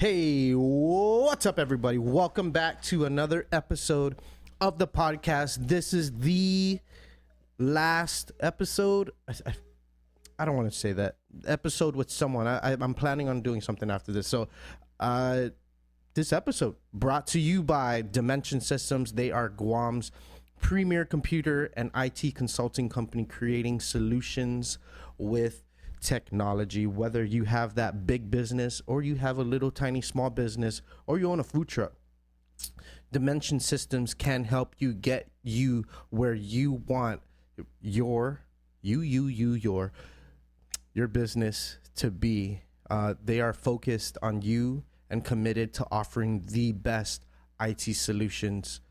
Hey, what's up, everybody? Welcome back to another episode of the podcast. This is the last episode. I don't want to say that. Episode with someone. I'm planning on doing something after this. So, this episode brought to you by Dimension Systems. They are Guam's premier computer and IT consulting company, creating solutions with technology. Whether you have that big business or you have a little tiny small business or you own a food truck, Dimension Systems can help you get you where you want your business to be. They are focused on you and committed to offering the best IT solutions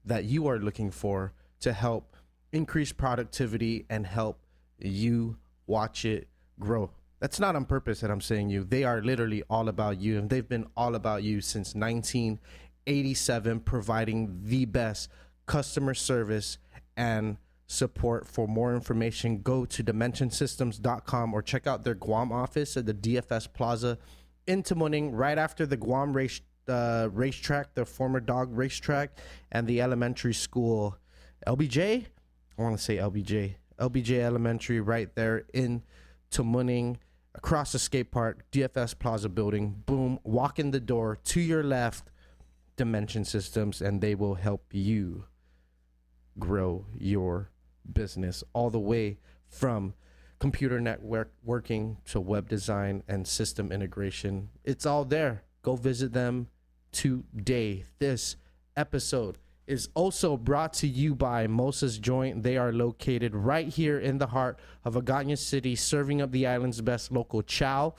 that you are looking for to help increase productivity and help you watch it grow. That's not on purpose that I'm saying you. They are literally all about you, and they've been all about you since 1987, providing the best customer service and support. For more information, go to dimensionsystems.com or check out their Guam office at the DFS Plaza in Tamuning, right after the Guam racetrack, the former dog racetrack, and the elementary school, LBJ. I want to say LBJ Elementary, right there in Tamuning, across the skate park, DFS Plaza building. Boom, walk in the door, to your left, Dimension Systems, and they will help you grow your business all the way from computer networking to web design and system integration. It's all there. Go visit them today. This episode is also brought to you by Mosa's Joint. They are located right here in the heart of Hagatna City, serving up the island's best local chow,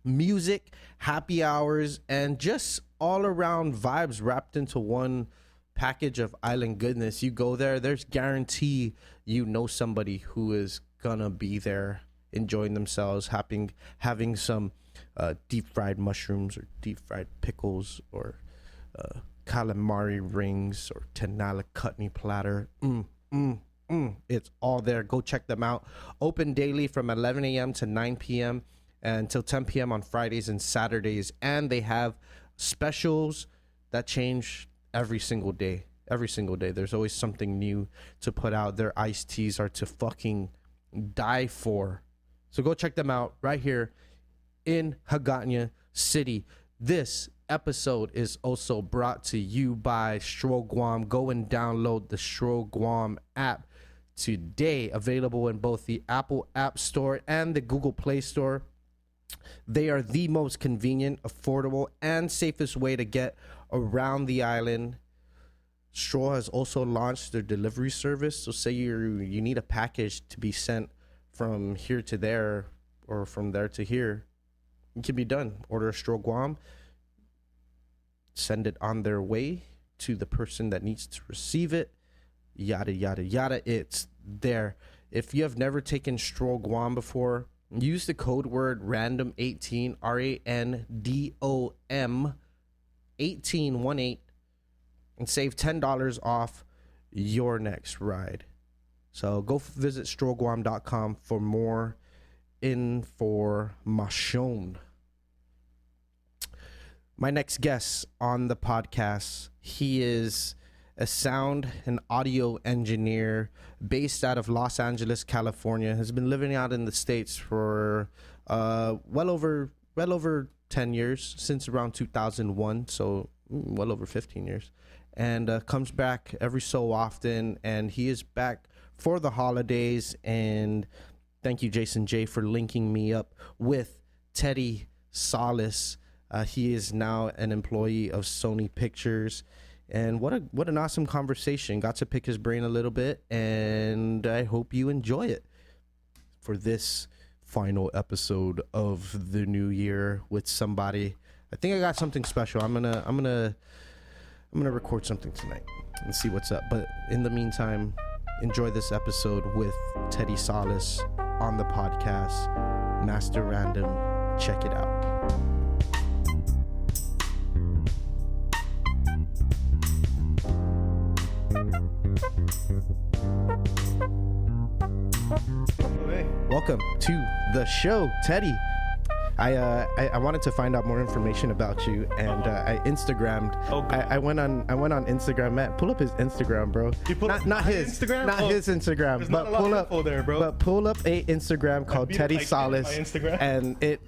music, happy hours, and just all around vibes wrapped into one package of island goodness. You go there, there's guarantee you know somebody who is gonna be there enjoying themselves, having some deep fried mushrooms or deep fried pickles or calamari rings or Tenala chutney platter. It's all there. Go check them out. Open daily from 11 a.m. to 9 p.m. until 10 p.m. on Fridays and Saturdays. And they have specials that change every single day. Every single day. There's always something new to put out. Their iced teas are to fucking die for. So go check them out right here in Hagatna City. This episode is also brought to you by Stro Guam. Go and download the Stro Guam app today. Available in both the Apple App Store and the Google Play Store. They are the most convenient, affordable, and safest way to get around the island. Stro has also launched their delivery service. So say you need a package to be sent from here to there or from there to here. It can be done. Order a Stro Guam. Send it on their way to the person that needs to receive it. Yada, yada, yada. It's there. If you have never taken Stro Guam before, use the code word RANDOM18, RANDOM 1818, and save $10 off your next ride. So go visit stroguam.com for more information. My next guest on the podcast, he is a sound and audio engineer based out of Los Angeles, California. Has been living out in the States for well over 10 years, since around 2001, so well over 15 years. And comes back every so often, and he is back for the holidays. And thank you, Jason J, for linking me up with Teddy Salas. He is now an employee of Sony Pictures, and what an awesome conversation. Got to pick his brain a little bit, and I hope you enjoy it for this final episode of the new year with somebody. I think I got something special. I'm gonna record something tonight and see what's up. But in the meantime, enjoy this episode with Teddy Salas on the podcast, Master Random. Check it out. Welcome to the show, Teddy. I wanted to find out more information about you, and I Instagrammed. Okay. I went on Instagram. Matt, pull up his Instagram, bro. You pull not up his Instagram? not his Instagram, There's but not a lot pull of up info there, bro. But pull up a Instagram called beat it Teddy like Salas, my Instagram. and it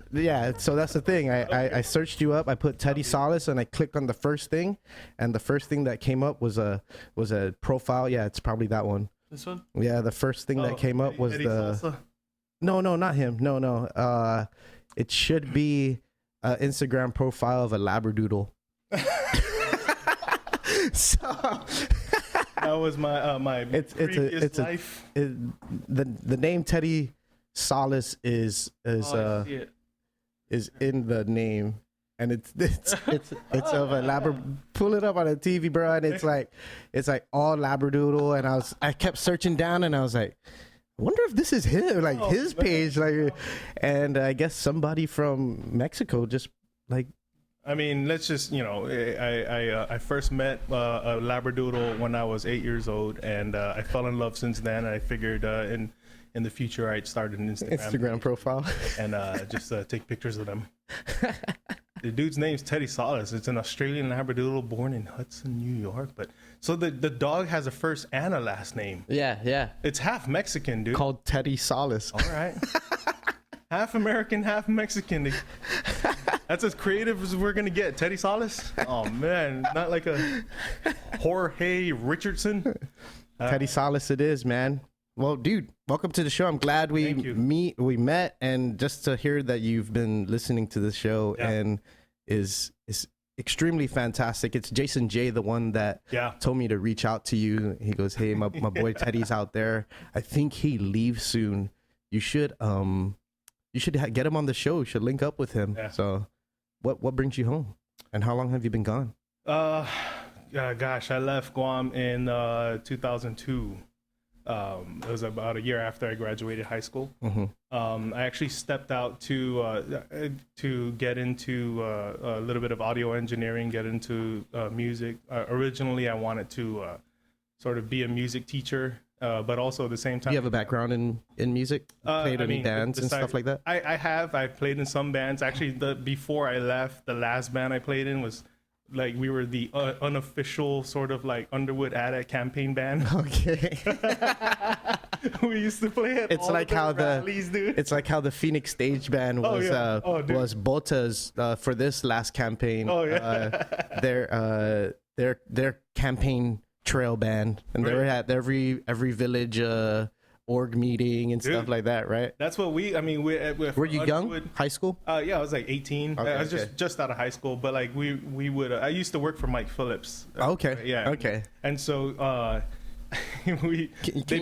So that's the thing. I searched you up. I put Teddy Salas, and I clicked on the first thing, and the first thing that came up was a profile. Yeah, it's probably that one. This one? Yeah, the first thing that came up was Eddie the. Salsa? No, not him. No. It should be an Instagram profile of a Labradoodle. So That was my previous life. The name Teddy Salas is in the name, and it's of a Labrador. Pull it up on the TV, bro, and it's like all Labradoodle, and I kept searching down, and I was like, I wonder if this is him, like his page, like, and I guess somebody from Mexico just like. I mean, let's just, I first met a Labradoodle when I was 8 years old, and I fell in love since then. I figured in the future I'd start an Instagram profile and just take pictures of them. The dude's name's Teddy Salas. It's an Australian Labradoodle born in Hudson, New York. But so the dog has a first and a last name. Yeah. It's half Mexican, dude. Called Teddy Salas. All right. Half American, half Mexican. That's as creative as we're gonna get. Teddy Salas. Oh man, not like a Jorge Richardson. Teddy Salas, it is, man. Well, dude, welcome to the show. I'm glad we met, and just to hear that you've been listening to this show and is extremely fantastic. It's Jason J, the one that told me to reach out to you. He goes, "Hey, my boy Teddy's out there. I think he leaves soon. You should get him on the show. You should link up with him." Yeah. So, what brings you home, and how long have you been gone? Gosh, I left Guam in 2002. It was about a year after I graduated high school. Mm-hmm. I actually stepped out to get into a little bit of audio engineering, get into music. Originally, I wanted to sort of be a music teacher, but also at the same time. Do you have a background in music? Played any bands and stuff like that? I played in some bands. Actually, before I left, the last band I played in was like we were the unofficial sort of like Underwood Attic campaign band. Okay. We used to play it. It's like how it's like how the Phoenix Stage Band was was Bota's for this last campaign. Oh yeah. Their campaign trail band, and they were at every village org meeting and stuff like that, right? That's what were you Underwood, young? High school? Yeah, I was like 18. Okay, I was just out of high school, but like we would I used to work for Mike Phillips. Okay. Yeah. Okay. And so can you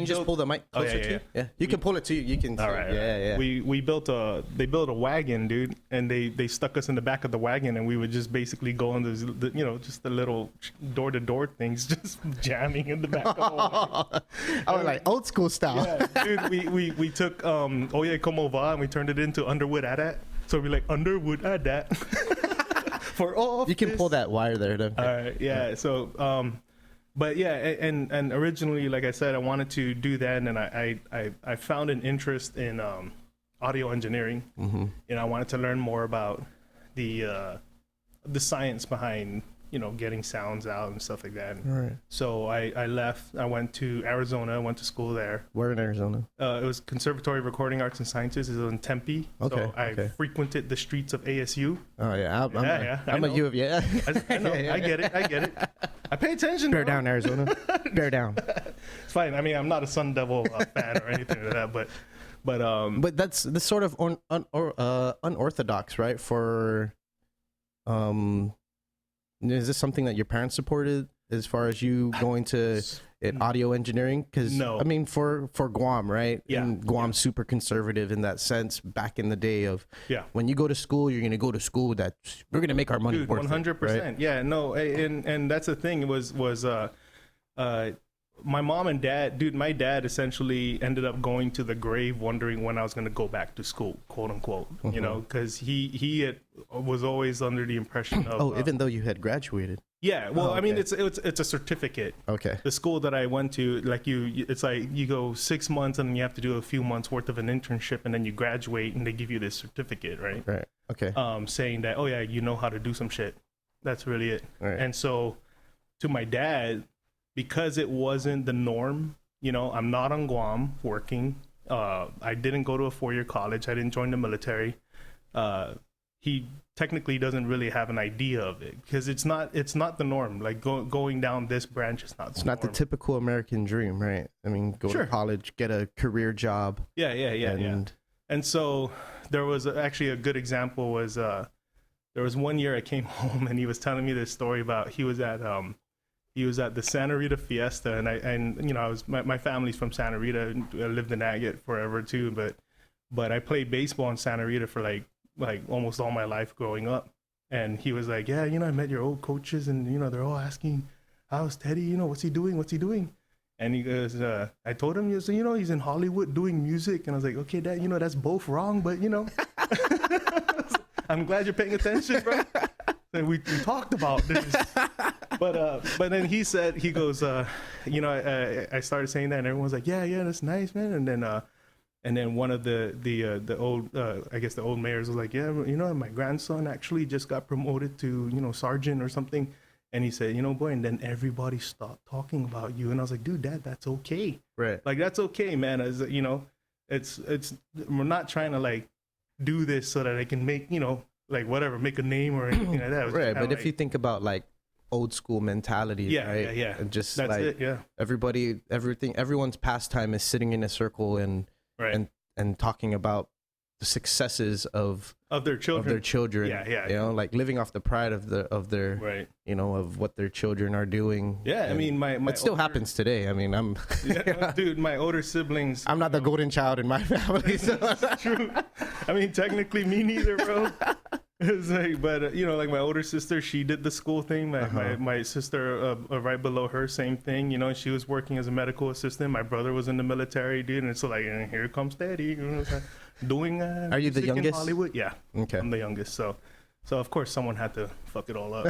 just pull the mic closer to you? Yeah. You can pull it to you. You can. All right. Yeah. They built a wagon, dude, and they stuck us in the back of the wagon, and we would just basically go on just the little door-to-door things, just jamming in the back of the wagon. I was like old school style. Yeah, dude. We took Oye Como Va and we turned it into Underwood Adat. So we're like Underwood Adat. For all you can pull that wire there. All right. Yeah. So. But yeah, and originally, like I said, I wanted to do that, and I found an interest in audio engineering. Mm-hmm. And I wanted to learn more about the science behind getting sounds out and stuff like that. Right. So I left. I went to Arizona. I went to school there. Where in Arizona? It was Conservatory of Recording Arts and Sciences. It was in Tempe. Okay. So I frequented the streets of ASU. Oh yeah, I'm a U of I know. I get it. I pay attention. Bear down, Arizona. Bear down. It's fine. I mean, I'm not a Sun Devil fan or anything like that, but that's the sort of unorthodox, right? For is this something that your parents supported as far as you going to audio engineering? Because no. I mean, for Guam, right? Yeah. And Guam's super conservative in that sense. Back in the day of when you go to school, you're gonna go to school that we're gonna make our money worth 100%. Right? Yeah. No. And that's the thing. It was my mom and dad, dude. My dad essentially ended up going to the grave wondering when I was going to go back to school, quote unquote. Mm-hmm. Because he was always under the impression of even though you had graduated. Yeah, well, Oh, I mean, okay. it's a certificate. Okay. The school that I went to, like it's like you go 6 months and then you have to do a few months worth of an internship, and then you graduate and they give you this certificate, right? Right. Okay. Saying that, oh yeah, you know how to do some shit. That's really it. Right. And so to my dad, because it wasn't the norm, I'm not on Guam working. I didn't go to a 4-year college. I didn't join the military. He technically doesn't really have an idea of it because it's not the norm. Like going down this branch is not. It's not the typical American dream, right? I mean, go to college, get a career job. Yeah. And so there was actually a good example was there was one year I came home and he was telling me this story about he was at the Santa Rita Fiesta, and I was my family's from Santa Rita. I lived in Agate forever too, but I played baseball in Santa Rita for like almost all my life growing up. And he was like, yeah, I met your old coaches, and they're all asking, how's Teddy, what's he doing? And he goes, I told him, he's in Hollywood doing music. And I was like, okay, Dad, that's both wrong, but I'm glad you're paying attention, bro. And we talked about this. But then he goes, I started saying that, and everyone's like, yeah, that's nice, man. And then one of the old, I guess the old mayors was like, yeah, my grandson actually just got promoted to, sergeant or something. And he said, boy, and then everybody stopped talking about you. And I was like, dude, Dad, that's okay. Right. Like, that's okay, man. As it's we're not trying to like do this so that I can make, like whatever, make a name or anything like that. Right. But if you think about like old school mentality, right? Yeah. And just that's like it, yeah. Everyone's pastime is sitting in a circle and talking about the successes of their children. Yeah. Like living off the pride of their right. Of what their children are doing. Yeah, I mean, my it still happens today. I mean, I'm dude, my older siblings. I'm not the golden child in my family. So. That's true. I mean, technically, me neither, bro. It's like, but like my older sister, she did the school thing. My sister, right below her, same thing. She was working as a medical assistant. My brother was in the military, dude. And it's like, and here comes Daddy, doing. Are you the youngest? In Hollywood, yeah. Okay. I'm the youngest, so of course someone had to fuck it all up.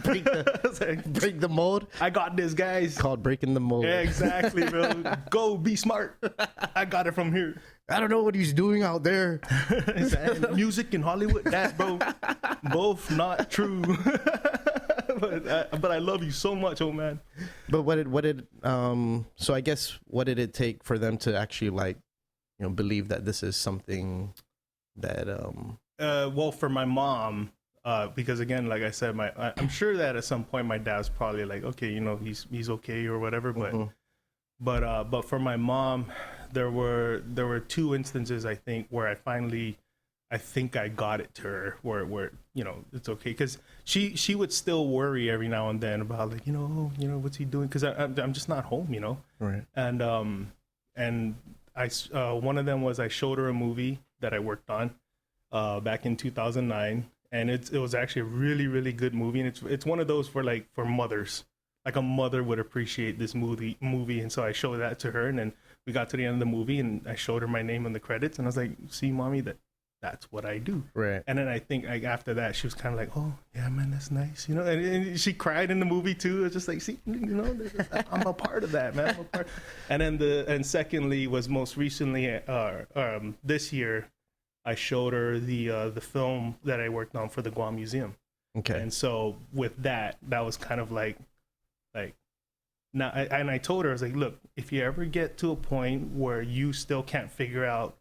break the mold. I got this, guys. Called breaking the mold. Yeah, exactly, bro. Go be smart. I got it from here. I don't know what he's doing out there. Music in Hollywood, that, bro, both not true. but I love you so much, old man. But so I guess what did it take for them to actually like, believe that this is something that well, for my mom, because again, like I said, I'm sure that at some point my dad's probably like, okay, he's okay or whatever, but for my mom, there were 2 instances, I think, where I think I got it to her where it's okay, because she would still worry every now and then about like what's he doing, because I'm just not home, right. And I one of them was I showed her a movie that I worked on back in 2009, and it was actually a really, really good movie, and it's one of those for mothers, like a mother would appreciate this movie, and so I showed that to her, and then we got to the end of the movie, and I showed her my name on the credits, and I was like, "See, mommy, that's what I do." Right. And then I think after that, she was kind of like, "Oh, yeah, man, that's nice," and she cried in the movie too. It's just like, see, I'm a part of that, man. I'm a part. And then and secondly was most recently, this year, I showed her the film that I worked on for the Guam Museum. Okay. And so with that was kind of like now, and I told her, I was like, look, if you ever get to a point where you still can't figure out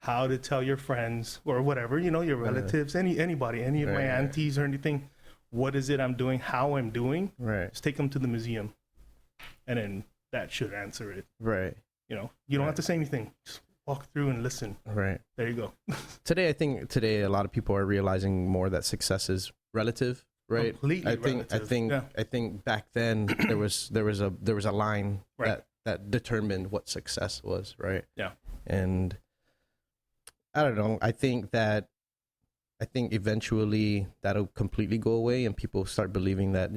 how to tell your friends or whatever, your relatives, anybody, any of my aunties or anything, what is it I'm doing, how I'm doing, just take them to the museum, and then that should answer it. Right. You don't have to say anything. Just walk through and listen. Right. There you go. I think a lot of people are realizing more that success is relative. Right. Completely relative. I think back then there was a line that determined what success was. Right. Yeah. And I don't know. I think eventually that'll completely go away, and people start believing that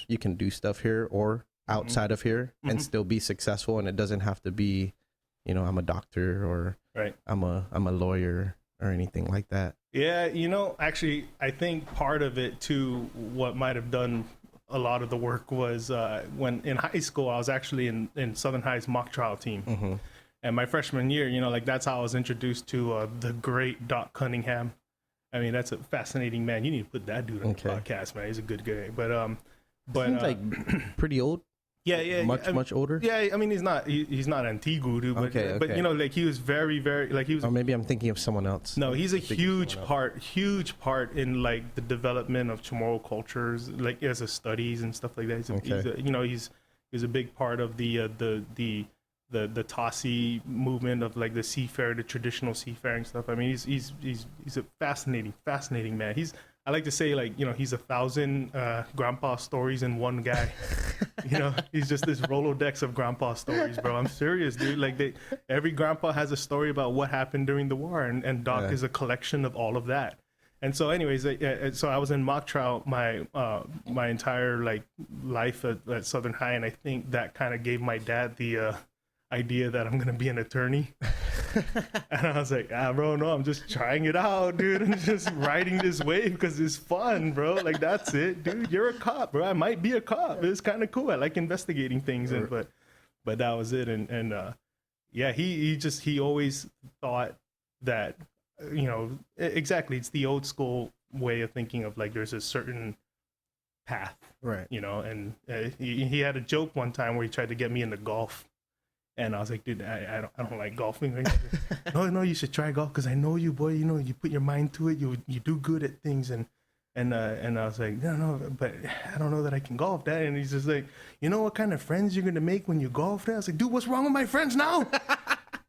you can do stuff here or outside of here and still be successful, and it doesn't have to be, I'm a doctor or I'm a lawyer or anything like that. Yeah, actually, I think part of it too, what might have done a lot of the work was when in high school, I was actually in Southern High's mock trial team. And my freshman year, you know, like that's how I was introduced to the great Doc Cunningham. I mean, that's a fascinating man. You need to put that dude on the podcast, man. He's a good guy. But seems like pretty old. Yeah, much older. Yeah, I mean, he's not Antigua, dude. But, but you know, like he was very, like he was. Or maybe I'm thinking of someone else. No, he's a huge part in like the development of Chamorro cultures, like as a studies and stuff like that. He's a big part of the Tassi movement of like the seafarer, the traditional seafaring stuff. I mean, he's a fascinating man. I like to say, like, you know, he's 1,000 grandpa stories in one guy. You know, he's just this Rolodex of grandpa stories, bro. I'm serious, dude. Like, every grandpa has a story about what happened during the war, and Doc is a collection of all of that. And so, anyways, so I was in mock trial my entire like life at Southern High, and I think that kind of gave my dad the idea that I'm gonna be an attorney. And I was like, bro, no, I'm just trying it out, dude. I'm just riding this wave because it's fun, bro. Like, that's it, dude. You're a cop, bro. I might be a cop. It's kind of cool. I like investigating things, but that was it. And yeah, he always thought that, you know, exactly. It's the old school way of thinking of like there's a certain path, right? You know, and he had a joke one time where he tried to get me into golf. And I was like, dude, I don't like golfing. Right? No, you should try golf because I know you, boy. You know, you put your mind to it. You do good at things. And I was like, no, but I don't know that I can golf, Dad. And he's just like, you know what kind of friends you're gonna make when you golf, Dad? I was like, dude, what's wrong with my friends now?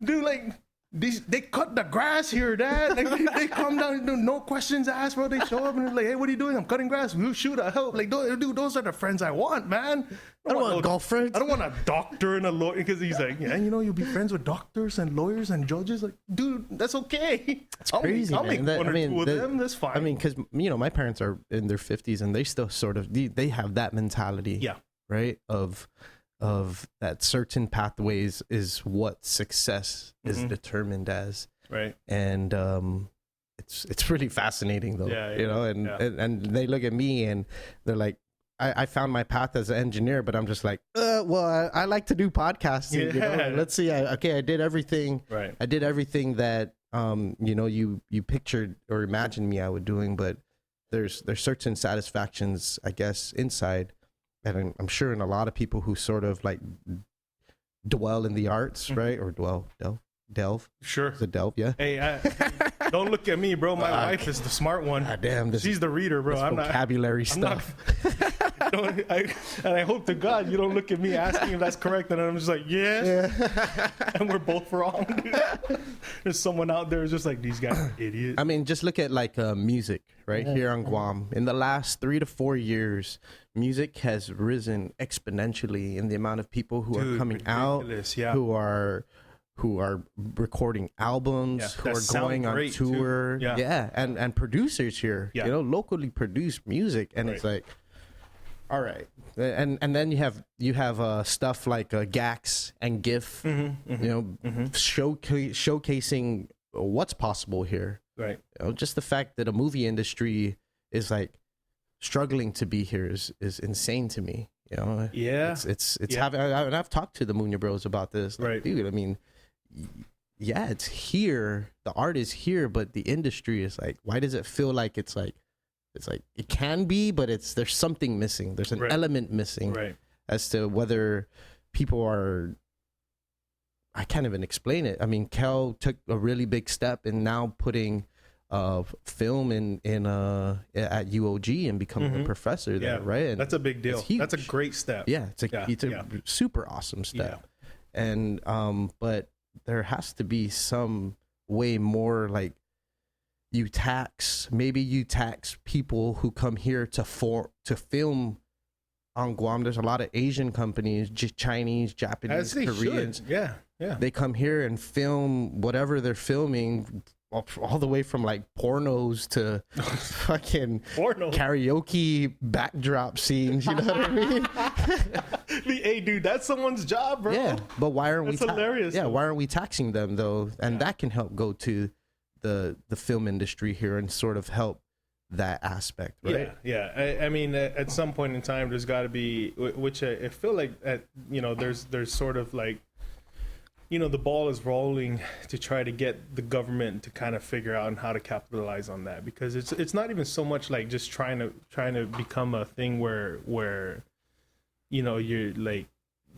Dude, like they cut the grass here, Dad. Like they come down, no questions asked, bro. They show up and they're like, hey, what are you doing? I'm cutting grass. We'll shoot. I help. Like, dude, those are the friends I want, man. I don't want golf friends. I don't want a doctor and a lawyer, because he's like, yeah, you know, you'll be friends with doctors and lawyers and judges. Like, dude, that's okay. That's crazy, I'll man. make one or two of them. That's fine. I mean, because, you know, my parents are in their 50s and they still sort of, they have that mentality. Yeah. Right? Of that certain pathways is what success is determined as. Right. And it's really fascinating though. Yeah, you know, and they look at me and they're like, I found my path as an engineer, but I'm just like, well, I like to do podcasting. Yeah. You know? Let's see. I did everything. Right. I did everything that you know, you pictured or imagined me I would doing, but there's certain satisfactions, I guess, inside, and I'm sure in a lot of people who sort of like dwell in the arts, right? Or delve. Sure. It's a delve, yeah. Hey, don't look at me, bro. My wife is the smart one. God damn, she's the reader, bro. I'm vocabulary stuff. And I hope to God you don't look at me asking if that's correct, and I'm just like, yes. Yeah. And we're both wrong. Dude. There's someone out there who's just like, these guys are idiots. I mean, just look at like music, right? Here on Guam. In the last 3 to 4 years, music has risen exponentially in the amount of people who are coming out, who are recording albums, who are going on tour, and producers here, you know, locally produced music, and it's like, all right, and then you have stuff like GAX and GIF, you know, showcasing what's possible here, right? You know, just the fact that a movie industry is like struggling to be here is insane to me. You know, it's having. And I've talked to the Munya Bros about this, like, right? Dude, I mean. Yeah, it's here. The art is here, but the industry is like, why does it feel like it's like it can be, but there's something missing. There's an element missing as to whether people are. I can't even explain it. I mean, Kel took a really big step in now putting film in at UOG and becoming a professor there, right? And that's a big deal. That's a great step. Yeah, it's a super awesome step. Yeah. And but there has to be some way more, like, you tax people who come here to film on Guam. There's a lot of Asian companies, Chinese, Japanese, Koreans. Yeah. They come here and film whatever they're filming, all the way from like pornos to fucking karaoke backdrop scenes. You know what I mean? Hey, dude, that's someone's job, bro. Yeah, but why aren't we? Hilarious. Yeah, why aren't we taxing them though? And that can help go to the film industry here and sort of help that aspect, right? I mean, at some point in time, there's got to be, which I feel like, there's sort of like, the ball is rolling to try to get the government to kind of figure out how to capitalize on that, because it's not even so much like just trying to become a thing where you're like,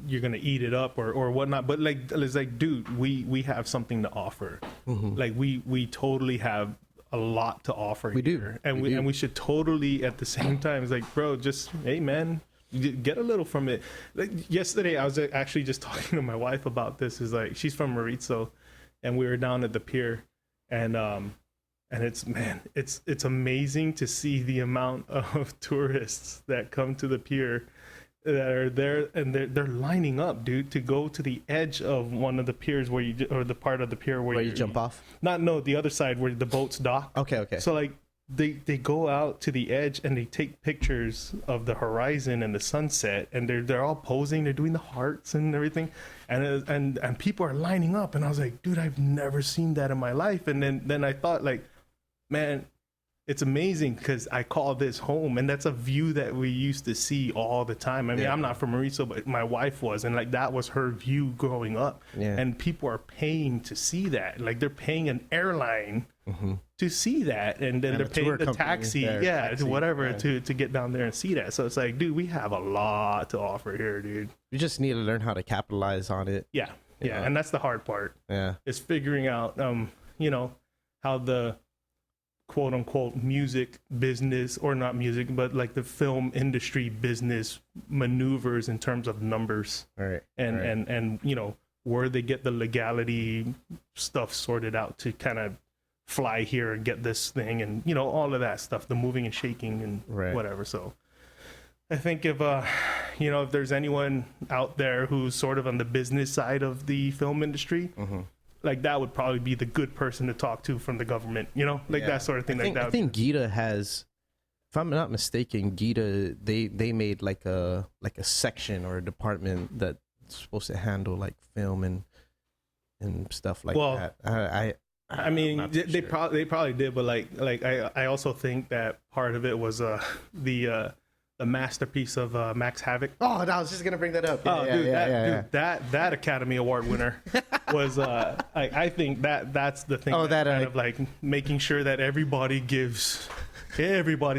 you're gonna eat it up or whatnot, but like, it's like, dude, we have something to offer. Like we totally have a lot to offer. We here. do, And we should totally at the same time, it's like, bro, just, hey man, get a little from it. Like yesterday I was actually just talking to my wife about this. Is like, she's from Mauricio, and we were down at the pier, and it's amazing to see the amount of tourists that come to the pier that are there, and they're lining up, dude, to go to the edge of one of the piers where or the part of the pier where you jump off. The other side where the boats dock. Okay. So like they go out to the edge and they take pictures of the horizon and the sunset, and they're all posing, they're doing the hearts and everything, and people are lining up, and I was like, dude, I've never seen that in my life. And then I thought, like, man, it's amazing, because I call this home, and that's a view that we used to see all the time. I mean, I'm not from Mauricio, but my wife was, and like that was her view growing up. And people are paying to see that. Like, they're paying an airline to see that, and then they're paying the taxi, whatever, to get down there and see that. So it's like, dude, we have a lot to offer here, dude. You just need to learn how to capitalize on it. Yeah, and that's the hard part. Is figuring out, how the quote unquote music business, or not music, but like the film industry business maneuvers in terms of numbers, and where they get the legality stuff sorted out to kind of fly here and get this thing, and all of that stuff, the moving and shaking and whatever. So I think if there's anyone out there who's sort of on the business side of the film industry, like that would probably be the good person to talk to from the government, that sort of thing. I think Gita has, if I'm not mistaken, Gita, they made like a section or a department that's supposed to handle like film and stuff like that. I mean, they probably did, but like I also think that part of it was the masterpiece of Max Havoc. Oh, I was just gonna bring that up. That Academy Award winner was I think that's the thing. That kind of like making sure that everybody's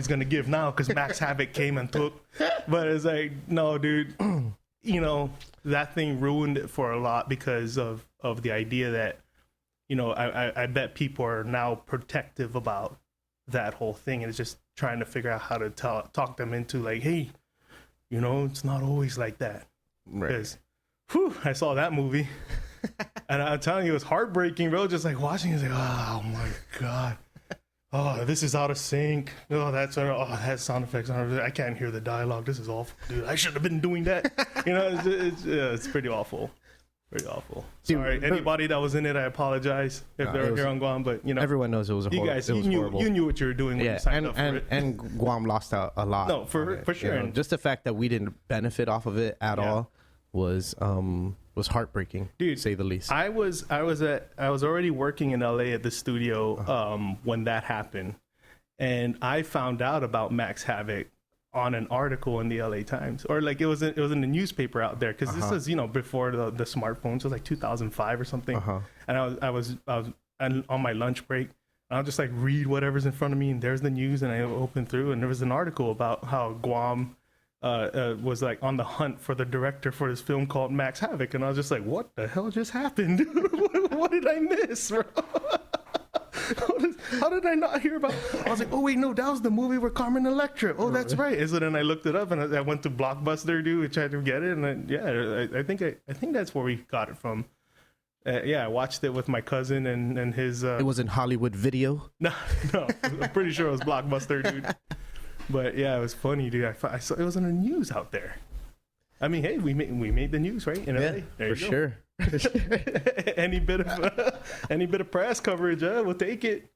gonna give now, because Max Havoc came and took. But it's like, no, dude, that thing ruined it for a lot, because of the idea that I bet people are now protective about that whole thing, and it's just trying to figure out how to talk them into like, hey, it's not always like that. Because I saw that movie and I'm telling you, it was heartbreaking, bro. Just like watching it, like, oh my god, oh, this is out of sync. Oh, that's sound effects. I can't hear the dialogue. This is awful, dude. I shouldn't have been doing that. It's pretty awful. Pretty awful. Sorry, anybody that was in it, I apologize if they're here on Guam, but everyone knows it was horrible. You knew what you were doing when you signed up for it. And Guam lost out a lot. No, for sure. Just the fact that we didn't benefit off of it at all was heartbreaking, dude, to say the least. I was already working in LA at the studio when that happened, and I found out about Max Havoc on an article in the LA Times, or like it was in the newspaper out there, because this is before the smartphones. It was like 2005 or something. And I was on my lunch break, and I'll just like read whatever's in front of me, and there's the news, and I open through, and there was an article about how Guam was like on the hunt for the director for this film called Max Havoc, and I was just like, what the hell just happened? What did I miss, bro? How did I not hear about it? I was like, oh wait, no, that was the movie with Carmen Electra. Oh, that's right. So then I looked it up, and I went to Blockbuster, dude, and tried to get it, and I think that's where we got it from. I watched it with my cousin and his. It was in Hollywood Video. No, I'm pretty sure it was Blockbuster, dude. But yeah, it was funny, dude. I saw it was on the news out there. I mean, hey, we made the news, right? In LA. There for sure. any bit of press coverage, we'll take it.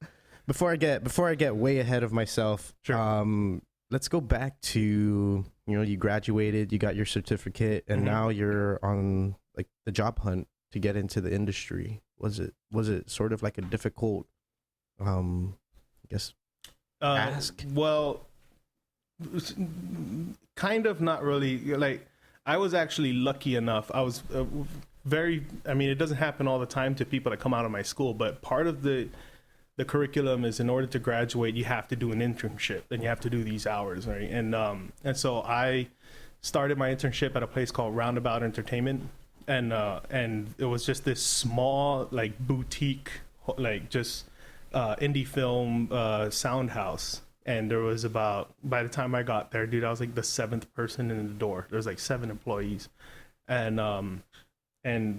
Before I get way ahead of myself, sure. Let's go back to you graduated, you got your certificate, and now you're on like the job hunt to get into the industry. Was it sort of like a difficult, I guess, ask? Well, kind of, not really. Like, I was actually lucky enough. I was I mean, it doesn't happen all the time to people that come out of my school, but part of the curriculum is, in order to graduate, you have to do an internship and you have to do these hours, right? And so I started my internship at a place called Roundabout Entertainment, and it was just this small, like, boutique, like, just indie film sound house. And there was about, by the time I got there, dude, I was like the 7th person in the door. There was like 7 employees, and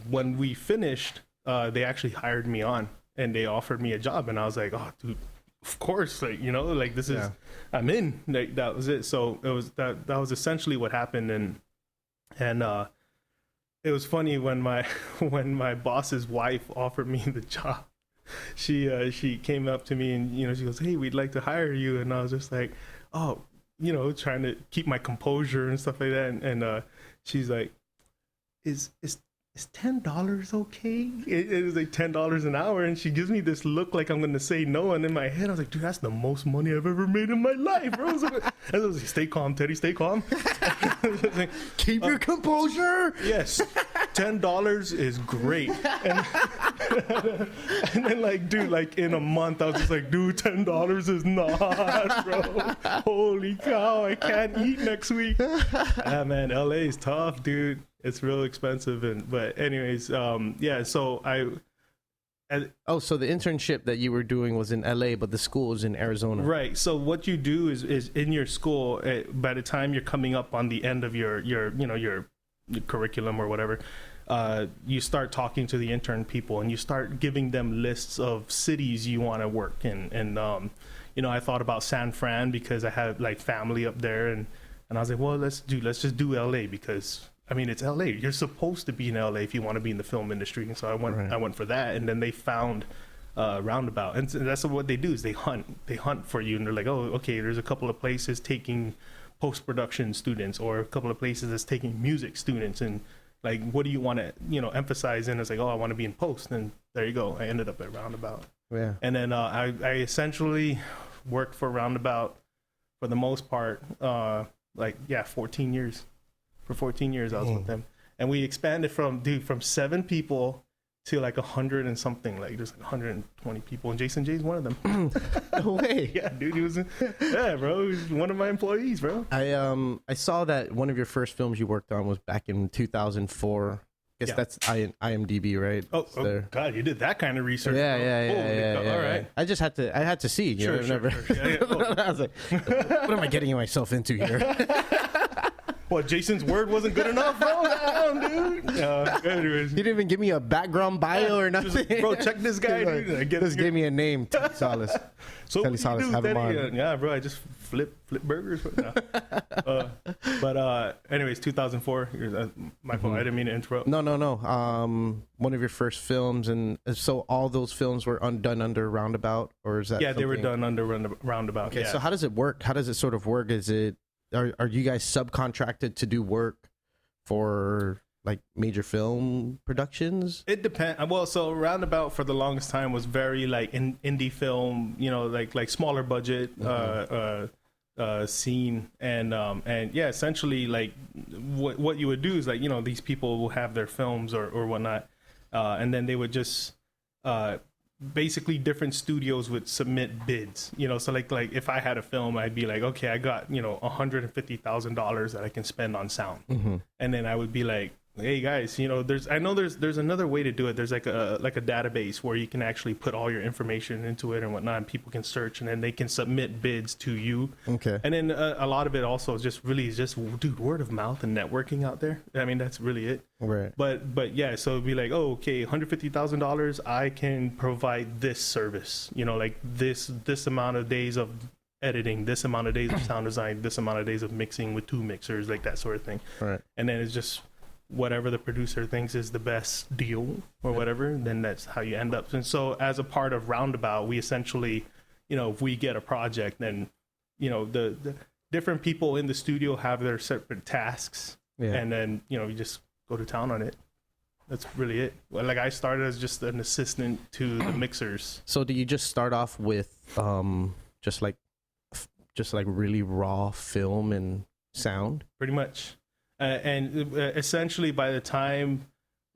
when we finished, they actually hired me on, and they offered me a job, and I was like, oh, dude, of course, like, you know, like, this is, I'm in. Like, that was it. So it was that was essentially what happened. And it was funny when my boss's wife offered me the job. She came up to me and, you know, she goes, hey, we'd like to hire you. And I was just like, oh, you know, trying to keep my composure and stuff like that. And she's like, is $10 okay? It was like $10 an hour, and she gives me this look like I'm gonna say no, and in my head I was like, dude, that's the most money I've ever made in my life, bro. I was like, stay calm, Teddy, stay calm. Like, keep your composure. Yes, $10 is great. And then, like, dude, like, in a month I was just like, dude, $10 is not, bro. Holy cow, I can't eat next week. Ah, man, LA is tough, dude. It's real expensive. But anyways, yeah, so so the internship that you were doing was in LA, but the school is in Arizona. Right. So what you do is in your school, by the time you're coming up on the end of your curriculum or whatever, you start talking to the intern people, and you start giving them lists of cities you want to work in. And you know, I thought about San Fran because I have, like, family up there, and I was like, well, let's just do LA, because I mean, it's LA. You're supposed to be in LA if you want to be in the film industry. And so I went for that. And then they found Roundabout. And that's what they do, is they hunt for you. And they're like, oh, okay, there's a couple of places taking post-production students, or a couple of places that's taking music students. And, like, what do you want to, you know, emphasize? And it's like, oh, I want to be in post. And there you go. I ended up at Roundabout. Yeah. And then I essentially worked for Roundabout for the most part, 14 years. For 14 years, I was with them, and we expanded from 7 people to like 100 and something. Like, there's like 120 people, and Jason J's one of them. No way. Yeah, dude, he was bro. He was one of my employees, bro. I saw that one of your first films you worked on was back in 2004. I guess that's IMDb, right? Oh, God, you did that kind of research. Yeah. All right. I had to see. Sure. Yeah. I was like, what am I getting myself into here? What, Jason's word wasn't good enough, bro? Damn, dude. Anyways. He didn't even give me a background bio or nothing. Just, bro, check this guy, dude. Just gave me a name, Salas. So Telly Salas, have him on. Yeah, bro, I just flip burgers. But anyways, 2004. My fault. I didn't mean to interrupt. No. One of your first films, and so all those films were done under Roundabout, or is that? Yeah, they were done under Roundabout. Okay, yeah. so how does it work? How does it sort of work? Is it are you guys subcontracted to do work for, like, major film productions? It depends. Well, so Roundabout for the longest time was very, like, indie film, you know, like smaller budget scene, and yeah, essentially, like, what you would do is, like, you know, these people will have their films or whatnot, and then they would just basically different studios would submit bids, you know. So like if I had a film, I'd be like, okay, I got, you know, $150,000 that I can spend on sound, and then I would be like, hey guys, you know, there's another way to do it. There's like a database where you can actually put all your information into it and whatnot, and people can search, and then they can submit bids to you. Okay. And then a lot of it also is just dude, word of mouth and networking out there. I mean, that's really it. Right. But yeah, so it'd be like, oh, okay, $150,000, I can provide this service, you know, like this amount of days of editing, this amount of days of sound design, this amount of days of mixing with 2 mixers, like that sort of thing. Right. And then it's just whatever the producer thinks is the best deal or whatever, then that's how you end up. And so as a part of Roundabout, we essentially, you know, if we get a project, then, you know, the different people in the studio have their separate tasks, and then, you know, you just go to town on it. That's really it. Well, like, I started as just an assistant to the mixers. So do you just start off with just like just like really raw film and sound? Pretty much. And essentially by the time,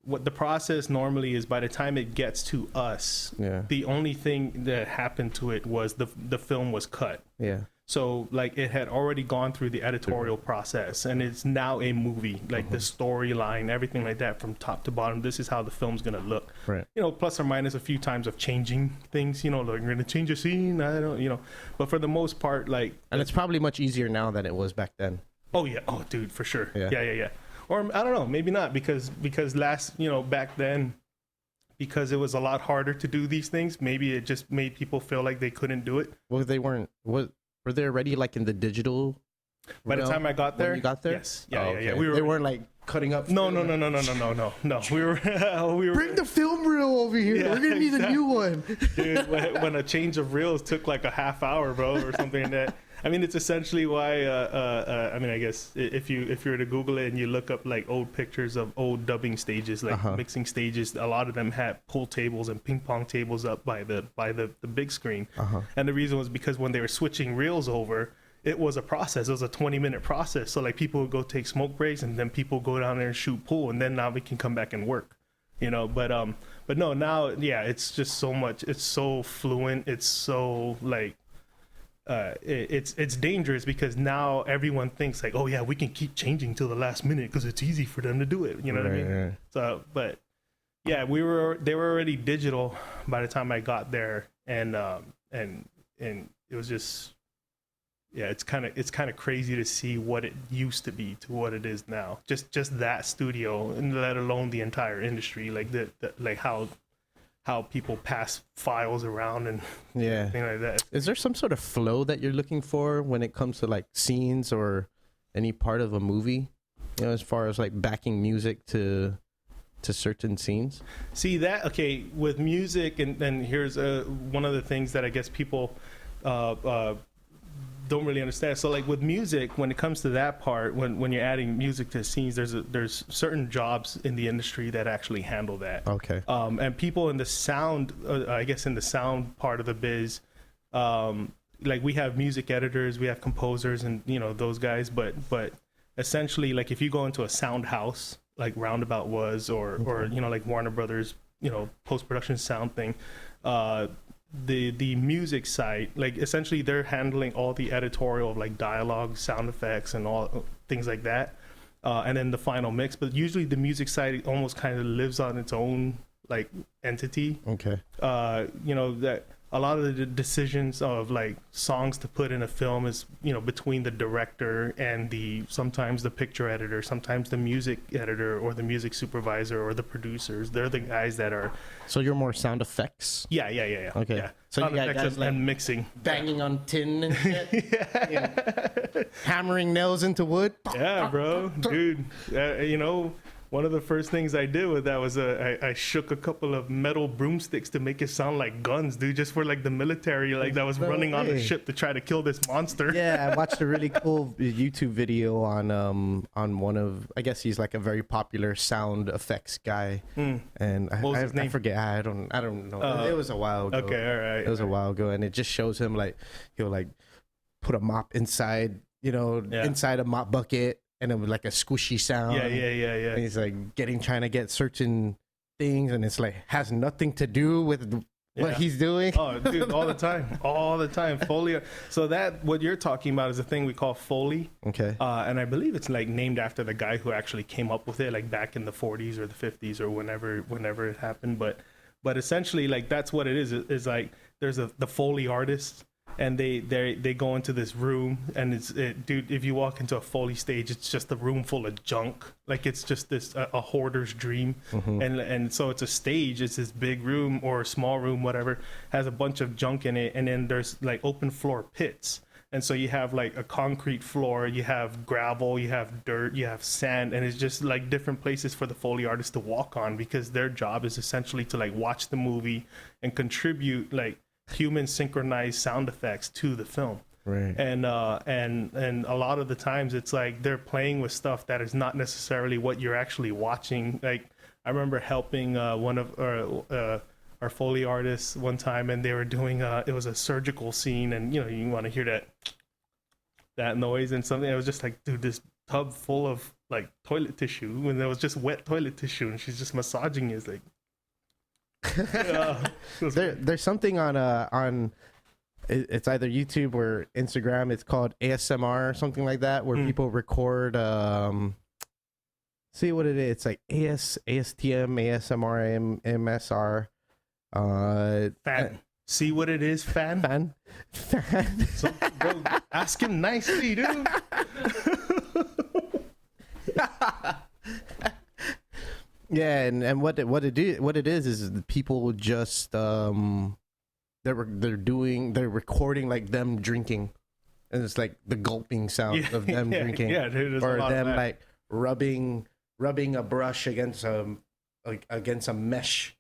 what the process normally is, by the time it gets to us, the only thing that happened to it was the film was cut. Yeah. So like it had already gone through the editorial process, and it's now a movie, like the storyline, everything like that from top to bottom. This is how the film's going to look, Right. you know, plus or minus a few times of changing things, you know, like we're going to change a scene. I don't, you know, but for the most part, like, And it's probably much easier now than it was back then. oh yeah. Oh dude, for sure. Yeah. Yeah. Or I don't know, maybe not, because last, you know, back then, because it was a lot harder to do these things, maybe it just made people feel like they couldn't do it. Well, they weren't. Were they already like in the digital? By the time I got there, when you got there, yes, yeah, Oh, yeah. okay. We were. They weren't like cutting up. No. We were. we were. Bring the film reel over here. Yeah, We're gonna need a new one. Dude, when a change of reels took like a half hour, bro, or something like that. I mean, it's essentially why. I mean, I guess if you were to Google it and you look up like old pictures of old dubbing stages, like mixing stages, a lot of them had pool tables and ping pong tables up by the big screen. And the reason was because when they were switching reels over, it was a process. It was a 20-minute process. So like people would go take smoke breaks, and then people go down there and shoot pool, and then now we can come back and work, you know. But no, now yeah, it's just so much. It's so fluent. It's so like. It's dangerous because now everyone thinks like, oh yeah, we can keep changing till the last minute because it's easy for them to do it. You know what I mean? Right. So, but yeah, they were already digital by the time I got there, and it was just, yeah, it's kind of crazy to see what it used to be to what it is now. Just that studio, and let alone the entire industry, like the like how people pass files around and things like that. Is there some sort of flow that you're looking for when it comes to like scenes or any part of a movie? You know, as far as like backing music to certain scenes? See that, okay, with music, and here's one of the things that I guess people don't really understand. So like with music, when it comes to that part, when you're adding music to scenes, there's certain jobs in the industry that actually handle that. Okay. And people in the sound, I guess in the sound part of the biz, like we have music editors, we have composers, and you know those guys. But essentially, like if you go into a sound house, like Roundabout was, or you know like Warner Brothers, you know, post-production sound thing. The music side, like essentially they're handling all the editorial of like dialogue, sound effects, and all things like that, and then the final mix. But usually the music side almost kind of lives on its own like entity. Okay. You know, that a lot of the decisions of like songs to put in a film is, you know, between the director and sometimes the picture editor, sometimes the music editor or the music supervisor or the producers. They're the guys that are. So you're more sound effects? Yeah. Okay. Yeah. So Sound you got effects guys like and mixing. banging on tin and shit? Hammering nails into wood? Yeah, bro. Dude, you know, one of the first things I did with that was I shook a couple of metal broomsticks to make it sound like guns, dude, just for like the military, like that was running on the ship to try to kill this monster. Yeah, I watched a really cool YouTube video on one of, I guess he's like a very popular sound effects guy, and I forget, I don't know. It was a while ago. Okay, all right. It was a while ago, and it just shows him like he'll like put a mop inside, you know, inside a mop bucket. And it was like a squishy sound. Yeah. And he's like trying to get certain things, and it's like has nothing to do with what he's doing. Oh, dude, all the time. Foley. So that what you're talking about is a thing we call Foley. Okay. And I believe it's like named after the guy who actually came up with it, like back in the 40s or the 50s or whenever it happened. But essentially, like that's what it is. Is like there's the Foley artist. And they go into this room, and dude, if you walk into a Foley stage, it's just a room full of junk. Like it's just this a hoarder's dream. And so it's a stage. It's this big room or a small room, whatever, has a bunch of junk in it, and then there's like open floor pits. And so you have like a concrete floor, you have gravel, you have dirt, you have sand, and it's just like different places for the Foley artists to walk on, because their job is essentially to like watch the movie and contribute like human synchronized sound effects to the film. Right. And a lot of the times it's like they're playing with stuff that is not necessarily what you're actually watching. Like I remember helping one of our Foley artists one time, and they were doing it was a surgical scene, and you know, you want to hear that that noise and something. I was just like, dude, this tub full of like toilet tissue, when there was just wet toilet tissue, and she's just massaging it. It's like, There's something on it's either YouTube or Instagram. It's called ASMR or something like that, where people record. See what it is. It's like ASTM, ASMR, MSR. Fan. See what it is, fan. So, bro, ask him nicely, dude. Yeah, and what it is the people just they're recording like them drinking, and it's like the gulping sound of them drinking, dude, or them like rubbing a brush against a mesh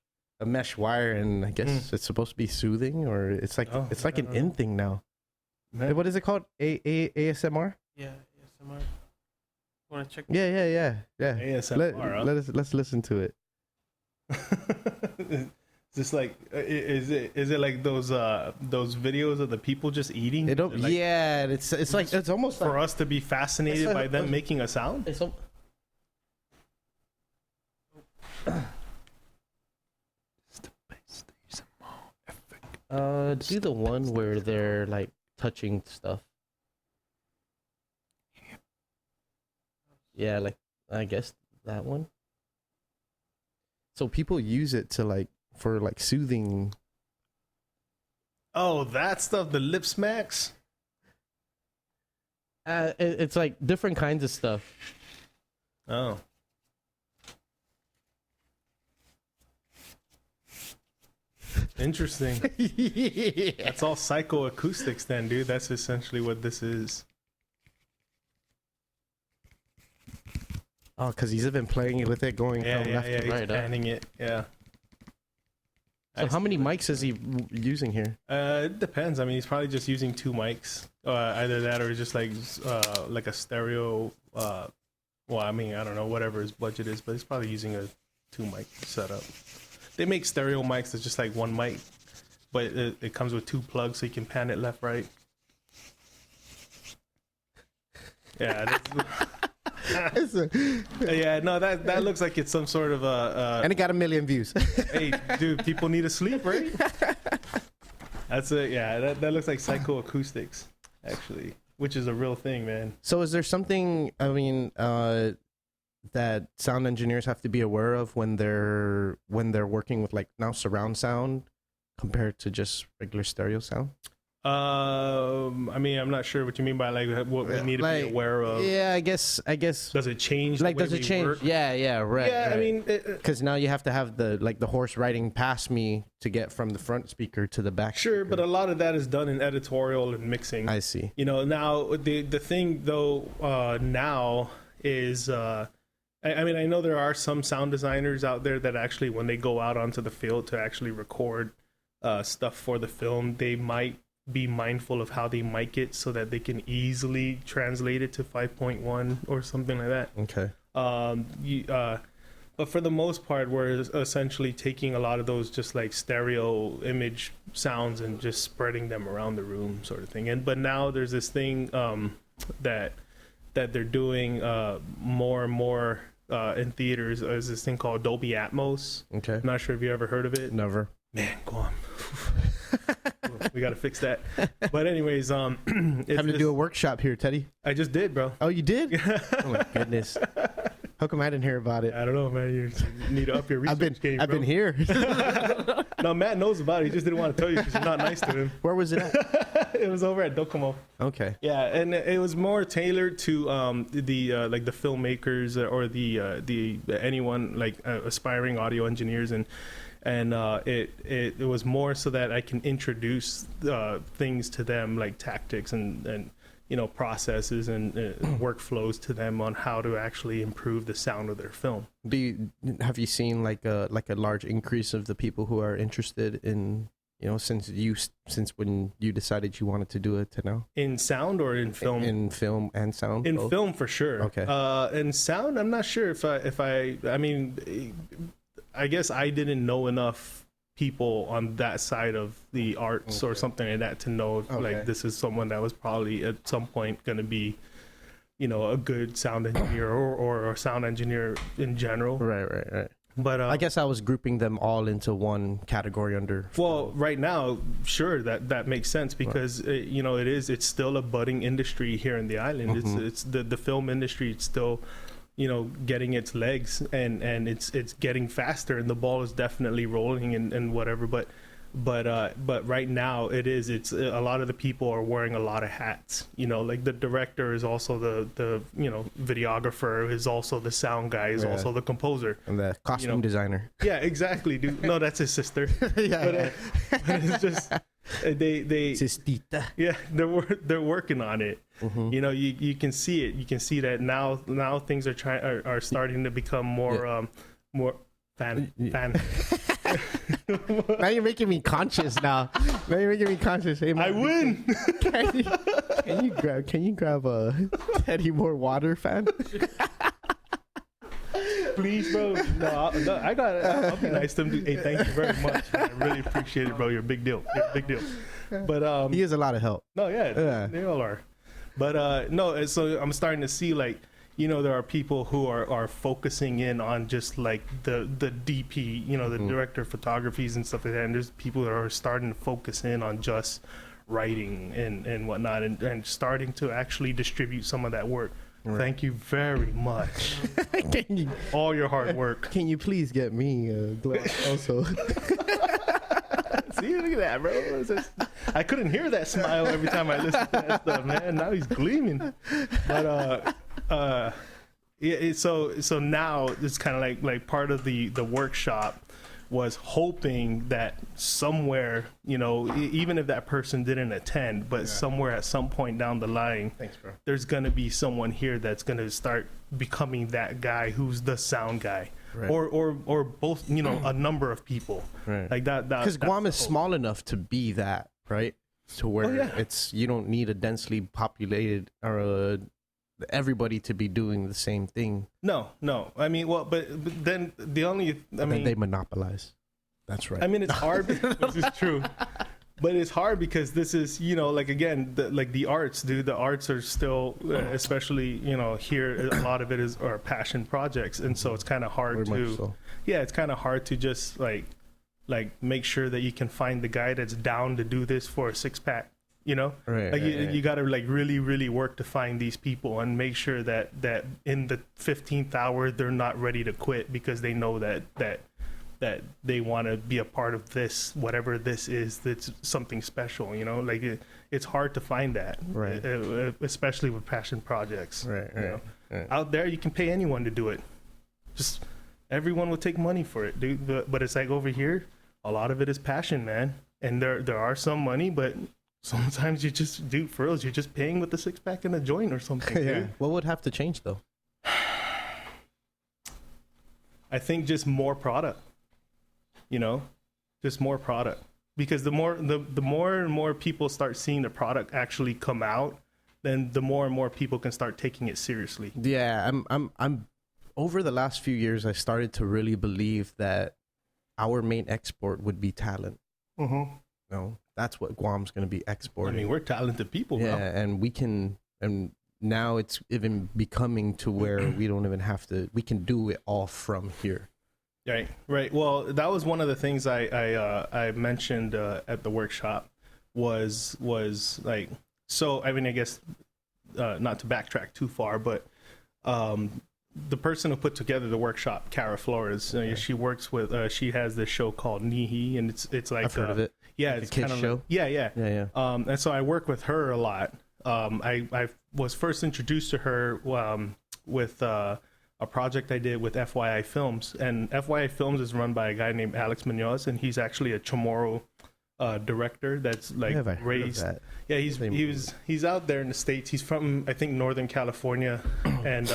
wire, and I guess it's supposed to be soothing, or it's like an in thing now. Man. What is it called? ASMR? Yeah, ASMR. Want to check? Yeah. ASMR. Let's listen to it. Just like, is it like those videos of the people just eating? It's like it's almost for like, us to be fascinated by them making a sound. It's do the one where they're like touching stuff. Yeah, like I guess that one. So people use it to like for like soothing. Oh, that stuff, the lip smacks. It's like different kinds of stuff. Oh. Interesting. Yeah. That's all psychoacoustics then, dude. That's essentially what this is. Oh, because he's been playing with it, going from left to right. Panning it, yeah. So how many mics is he using here? It depends. I mean, he's probably just using 2 mics. Either that or just like a stereo. Well, I mean, I don't know, whatever his budget is, but he's probably using a 2 mic setup. They make stereo mics that's just like 1 mic, but it comes with 2 plugs so you can pan it left, right. Yeah. Yeah, no, that looks like it's some sort of and it got 1 million views. Hey, dude, people need to sleep, right? That's it. Yeah, that looks like psychoacoustics, actually, which is a real thing, man. So is there something, I mean, that sound engineers have to be aware of when they're working with like now surround sound compared to just regular stereo sound? I mean, I'm not sure what you mean by like what we need to be aware of. Yeah, I guess. Does it change? Like, does it change? Work? Yeah, right. Yeah, right. I mean, because now you have to have the horse riding past me to get from the front speaker to the back. Sure, speaker. but a lot of that is done in editorial and mixing. I see. You know, now the thing though now is. I mean, I know there are some sound designers out there that actually, when they go out onto the field to actually record stuff for the film, they might be mindful of how they mic it so that they can easily translate it to 5.1 or something like that. Okay. But for the most part, we're essentially taking a lot of those just like stereo image sounds and just spreading them around the room, sort of thing. But now there's this thing that they're doing more and more in theaters. Is this thing called Dolby Atmos. Okay. I'm not sure if you ever heard of it. Never. Man, Guam. We got to fix that. But anyways, having to do a workshop here, Teddy. I just did, bro. Oh, you did? Oh my goodness. How come I didn't hear about it? I don't know, man. You need to up your research game, I've been here. No, Matt knows about it. He just didn't want to tell you because you're not nice to him. Where was it at? It was over at Docomo. Okay. Yeah, and it was more tailored to the like the filmmakers or the anyone like aspiring audio engineers, and it was more so that I can introduce things to them, like tactics and you know, processes and workflows to them on how to actually improve the sound of their film. Have you seen like a large increase of the people who are interested in, you know, since when you decided you wanted to do it to now? In sound or in film? In film and sound. In both? Film for sure. Okay. In sound, I'm not sure if I mean, I guess I didn't know enough people on that side of the arts or something like that to know if, like, this is someone that was probably at some point going to be, you know, a good sound engineer or a sound engineer in general. Right. But I guess I was grouping them all into one category under. Well, right now, sure, that makes sense because you know, it's still a budding industry here in the island. It's the film industry. It's still, you know, getting its legs and it's getting faster, and the ball is definitely rolling and whatever. But right now it's a lot of the people are wearing a lot of hats, you know, like the director is also the you know, videographer is also the sound guy, is also the composer and the costume designer. Yeah, exactly, dude. No, that's his sister. But it's just Sistita. yeah, they're working on it. You know, you can see it. You can see that now things are starting to become more fan. Now you're making me conscious. Hey, man, I win. Can you grab a Teddy more water, fan? Please, bro. No, I got it. I'll be nice to him. Hey, thank you very much. I really appreciate it, bro. You're a big deal. But he is a lot of help. no, yeah, they all are. But no, so I'm starting to see, like, you know, there are people who are focusing in on just like the DP, you know, the director of photographies and stuff like that. And there's people that are starting to focus in on just writing and whatnot, and starting to actually distribute some of that work. Right. Thank you very much. All your hard work. Can you please get me a glass also? See, look at that, bro. I couldn't hear that smile every time I listened to that stuff, man. Now he's gleaming. But yeah, so now it's kind of like part of the workshop was hoping that somewhere, you know, even if that person didn't attend, but somewhere at some point down the line, thanks, bro, there's gonna be someone here that's gonna start becoming that guy who's the sound guy. Right. Or both, you know, a number of people, right, like that because Guam is small enough to be that, right, to where it's, you don't need a densely populated or everybody to be doing the same thing. No, I mean, well, but then the only, then they monopolize. That's right. I mean, it's hard. This is true. But it's hard because this is, you know, like, again, like the arts, dude, the arts are still, especially, you know, here, a lot of it are passion projects. And so it's kind of hard it's kind of hard to just like make sure that you can find the guy that's down to do this for a 6-pack, you know, right, like you got to like really, really work to find these people and make sure that in the 15th hour, they're not ready to quit because they know that they want to be a part of this, whatever this is, that's something special, you know, like it's hard to find that, right, especially with passion projects, right. Out there, you can pay anyone to do it. Just everyone will take money for it, dude. But it's like over here, a lot of it is passion, man. And there are some money, but sometimes you just do for reals. You're just paying with the 6-pack and a joint or something. Yeah. Dude. What would have to change though? I think just more product. You know, just more product, because the more and more people start seeing the product actually come out, then the more and more people can start taking it seriously. Yeah, I'm over the last few years, I started to really believe that our main export would be talent. No, that's what Guam's going to be exporting. I mean, we're talented people. Yeah, now. and we can, and now it's even becoming to where we don't even have to. We can do it all from here. Right. Well, that was one of the things I mentioned at the workshop was like, so I mean, I guess not to backtrack too far, but the person who put together the workshop, Cara Flores, she works with she has this show called Nihi, and it's like I've heard of it. Yeah, like it's a kids kind of show. Yeah. And so I work with her a lot. I was first introduced to her with a project I did with FYI Films, and FYI Films is run by a guy named Alex Munoz, and he's actually a Chamorro director that's like raised. Yeah, he's out there in the States. He's from, I think, Northern California, and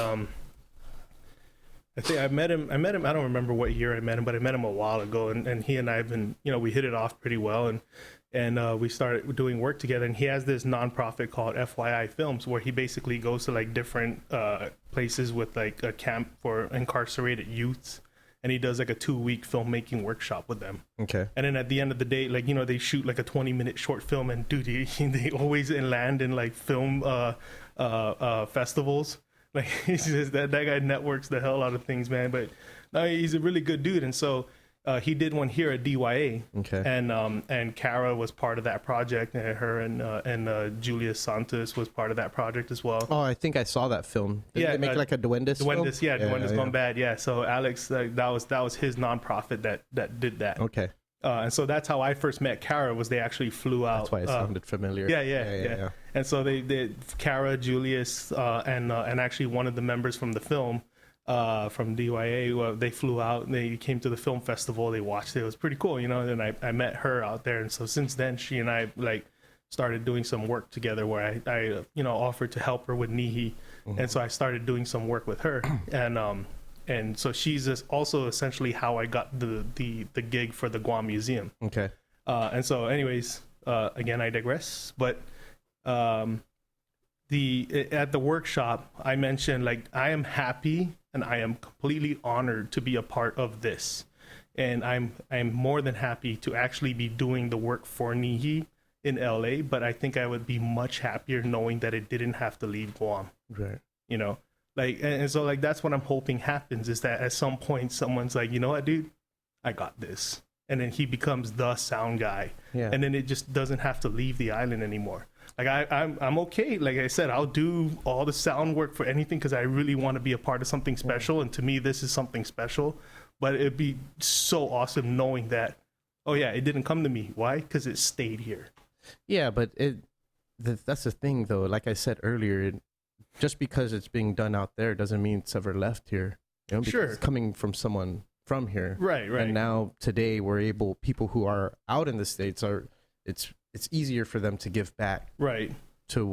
I think I met him. I don't remember what year I met him, but I met him a while ago, and he and I have been, you know, we hit it off pretty well, and we started doing work together. And he has this nonprofit called FYI Films, where he basically goes to like different places with like a camp for incarcerated youths, and he does like a 2-week filmmaking workshop with them. Okay. And then at the end of the day, like, you know, they shoot like a 20-minute short film, and dude, they always land in like film festivals. Like, he's just, that guy networks the hell out of things, man. But no, he's a really good dude. And so he did one here at DYA. Okay. And Kara was part of that project, and her and Julius Santos was part of that project as well. Oh, I think I saw that film. Did they make like a Duendes film? Duendes, yeah, Duendes Gone Bad, yeah. So Alex, that was his nonprofit that did that. Okay. And so that's how I first met Kara. Was they actually flew out? That's why it sounded familiar. Yeah. And so they did Kara, Julius, and actually one of the members from the film, from DYA, they flew out and they came to the film festival. They watched it. It was pretty cool, you know. And I met her out there, and so since then, she and I like started doing some work together, where I you know, offered to help her with Nihi, and so I started doing some work with her, and so she's also essentially how I got the gig for the Guam Museum. Okay. And so, anyways, again, I digress, but at the workshop, I mentioned, like, I am happy and I am completely honored to be a part of this, and I'm more than happy to actually be doing the work for Nihi in LA. But I think I would be much happier knowing that it didn't have to leave Guam. Right. You know, like, and so like that's what I'm hoping happens, is that at some point someone's like, you know what, dude, I got this, and then he becomes the sound guy, and then it just doesn't have to leave the island anymore. Like, I'm okay. Like I said, I'll do all the sound work for anything, because I really want to be a part of something special, and to me, this is something special. But it'd be so awesome knowing that, oh yeah, it didn't come to me. Why? Because it stayed here. Yeah, but that's the thing, though. Like I said earlier, just because it's being done out there doesn't mean it's ever left here. You know, because Sure. it's coming from someone from here. Right. And now today people who are out in the States it's easier for them to give back Right. to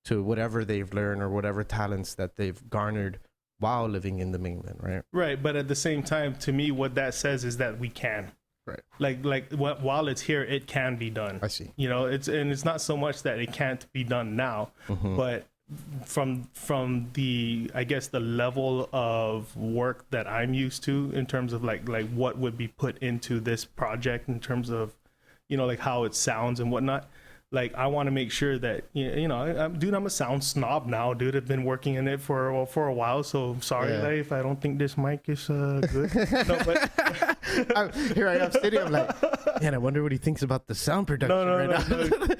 whatever they've learned or whatever talents that they've garnered while living in the mainland, right? Right. But at the same time, to me, what that says is that we can. Right. Like while it's here, it can be done. I see. You know, it's not so much that it can't be done now, but from the, I guess, the level of work that I'm used to in terms of like what would be put into this project in terms of, you know, like how it sounds and whatnot. Like, I want to make sure that, you know, I'm a sound snob now, dude. I've been working in it for a while, so sorry, like, if I don't think this mic is good. No, but Here I am sitting, I'm like, man, I wonder what he thinks about the sound production no.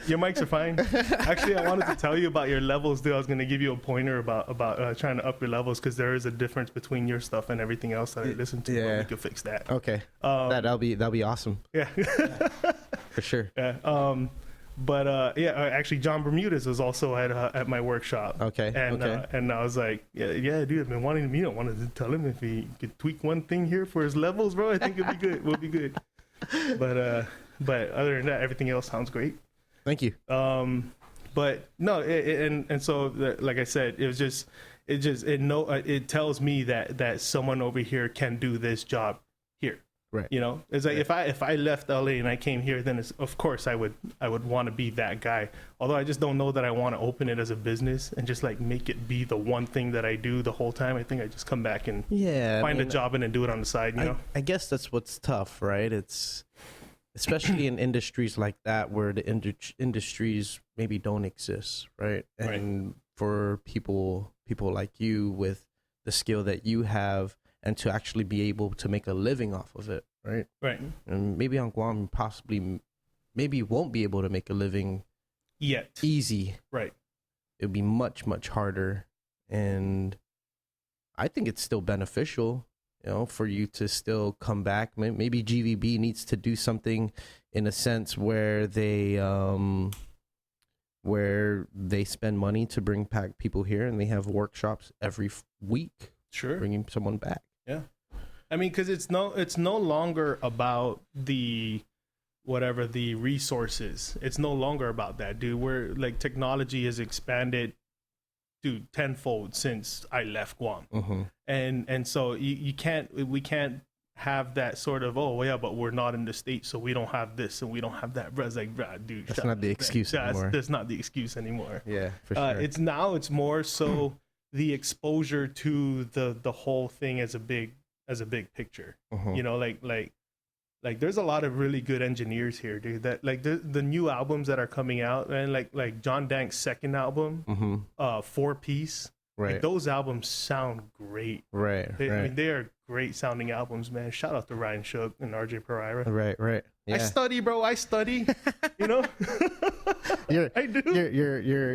Your mics are fine. Actually, I wanted to tell you about your levels, dude. I was going to give you a pointer about trying to up your levels, because there is a difference between your stuff and everything else that I listen to. But we can fix that. Okay. That'll be awesome. Yeah. For sure. Yeah. But actually, John Bermudez was also at my workshop. Okay. And I was like, yeah, dude, I've been wanting to meet him. Wanted to tell him if he could tweak one thing here for his levels, bro. I think it'd be good. We'll be good. But other than that, everything else sounds great. Thank you. But no, and so like I said, it tells me that someone over here can do this job here. Right. You know, it's like if I left LA and I came here, then of course I would want to be that guy. Although I just don't know that I want to open it as a business and just like make it be the one thing that I do the whole time. I think I just come back and find a job and then do it on the side. You know, I guess that's what's tough, right? It's especially in industries like that where the industries maybe don't exist, right? And for people like you with the skill that you have, and to actually be able to make a living off of it, right? Right. And maybe on Guam, maybe you won't be able to make a living yet. Easy. Right. It would be much, much harder. And I think it's still beneficial, you know, for you to still come back. Maybe GVB needs to do something in a sense where they spend money to bring back people here, and they have workshops every week. Sure. Bringing someone back. Yeah. I mean, because it's no longer about the resources. It's no longer about that, dude. We're like, technology has expanded, dude, tenfold since I left Guam. And so we can't have that sort of, oh yeah, but we're not in the States, so we don't have this and we don't have that. But it's like, dude, that's not the excuse anymore. That's not the excuse anymore. Yeah, for sure. It's more so the exposure to the whole thing as a big as a big picture. Mhm. You know, like there's a lot of really good engineers here, dude. That like the new albums that are coming out, and like John Dank's second album, Mhm. 4-piece. Right. Like those albums sound great. Right. I Right. mean, they are great sounding albums, man. Shout out to Ryan Shook and RJ Pereira. Right. Right. I Yeah. study, bro. I study. You know, I do.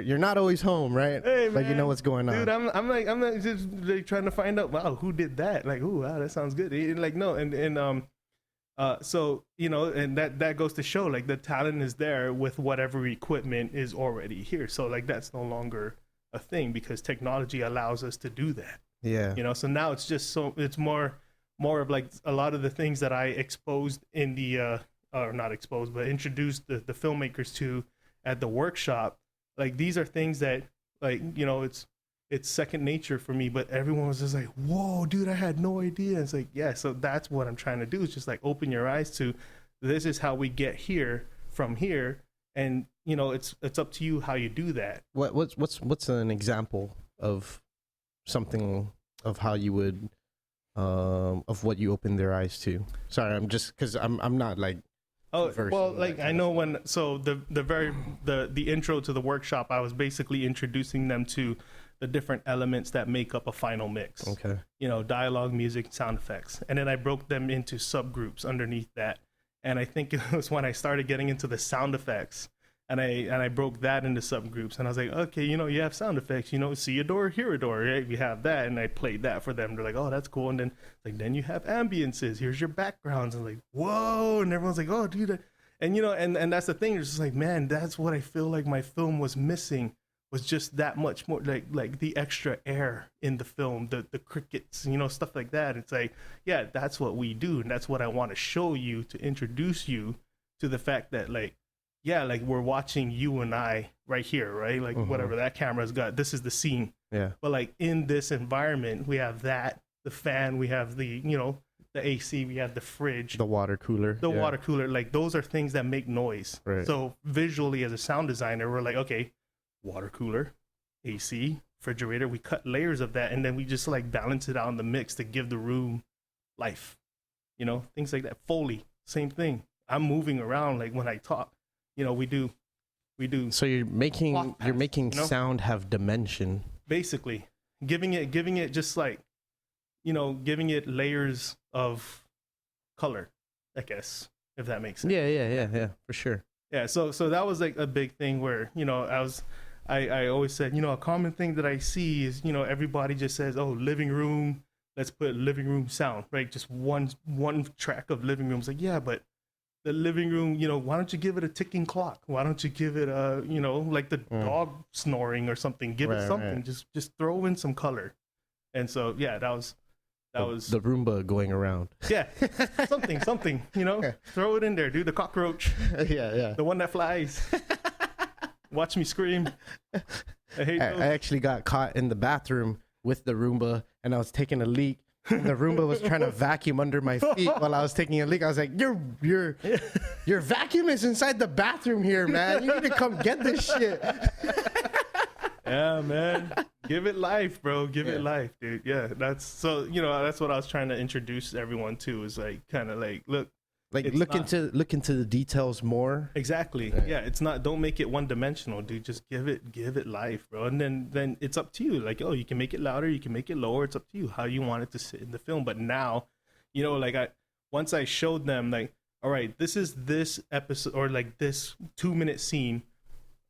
You're not always home, right? Hey, Like you know man. what's going on. Dude, I'm like just like trying to find out. Wow, who did that? Like, ooh, wow, that sounds good. And, like, no, so you know, and that goes to show like the talent is there with whatever equipment is already here. So like that's no longer a thing because technology allows us to do that. Yeah. You know, so now it's just it's more of like a lot of the things that I exposed in the or not exposed, but introduced the filmmakers to at the workshop. Like these are things that like, you know, it's second nature for me, but everyone was just like, whoa, dude, I had no idea. It's like, yeah, so that's what I'm trying to do. Is just like open your eyes to this is how we get here from here. And, you know, it's up to you how you do that. What's an example of something of how you would of what you opened their eyes to? Sorry, I'm just because I'm not like versed well, in like that I kind know of when so the intro to the workshop, I was basically introducing them to the different elements that make up a final mix. stuff. Okay. You know, dialogue, music, sound effects, and then I broke them into subgroups underneath that. And I think it was when I started getting into the sound effects, and I broke that into subgroups. And I was like, okay, you know, you have sound effects, you know, see a door, hear a door, right? We have that, and I played that for them. They're like, oh, that's cool. And then like then you have ambiences. Here's your backgrounds. And like, whoa! And everyone's like, oh, dude. And you know, and that's the thing. It's just like, man, that's what I feel like my film was missing. Was just that much more like the extra air in the film, the crickets, you know, stuff like that. It's like, yeah, that's what we do, and that's what I want to show you to introduce you to the fact that like, yeah, like we're watching you and I right here, right? Like whatever that camera's got, this is the scene. Yeah. But like in this environment, we have that, the fan, we have the, you know, the AC, we have the fridge, The water cooler. the water cooler. Like those are things that make noise. Right. So visually, as a sound designer, we're like, okay, water cooler, AC, refrigerator. We cut layers of that, and then we just like balance it out in the mix to give the room life. You know, things like that. Foley, same thing. I'm moving around like when I talk. You know, we do. So you're making Cloth pass, you know? sound have dimension. Basically, giving it just like, you know, giving it layers of color, I guess, if that makes sense. Yeah, for sure. Yeah, so that was like a big thing where, you know, I always said, you know, a common thing that I see is, you know, everybody just says, oh, living room, let's put living room sound, right? Just one track of living room. It's like, yeah, but the living room, you know, why don't you give it a ticking clock? Why don't you give it a, you know, like the dog snoring or something? Give it something. Right. Just throw in some color. And so, yeah, that was The Roomba going around. yeah, something, you know, throw it in there, dude. The cockroach, yeah. the one that flies. Watch me scream. I hate those. I actually got caught in the bathroom with the Roomba, and I was taking a leak. And the Roomba was trying to vacuum under my feet while I was taking a leak. I was like, your vacuum is inside the bathroom here, man. You need to come get this shit. Yeah, man. Give it life, bro. Give it life, dude. Yeah, that's so, you know, that's what I was trying to introduce everyone to, is like kind of like, look, Like it's look not- into the details more. exactly. Yeah, it's not, don't make it one dimensional, dude. Just give it life, bro. And then it's up to you. Like, oh, you can make it louder, you can make it lower. It's up to you how you want it to sit in the film. But now, you know, like once I showed them like, all right, this is this episode, or like this 2-minute scene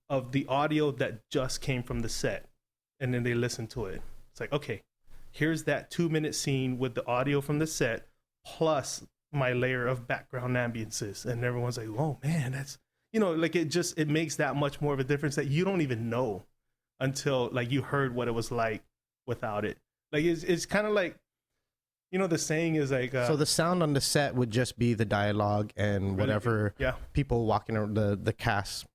of the audio that just came from the set, and then they listen to it. It's like, okay, here's that 2-minute scene with the audio from the set plus my layer of background ambiences, and everyone's like, oh man, that's, you know, like it makes that much more of a difference that you don't even know until like you heard what it was like without it. Like it's kind of like, you know, the saying is like So the sound on the set would just be the dialogue and whatever yeah, people walking around, the cast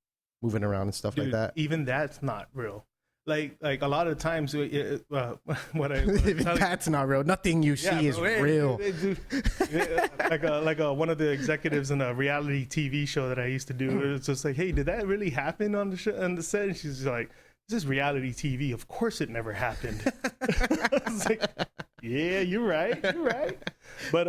moving around and stuff dude, like that. even that's not real. Like a lot of times, what I That's not real. Nothing you see is real. Like one of the executives in a reality TV show that I used to do. It's just like, hey, did that really happen on the show, on the set? And she's like, this is reality TV. Of course, it never happened. It's like, Yeah, you're right. You're right. But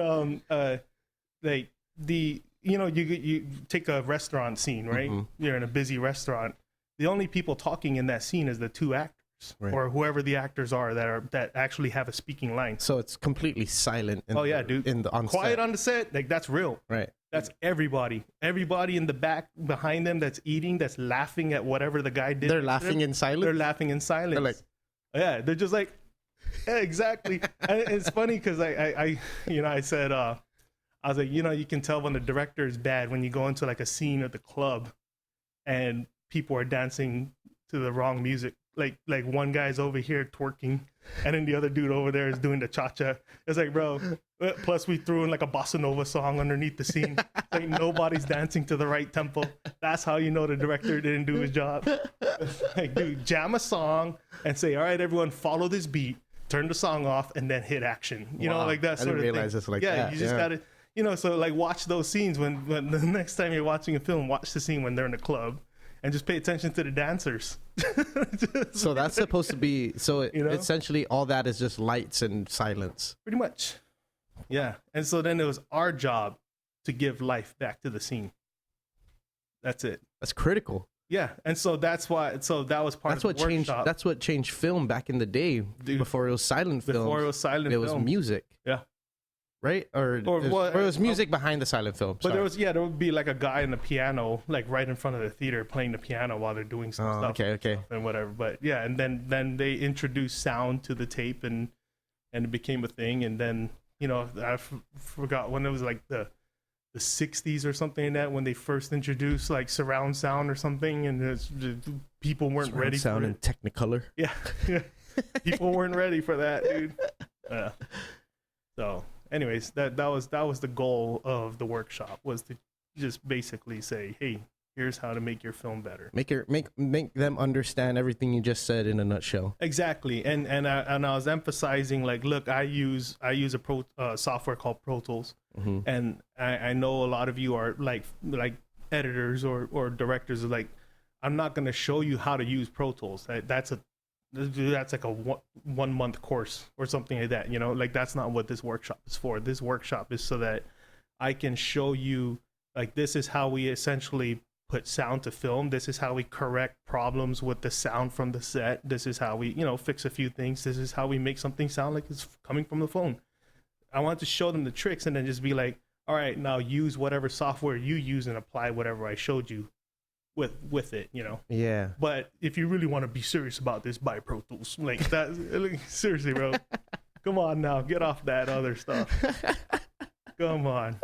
like you take a restaurant scene, right? You're in a busy restaurant. The only people talking in that scene is the two actors, Right. or whoever the actors are that actually have a speaking line. So it's completely silent. Dude. On Quiet set. on the set, like that's real. Right. That's everybody. Everybody in the back behind them that's eating, that's laughing at whatever the guy did. They're laughing in silence. They're laughing in silence. They're like, yeah, they're just like, yeah, exactly. And it's funny because I said, I was like, you can tell when the director is bad when you go into like a scene at the club and people are dancing to the wrong music. Like one guy's over here twerking and then the other dude over there is doing the cha-cha. It's like, bro, plus we threw in like a bossa nova song underneath the scene. Like nobody's dancing to the right tempo. That's how you know the director didn't do his job. Like, dude, jam a song and say, all right, everyone follow this beat, turn the song off, and then hit action. You know, like that sort of thing. I didn't realize it's like that. Yeah, you just gotta, so like watch those scenes when the next time you're watching a film, watch the scene when they're in the club. And just pay attention to the dancers. So that's supposed to be, essentially all that is just lights and silence. Pretty much. Yeah. And so then it was our job to give life back to the scene. That's it. That's critical. Yeah. And so that was part of the workshop. That's what changed film back in the day. Dude, before it was silent film. Before it was silent film. It was music. Yeah. Right? Or it was music behind the silent film. But there would be like a guy in the piano, like right in front of the theater playing the piano while they're doing some stuff. Okay. And whatever. But yeah, and then they introduced sound to the tape and it became a thing. And then, I forgot when it was like the 60s or something like that, when they first introduced like surround sound or something, and people weren't ready for it. Sound and Technicolor. Yeah. People weren't ready for that, dude. So anyways, that was the goal of the workshop, was to just basically say, hey, here's how to make your film better. Make them understand everything you just said in a nutshell. Exactly. And I was emphasizing, like, look, I use a software called Pro Tools. Mm-hmm. And I know a lot of you are like editors or directors. Like, I'm not going to show you how to use Pro Tools. That's like a 1 month course or something like that. Like, that's not what this workshop is for. This workshop is so that I can show you, like, this is how we essentially put sound to film. This is how we correct problems with the sound from the set. This is how we, fix a few things. This is how we make something sound like it's coming from the phone. I want to show them the tricks and then just be like, all right, now use whatever software you use and apply whatever I showed you with it, Yeah. But if you really want to be serious about this, buy Pro Tools. Like that. Seriously, bro. Come on now, get off that other stuff. Come on,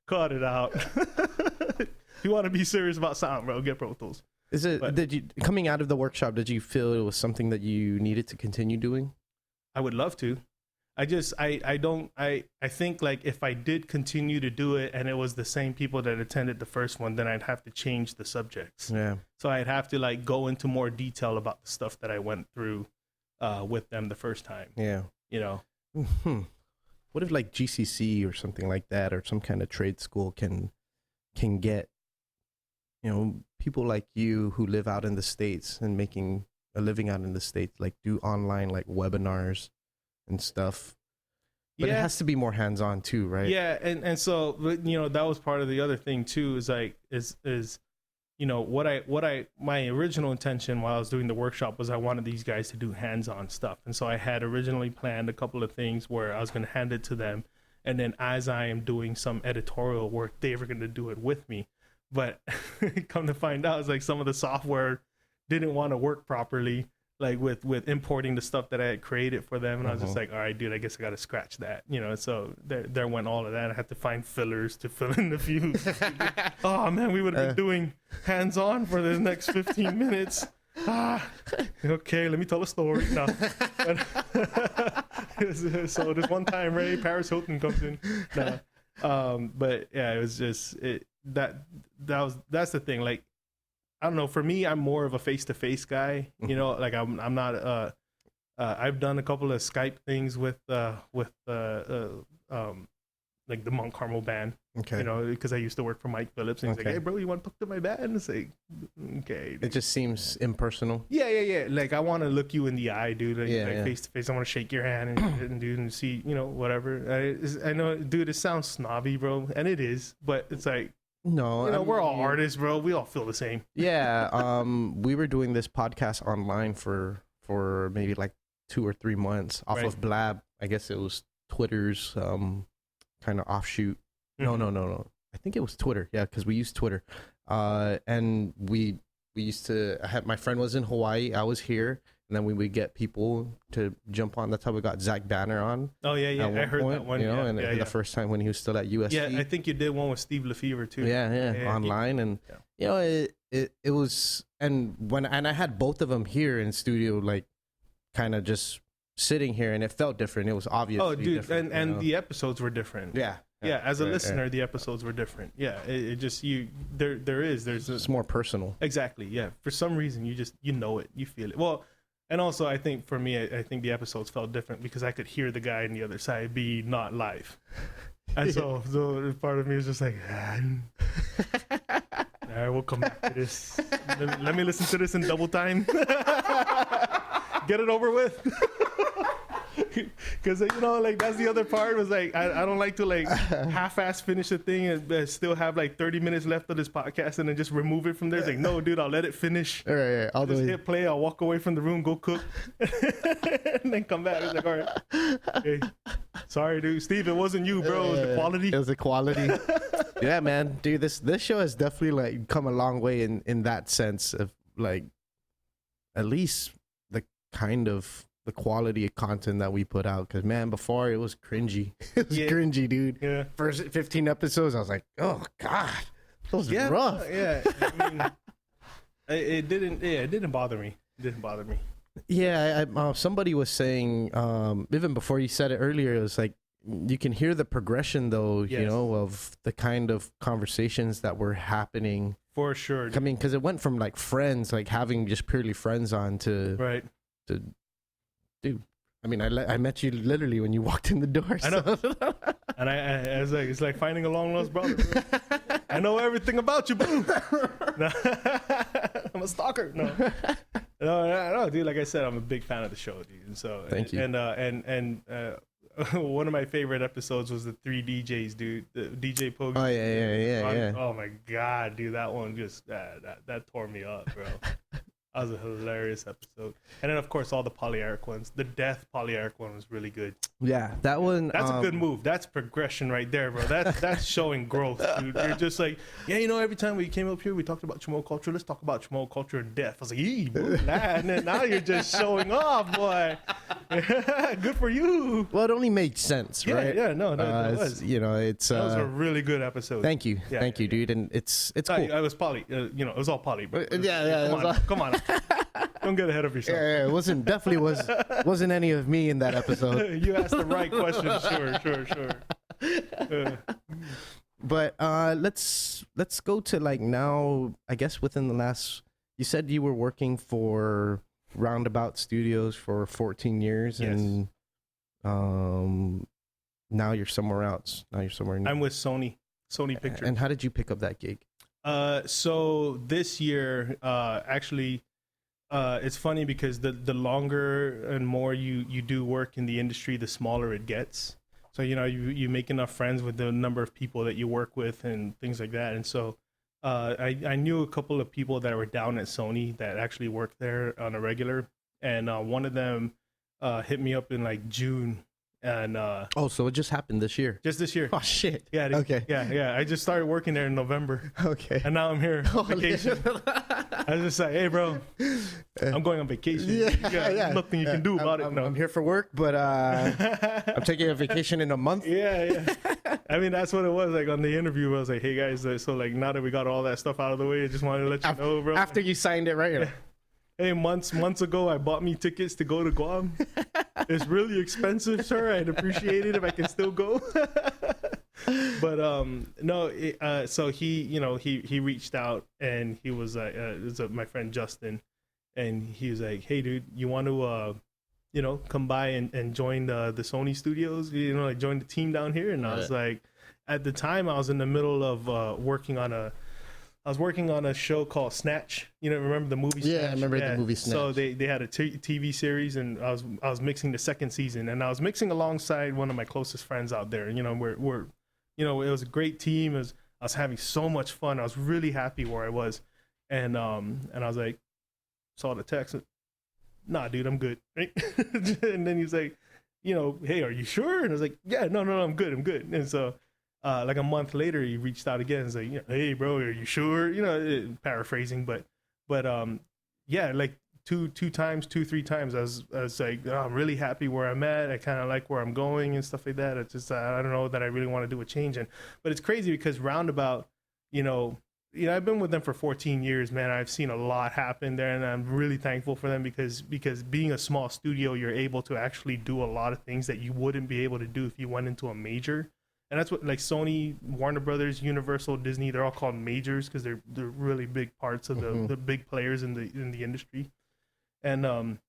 cut it out. If you want to be serious about sound, bro, get Pro Tools. Coming out of the workshop, did you feel it was something that you needed to continue doing? I would love to. I think, like, if I did continue to do it and it was the same people that attended the first one, then I'd have to change the subjects. Yeah. So I'd have to, like, go into more detail about the stuff that I went through with them the first time. Yeah. What if, like, GCC or something like that, or some kind of trade school can get, people like you who live out in the States and making a living out in the States, like, do online, like, webinars and stuff, but it has to be more hands-on too, right? Yeah. And so, that was part of the other thing too, is like, my original intention while I was doing the workshop was I wanted these guys to do hands-on stuff. And so I had originally planned a couple of things where I was going to hand it to them, and then as I am doing some editorial work, they were going to do it with me. But come to find out, it's like some of the software didn't want to work properly, like with importing the stuff that I had created for them. And I was just like, all right, dude, I guess I got to scratch that, so there went all of that. I had to find fillers to fill in the views. Oh man, we would have been doing hands-on for the next 15 minutes. Okay, let me tell a story now. So this one time, Paris Hilton comes in. But yeah, it was just that's the thing. Like, I don't know. For me, I'm more of a face-to-face guy. Like I'm not. I've done a couple of Skype things with like the Mount Carmel band. Okay. You know, because I used to work for Mike Phillips, and he's Okay. like, "Hey, bro, you want to talk to my band?" It's like, okay. It just seems impersonal. Yeah. Like I want to look you in the eye, dude. Like, Yeah. face to face. I want to shake your hand and dude, and see, you know, whatever. I know, dude. It sounds snobby, bro, and it is, but it's like, No, you know, we're all mean, artists, bro. We all feel the same. Yeah. We were doing this podcast online for maybe like 2 or 3 months off Right. of Blab. I guess it was Twitter's kind of offshoot. Mhm. No. I think it was Twitter. Yeah, because we used Twitter. And we used to. My friend was in Hawaii. I was here, and then we would get people to jump on. That's how we got Zach Banner on. Oh yeah. At I heard point, that one. You know, yeah, and the first time when he was still at USC. Yeah, I think you did one with Steve Lefevre too. Yeah, online, and Yeah. you know, it was, and I had both of them here in studio, like kind of just sitting here, and it felt different. It was obvious. Oh, dude, different, and you know? the episodes were different. yeah. As a right, listener, the episodes were different. Yeah, it just there's it's more personal. exactly. Yeah, for some reason you know it, you feel it. Well, and also I think for me, I think the episodes felt different because I could hear the guy on the other side be not live, and so part of me is just like, all right, we'll come back to this. Let me listen to this in double time. Get it over with. Because you know, like that's the other part was like I don't like to like half-ass finish a thing and still have like 30 minutes left of this podcast and then just remove it from there. It's like, no, dude, I'll let it finish. All right, all the Just way. hit play. I'll walk away from the room, go cook, and then come back. It's like, all right, hey, sorry, dude, Steve, it wasn't you, bro. It was the quality. It was the quality. Yeah, man, dude, this show has definitely like come a long way in that sense of like at least the kind of the quality of content that we put out. Because man, before it was cringy. It was Yeah. cringy, dude. Yeah. First 15 episodes, I was like, oh god, that was Yeah, rough. yeah. I mean, it didn't. Yeah, it didn't bother me. It didn't bother me. Yeah, somebody was saying even before you said it earlier, it was like you can hear the progression though, you Yes. know, of the kind of conversations that were happening. For sure. I mean, because it went from like friends, like having just purely friends on to Right. dude. I mean, I met you literally when you walked in the door. I know. so- And I was like, it's like finding a long lost brother. Bro. I know everything about you, boo. No. I'm a stalker. No, dude. Like I said, I'm a big fan of the show, dude. And so, Thank you. And one of my favorite episodes was the 3 DJs, dude. The DJ Pogue. Oh yeah. Oh my god, dude, that one just that tore me up, bro. That was a hilarious episode. And then of course all the Polyarch ones. The Death Polyarch one was really good. Yeah, that one. That's a good move. That's progression right there, bro. That's showing growth, dude. You're just like, yeah, you know, every time we came up here, we talked about Chamorro culture. Let's talk about Chamorro culture and death. I was like, bro, nah. And then now you're just showing off, boy. Good for you. Well, it only made sense, Yeah, right? yeah, no, it It's, was. you know, it's. That was a really good episode. Thank you, Yeah, thank you, yeah. dude, and it's cool. I was poly, you know, it was all poly. Bro. Yeah, Come on. Don't get ahead of yourself. Yeah, it wasn't any of me in that episode. You asked the right question. Sure. But let's go to like now. I guess within the last, you said you were working for Roundabout Studios for 14 years, Yes. and now you're somewhere else. Now you're somewhere new. I'm with Sony Pictures. And how did you pick up that gig? So this year, actually, it's funny because the longer and more you do work in the industry, the smaller it gets. So, you know, you make enough friends with the number of people that you work with and things like that. And so I knew a couple of people that were down at Sony that actually worked there on a regular. And one of them hit me up in like June. And Oh, so it just happened this year. just this year. Oh shit. Yeah. dude. Okay. Yeah. I just started working there in November. Okay. And now I'm here on vacation. I was just like, hey, bro, I'm going on vacation. Yeah. Nothing you can do about it. No. I'm here for work, but I'm taking a vacation in a month. Yeah. I mean, that's what it was. Like on the interview, I was like, hey, guys, so like now that we got all that stuff out of the way, I just wanted to let you know, bro. After you signed it, right? You're like, Hey, months ago, I bought me tickets to go to Guam. It's really expensive, sir. I'd appreciate it if I can still go. But no. So he reached out and he was like, my friend Justin, and he was like, hey, dude, you want to come by and join the Sony studios? You know, like join the team down here. And I was like, at the time I was in the middle of working on a show called Snatch. You know, remember the movie Snatch? Yeah, I remember the movie Snatch. So they had a TV series, and I was mixing the second season, and I was mixing alongside one of my closest friends out there. You know, we're you know, it was a great team. I was having so much fun. I was really happy where I was, and I was like, saw the text. Nah, dude, I'm good. Right? And then he's like, you know, hey, are you sure? And I was like, yeah, no, I'm good. And so, like a month later, he reached out again. He's like, you know, hey, bro, are you sure? You know, paraphrasing, but yeah, like two, 3 times, I was like, oh, I'm really happy where I'm at. I kind of like where I'm going and stuff like that. It's just, I don't know that I really want to do a change. But it's crazy because roundabout, you know, I've been with them for 14 years, man. I've seen a lot happen there, and I'm really thankful for them because being a small studio, you're able to actually do a lot of things that you wouldn't be able to do if you went into a major. And that's what, like, Sony, Warner Brothers, Universal, Disney, they're all called majors because they're really big parts of the big players in the industry. And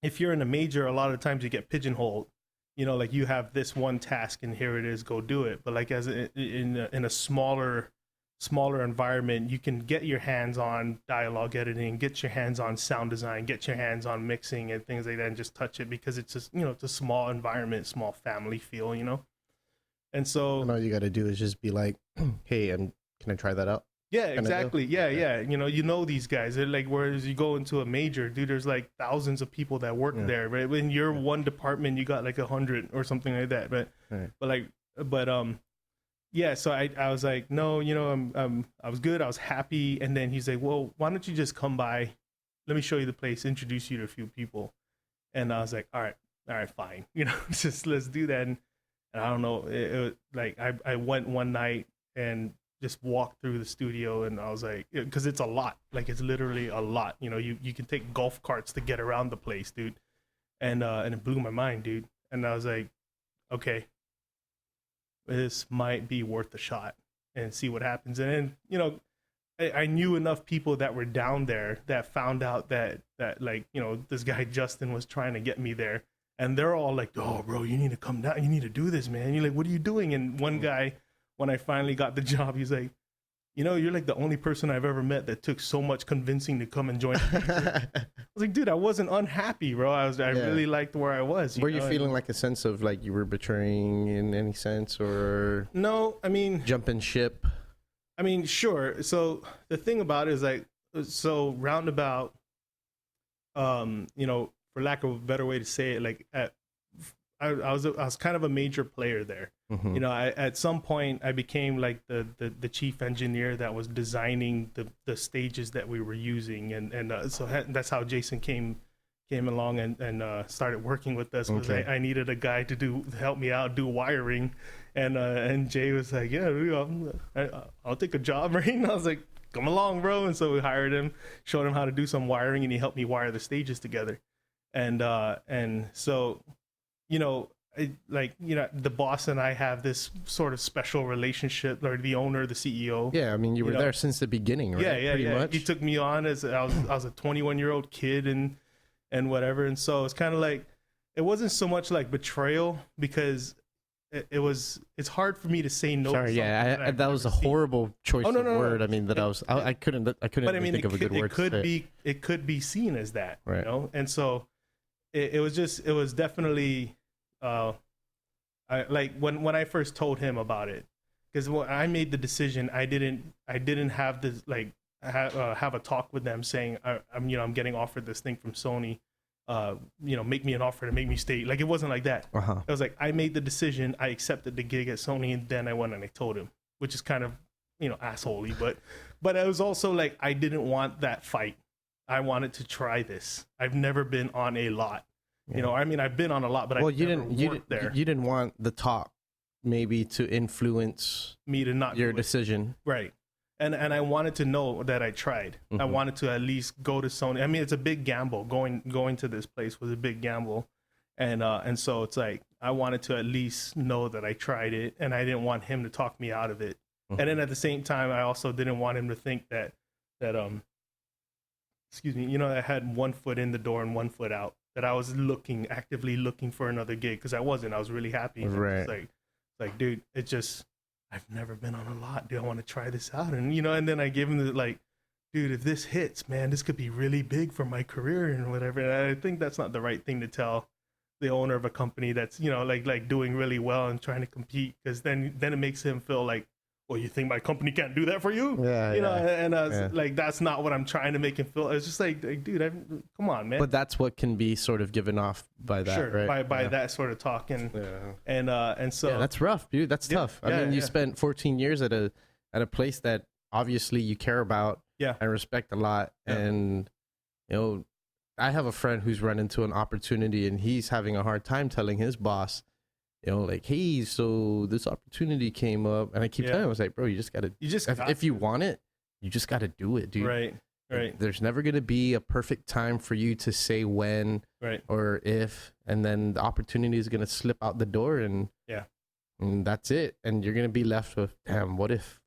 if you're in a major, a lot of times you get pigeonholed. You know, like you have this one task and here it is, go do it. But like in a smaller environment, you can get your hands on dialogue editing, get your hands on sound design, get your hands on mixing and things like that, and just touch it because it's just, you know, it's a small environment, small family feel, you know. And so And all you got to do is just be like, hey, can I try that out? yeah, exactly. Yeah. You know these guys. They're like, whereas you go into a major, dude, there's like thousands of people that work there. Right? When you're one department, you got like 100 or something like that. But yeah. So I was like, no, you know, I was good. I was happy. And then he's like, well, why don't you just come by? Let me show you the place. Introduce you to a few people. And I was like, all right, fine. You know, just let's do that. And I don't know. Like I went one night and just walked through the studio, and I was like, because it's a lot, like it's literally a lot, you know, you can take golf carts to get around the place, dude. And it blew my mind, dude. And I was like, okay, this might be worth a shot and see what happens. And then, you know, I knew enough people that were down there that found out that like, you know, this guy Justin was trying to get me there, and they're all like, oh bro, you need to come down, you need to do this, man. You're like, what are you doing? And one guy, when I finally got the job, he's like, you know, you're like the only person I've ever met that took so much convincing to come and join. I was like, dude, I wasn't unhappy, bro. I really liked where I was. Were you feeling like a sense of like you were betraying in any sense, or no? I mean, jumping ship. I mean, sure. So the thing about it is like, so roundabout, you know, for lack of a better way to say it, like I was kind of a major player there. Mm-hmm. You know, at some point I became like the chief engineer that was designing the stages that we were using, and so that's how Jason came along and started working with us, because I needed a guy to help me out, do wiring, and Jay was like, yeah, I'll take a job, right? And I was like, come along, bro. And so we hired him, showed him how to do some wiring, and he helped me wire the stages together, and so, you know, the boss and I have this sort of special relationship, or the owner, the CEO. Yeah, I mean, you were there since the beginning, right? Yeah, pretty much. He took me on as I was a 21-year-old kid and whatever, and so it's kind of like, it wasn't so much like betrayal, because it's hard for me to say no. Sorry, yeah, that was a horrible choice of word. I mean, I couldn't but I mean, think of a good word. It could be seen as that, right? You know, and so it was definitely. I like when I first told him about it, because when I made the decision, I didn't have this like have a talk with them saying I'm getting offered this thing from Sony, make me an offer to make me stay. Like, it wasn't like that. It was like, I made the decision, I accepted the gig at Sony, and then I went and I told him, which is kind of, assholey, but I was also like, I didn't want that fight. I wanted to try this. I've never been on a lot. Yeah. I mean, I've been on a lot, but you didn't want the talk maybe to influence me to not your decision, right? And I wanted to know that I tried. I wanted to at least go to Sony. I mean, it's a big gamble. Going to this place was a big gamble, and so it's like, I wanted to at least know that I tried it, and I didn't want him to talk me out of it. And then at the same time, I also didn't want him to think that excuse me, I had one foot in the door and one foot out. That I was actively looking for another gig, because I wasn't. I was really happy. Right. It's like, dude, it just, I've never been on a lot. Do I want to try this out? And and then I gave him the like, dude, if this hits, man, this could be really big for my career and whatever. And I think that's not the right thing to tell the owner of a company that's like doing really well and trying to compete, because then it makes him feel like, well, you think my company can't do that for you? And like, that's not what I'm trying to make him feel. It's just like dude, come on, man. But that's what can be sort of given off by that, sure, right? by that sort of talk. And so that's rough, dude. That's tough. I mean, you spent 14 years at a place that obviously you care about and respect a lot. And I have a friend who's run into an opportunity, and he's having a hard time telling his boss, like, hey, so this opportunity came up, and I keep telling him, I was like, bro, if you want it, you just got to do it, dude. Right. There's never going to be a perfect time for you to say when or if, and then the opportunity is going to slip out the door, and that's it. And you're going to be left with, damn, what if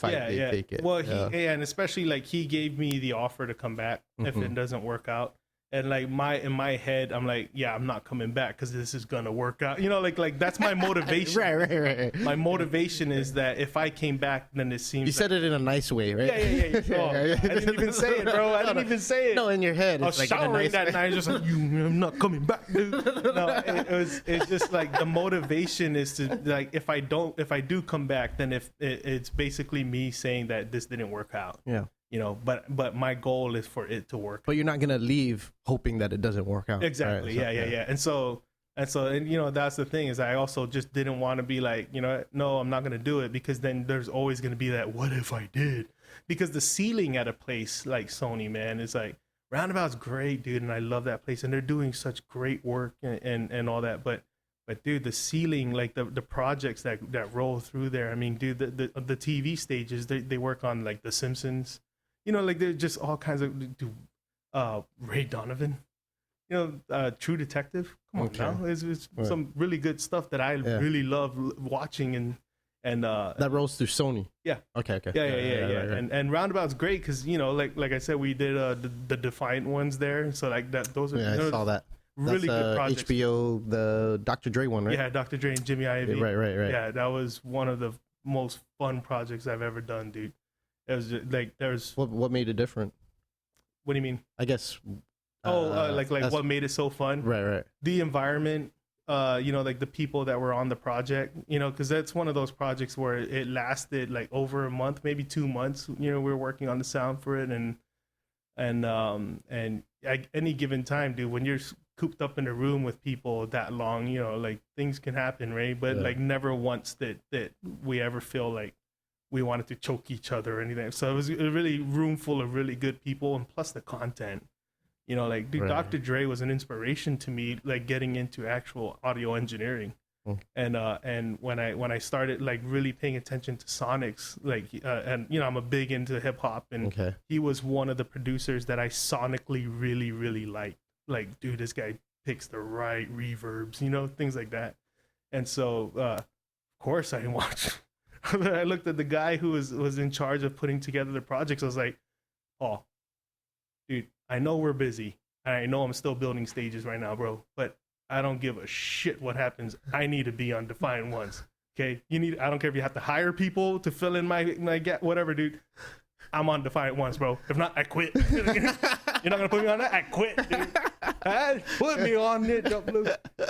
I take it? Well, and especially like he gave me the offer to come back if it doesn't work out. And like in my head, I'm like, yeah, I'm not coming back because this is gonna work out. Like that's my motivation. Right. My motivation is that if I came back, then it seems. You said it in a nice way, right? Yeah. Oh, I didn't even say it, bro. I didn't even say it. No, in your head. I was showering that night, just like, I'm not coming back, dude. No, it's just like the motivation is to like, if I do come back, then it's basically me saying that this didn't work out. Yeah. But my goal is for it to work. But you're not gonna leave hoping that it doesn't work out. Exactly. Right? Yeah. And so that's the thing, is I also just didn't want to be like, no, I'm not gonna do it, because then there's always gonna be that, what if I did? Because the ceiling at a place like Sony, man, is like, Roundabout's great, dude, and I love that place, and they're doing such great work and all that. But dude, the ceiling, like the projects that roll through there. I mean, dude, the TV stages, they work on like The Simpsons. Like they're just all kinds of Ray Donovan, True Detective. Come on now, it's some really good stuff that I really love watching, and that rolls through Sony. Yeah. Okay. Yeah. Right. And Roundabout's great because like I said, we did the Defiant ones there, so like that. Those are I saw that. Really good projects. HBO, the Dr. Dre one, right? Yeah, Dr. Dre and Jimmy Iovine. Right. Yeah, that was one of the most fun projects I've ever done, dude. It was just, like, there's what made it different? What do you mean? I guess. Like what made it so fun? Right. The environment, like the people that were on the project, because that's one of those projects where it lasted like over a month, maybe 2 months. We were working on the sound for it, and at any given time, dude, when you're cooped up in a room with people that long, like things can happen, right? But like never once that we ever feel like we wanted to choke each other or anything. So it was a really room full of really good people, and plus the content, like, dude, Dr. Dre was an inspiration to me, like getting into actual audio engineering. And when I started like really paying attention to sonics, like, and I'm a big into hip hop, and he was one of the producers that I sonically really, really liked. Like, dude, this guy picks the right reverbs, things like that. And so, of course I watched. I looked at the guy who was in charge of putting together the projects. I was like, oh, dude, I know we're busy, and I know I'm still building stages right now, bro, but I don't give a shit what happens. I need to be on Defiant Ones. Okay, I don't care if you have to hire people to fill in my gap, whatever, dude. I'm on Defiant Ones, bro. If not, I quit. You're not gonna put me on that? I quit, dude. Put me on it,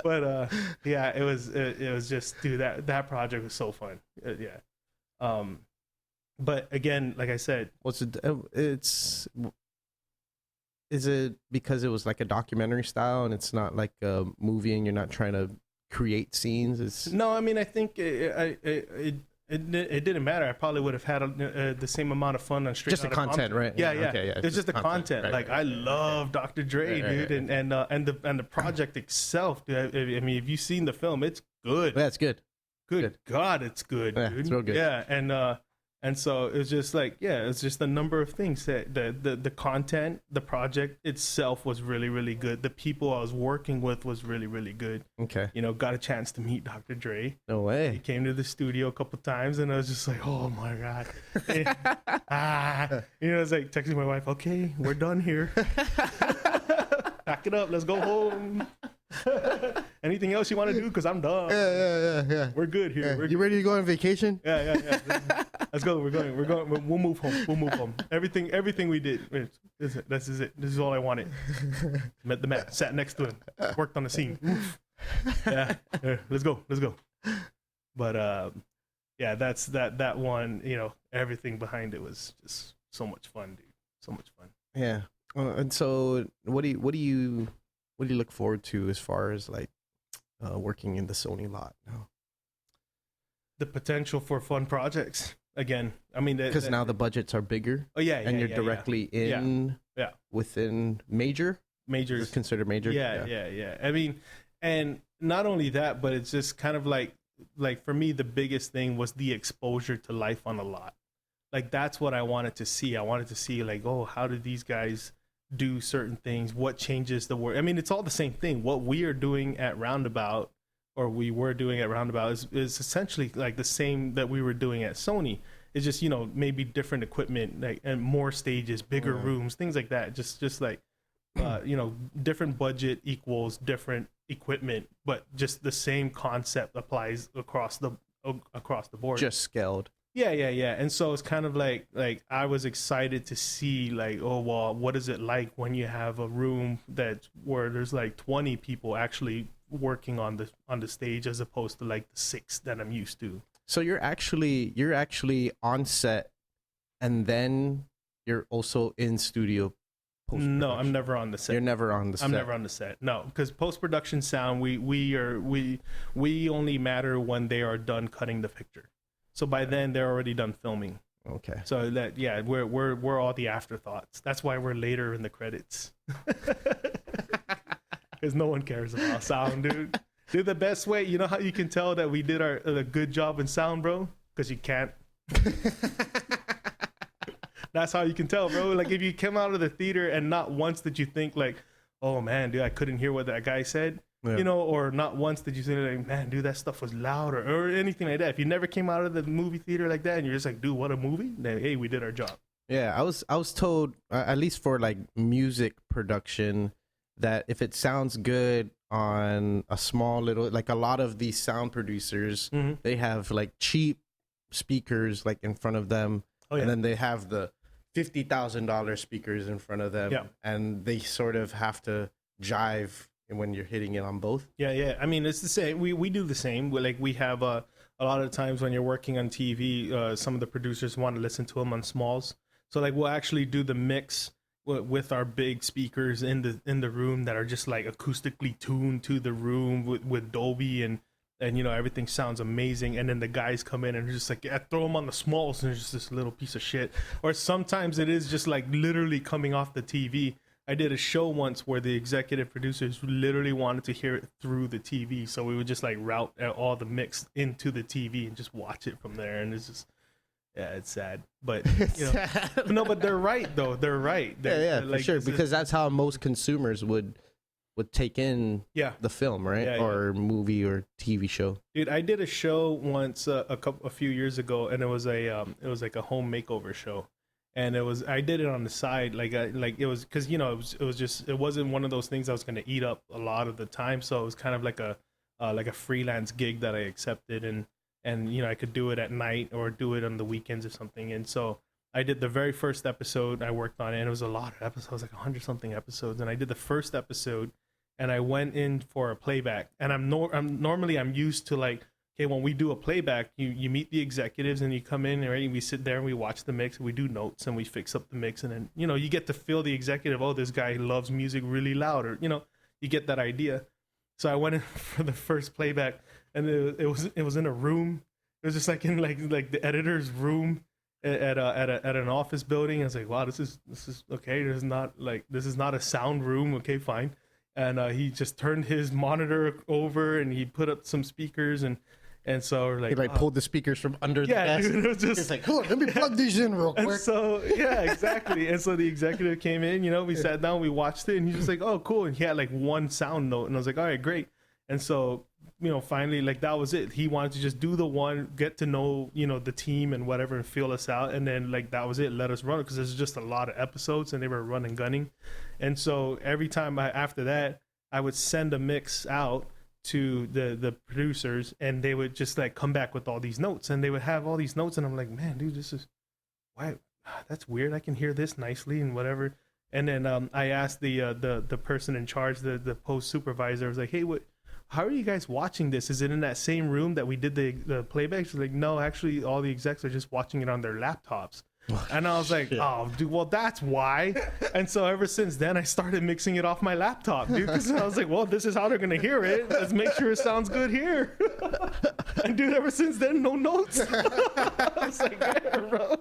but yeah, it was just, dude, that project was so fun. But again, like I said, is it because it was like a documentary style and it's not like a movie and you're not trying to create scenes? No, I mean, I think it didn't matter. I probably would have had the same amount of fun on Straight just the content, right? Yeah. Okay, yeah. It's just the content. Right, like, I love Dr. Dre, dude, and the project itself, dude. I mean, if you've seen the film, it's good. Yeah, it's good. Good God, it's good, dude. It's real good. Yeah, and so it's just like, it's just a number of things that the content, the project itself was really, really good. The people I was working with was really, really good. Okay. Got a chance to meet Dr. Dre. No way. He came to the studio a couple times, and I was just like, oh my God. I was like texting my wife, okay, we're done here. Pack it up, let's go home. Anything else you want to do? Because I'm done. Yeah. We're good here. You ready to go on vacation? Yeah. Let's go. We're going. We'll move home. Everything we did. This is it. This is all I wanted. Met the man. Sat next to him. Worked on the scene. Yeah. Let's go. But yeah, that's that one. You know, everything behind it was just so much fun, dude. So much fun. Yeah. And so, what do you look forward to as far as like working in the Sony lot now? The potential for fun projects again. I mean, because now the budgets are bigger. Oh yeah, and you're directly in within majors considered major. Yeah. I mean, and not only that, but it's just kind of like for me, the biggest thing was the exposure to life on a lot. Like that's what I wanted to see. I wanted to see like, oh, how did these guys do certain things? What changes the work? I mean, it's all the same thing. What we are doing at Roundabout, or we were doing at Roundabout, is essentially like the same that we were doing at Sony. It's just, you know, maybe different equipment, like, and more stages, bigger rooms, things like that. Just like, you know, different budget equals different equipment, but just the same concept applies across the board. Just scaled. Yeah. And so it's kind of like I was excited to see like, oh, well, what is it like when you have a room where there's like 20 people actually working on the stage as opposed to like the 6 that I'm used to. So you're actually on set, and then you're also in studio. No, I'm never on the set. You're never on the set. I'm never on the set. No, because post-production sound, we only matter when they are done cutting the picture. So by then they're already done filming. Okay. So that we're all the afterthoughts. That's why we're later in the credits. Because no one cares about sound, dude. Dude, the best way, you know how you can tell that we did a good job in sound, bro? Because you can't. That's how you can tell, bro. Like if you come out of the theater and not once did you think like, oh man, dude, I couldn't hear what that guy said. Yeah. You know, or not once did you say like, man, dude, that stuff was loud or anything like that. If you never came out of the movie theater like that and you're just like, dude, what a movie, then hey, we did our job. Yeah, I was told, at least for like music production, that if it sounds good on a small little, like a lot of these sound producers, they have like cheap speakers like in front of them, and then they have the $50,000 speakers in front of them, and they sort of have to jive when you're hitting it on both. Yeah. I mean, it's the same. We do the same. We have a lot of times when you're working on TV, some of the producers want to listen to them on smalls. So like we'll actually do the mix with our big speakers in the room that are just like acoustically tuned to the room with Dolby and you know everything sounds amazing. And then the guys come in and they're just like, yeah, throw them on the smalls, and it's just this little piece of shit. Or sometimes it is just like literally coming off the TV. I did a show once where the executive producers literally wanted to hear it through the TV, so we would just like route all the mix into the TV and just watch it from there. And it's just, yeah, it's sad, but you know, no, but they're right though. They're right. They're like, for sure, because that's how most consumers would take in the film, right? Or movie or TV show. Dude, I did a show once a few years ago, and it was like a home makeover show. And I did it on the side, like it was, because you know it wasn't one of those things I was going to eat up a lot of the time, so it was kind of like a freelance gig that I accepted, and you know I could do it at night or do it on the weekends or something. And so I did the very first episode. I worked on it, and it was a lot of episodes, like 100 something episodes. And I did the first episode, and I went in for a playback. And I'm normally used to like, okay, when we do a playback, you meet the executives and you come in, right? And we sit there and we watch the mix and we do notes and we fix up the mix. And then, you know, you get to feel the executive, oh, this guy loves music really loud, or, you know, you get that idea. So I went in for the first playback, and it was in a room. It was just like in like the editor's room at an office building. I was like, wow, this is okay. This is not a sound room. Okay, fine. And he just turned his monitor over and he put up some speakers and so we're like, he pulled the speakers from under the desk. Dude, it was just it's like, hold on, let me plug these in real quick. And so yeah, exactly. And so the executive came in, you know, we sat down, we watched it, and he's just like, oh, cool. And he had like one sound note, and I was like, all right, great. And so, you know, finally, like that was it. He wanted to just do the one, get to know, you know, the team and whatever, and feel us out, and then like that was it. Let us run it, because there's just a lot of episodes, and they were running gunning. And so every time after that, I would send a mix out to the producers, and they would just like come back with all these notes, and they would have all these notes, and I'm like, man, dude, this is why that's weird. I can hear this nicely and whatever. And then I asked the person in charge, the post supervisor, I was like, hey, how are you guys watching this? Is it in that same room that we did the playback? She's like, no, actually all the execs are just watching it on their laptops. And I was like, oh, dude, well, that's why. And so ever since then, I started mixing it off my laptop, dude, because I was like, well, this is how they're going to hear it. Let's make sure it sounds good here. And dude, ever since then, no notes. I was like, damn, bro.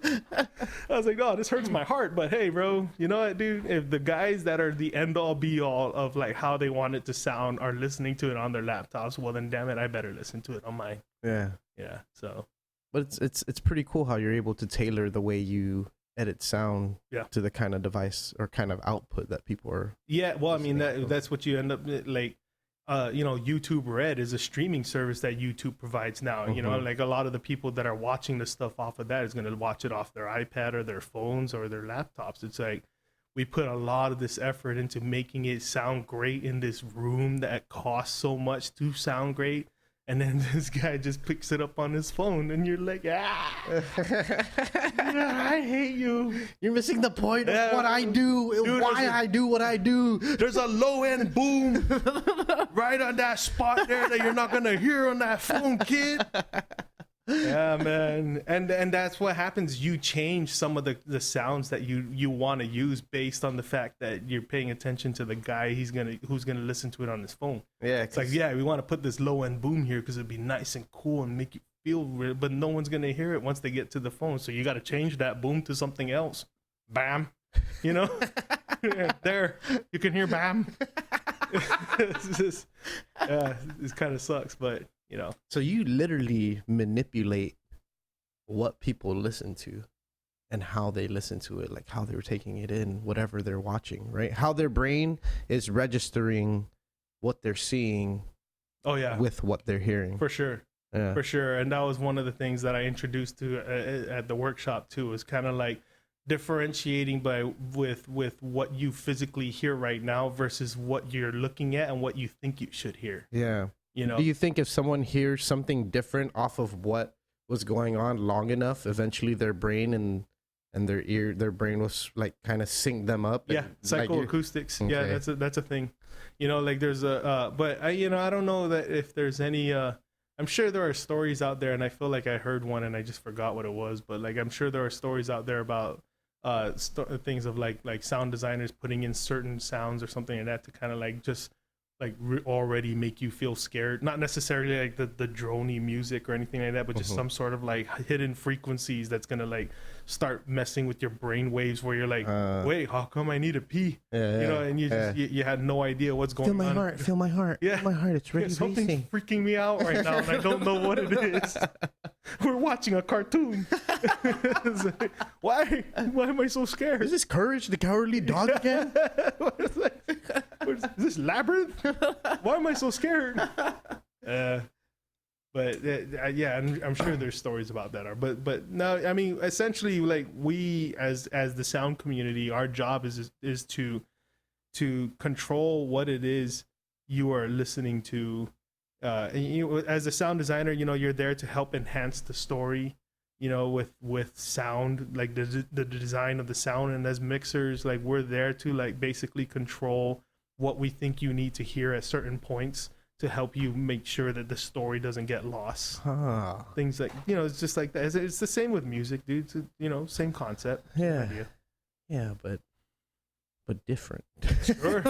I was like, oh, this hurts my heart. But hey, bro, you know what, dude? If the guys that are the end all be all of like how they want it to sound are listening to it on their laptops, well, then damn it, I better listen to it on mine. Yeah. Yeah. So. But it's pretty cool how you're able to tailor the way you edit sound to the kind of device or kind of output that people are. Yeah, well, I mean that's what you end up like. You know, YouTube Red is a streaming service that YouTube provides now. You know, like a lot of the people that are watching the stuff off of that is going to watch it off their iPad or their phones or their laptops. It's like we put a lot of this effort into making it sound great in this room that costs so much to sound great. And then this guy just picks it up on his phone, and you're like, I hate you. You're missing the point of what I do, dude, why I do what I do. There's a low-end boom right on that spot there that you're not going to hear on that phone, kid. Yeah, man. And that's what happens. You change some of the sounds that you want to use based on the fact that you're paying attention to the guy who's gonna listen to it on his phone. Yeah, it's like, yeah, we want to put this low end boom here because it'd be nice and cool and make you feel real, but no one's gonna hear it once they get to the phone. So you got to change that boom to something else. Bam, you know, there you can hear bam. It's just, it kind of sucks, but. You know, so you literally manipulate what people listen to and how they listen to it, like how they're taking it in, whatever they're watching, right? How their brain is registering what they're seeing. Oh yeah, with what they're hearing, for sure. Yeah. For sure. And that was one of the things that I introduced to at the workshop too, is kind of like differentiating with what you physically hear right now versus what you're looking at and what you think you should hear. Yeah. You know, do you think if someone hears something different off of what was going on long enough, eventually their brain and their brain was like kind of sync them up? Yeah, psychoacoustics. Like, yeah, that's a thing. You know, like there's but I don't know that if there's any. I'm sure there are stories out there, and I feel like I heard one and I just forgot what it was. But like I'm sure there are stories out there about things of like sound designers putting in certain sounds or something like that to kind of like just. Like already make you feel scared, not necessarily like the droney music or anything like that, but just some sort of like hidden frequencies that's gonna like start messing with your brain waves where you're like, wait, how come I need to pee? You know, and you had no idea what's going on. Feel my heart. Yeah, feel my heart. It's really something's freaking me out right now, and I don't know what it is. We're watching a cartoon. Like, why am I so scared? Is this Courage the Cowardly Dog again? Is this Labyrinth? Why am I so scared? But yeah, I'm sure there's stories about that. But no, I mean, essentially, like we as the sound community, our job is to control what it is you are listening to. And you, as a sound designer, you know, you're there to help enhance the story, you know, with sound, like the design of the sound. And as mixers, like we're there to like basically control what we think you need to hear at certain points to help you make sure that the story doesn't get lost. Things like, you know, it's just like that. It's the same with music, dude. It's, you know, same concept. Yeah, but different. Sure.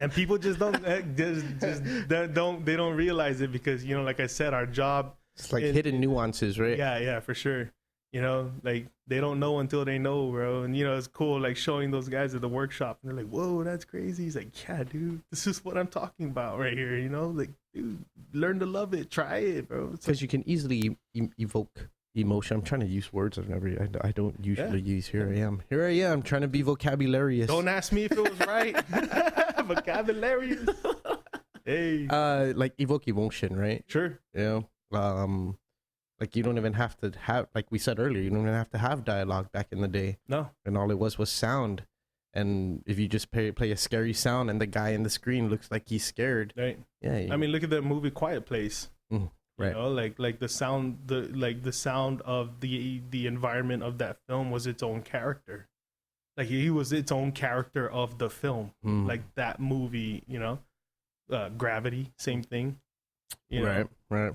And people just don't they don't realize it because, you know, like I said, our job, it's like hidden nuances, right? Yeah, for sure. You know, like they don't know until they know, bro. And you know, it's cool like showing those guys at the workshop and they're like, whoa, that's crazy. He's like, yeah, dude, this is what I'm talking about right here. You know, like, dude, learn to love it, try it, bro. Because you can easily evoke emotion. I'm trying to use words I don't usually use. Here I am trying to be vocabularious. Don't ask me if it was right. Vocabularious. Hey, like evoke emotion, right? Sure. You know, like you don't even have to have, like we said earlier, you don't even have to have dialogue back in the day. No. And all it was sound. And if you just play a scary sound and the guy in the screen looks like he's scared, Right. yeah. I mean, look at that movie Quiet Place. Right. You know, like the sound, the sound of the environment of that film was its own character. Like he was its own character of the film. Like that movie, you know, Gravity, same thing. You know? Right.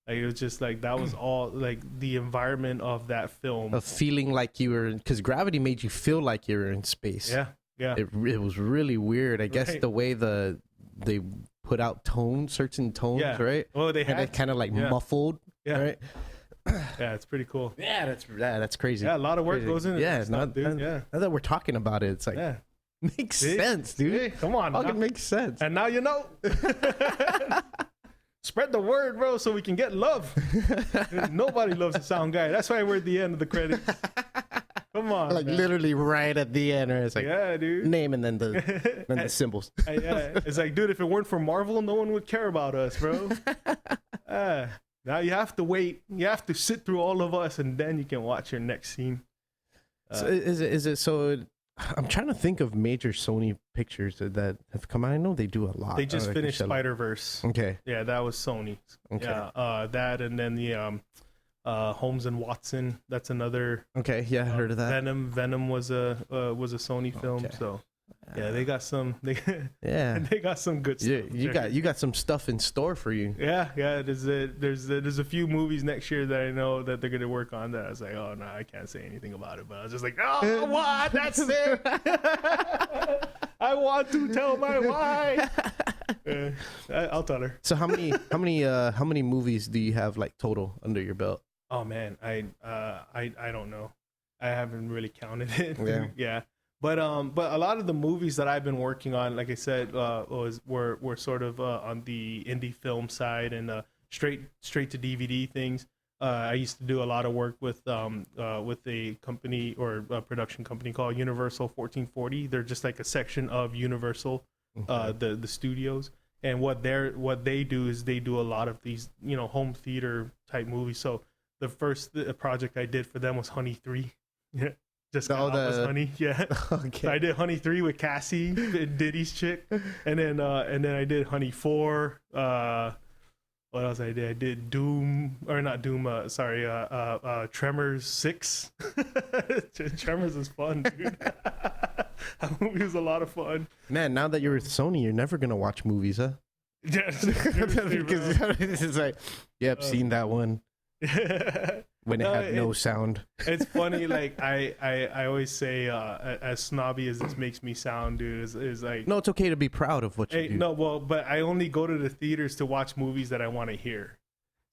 Like it was just like that was all like the environment of that film. Of feeling like you were, because Gravity made you feel like you were in space. Yeah. It was really weird. I guess Right. the way they put out certain tones, Yeah. right? Oh, they And had it kind of like Yeah. muffled, Yeah. right? Yeah, it's pretty cool. Yeah, that's crazy. Yeah, a lot of work Crazy. goes into Yeah, that it's stuff, not, dude. Yeah. now that we're talking about it, it's like Yeah. makes See? sense, dude. Hey, come on. Fucking now- makes sense. And now you know. Spread the word, bro, so we can get love. Nobody loves the sound guy. That's why we're at the end of the credits. Come on. Like man. literally right at the end, where it's like Yeah, dude. name and then the symbols. Yeah. It's like, dude, if it weren't for Marvel, no one would care about us, bro. Now you have to wait. You have to sit through all of us, and then you can watch your next scene. So is it so? I'm trying to think of major Sony pictures that have come out. I know they do a lot. They just like finished Michelle. Spider-Verse. Okay. Yeah, that was Sony. Okay. Yeah, that and then the Holmes and Watson. That's another. Okay. Yeah, I heard of that. Venom was a Sony film. Okay. So yeah, they got some. Yeah. They got some good stuff. You got some stuff in store for you. Yeah. There's a few movies next year that I know that they're gonna work on. That I was like, oh no, I can't say anything about it. But I was just like, oh, what? That's it. I want to tell my wife. I'll tell her. So how many movies do you have like total under your belt? Oh man, I don't know. I haven't really counted it. Yeah. Yeah. But a lot of the movies that I've been working on, like I said, were sort of on the indie film side and straight to DVD things. I used to do a lot of work with a company or a production company called Universal 1440. They're just like a section of Universal, the studios. And what they do is they do a lot of these, you know, home theater type movies. So the first project I did for them was Honey 3. Yeah. Just got out was Honey, yeah. Okay. So I did Honey 3 with Cassie, Diddy's chick, and then I did Honey 4. What else I did? I did Doom, or not Doom. Tremors 6. Tremors is fun, dude. That movie was a lot of fun. Man, now that you're with Sony, you're never gonna watch movies, huh? Yeah, Because it's like, yep, seen that one when it had no sound. It's funny, like I always say, as snobby as this makes me sound, dude, is like, No, it's okay to be proud of what you hey, do. no, well, but I only go to the theaters to watch movies that I want to hear.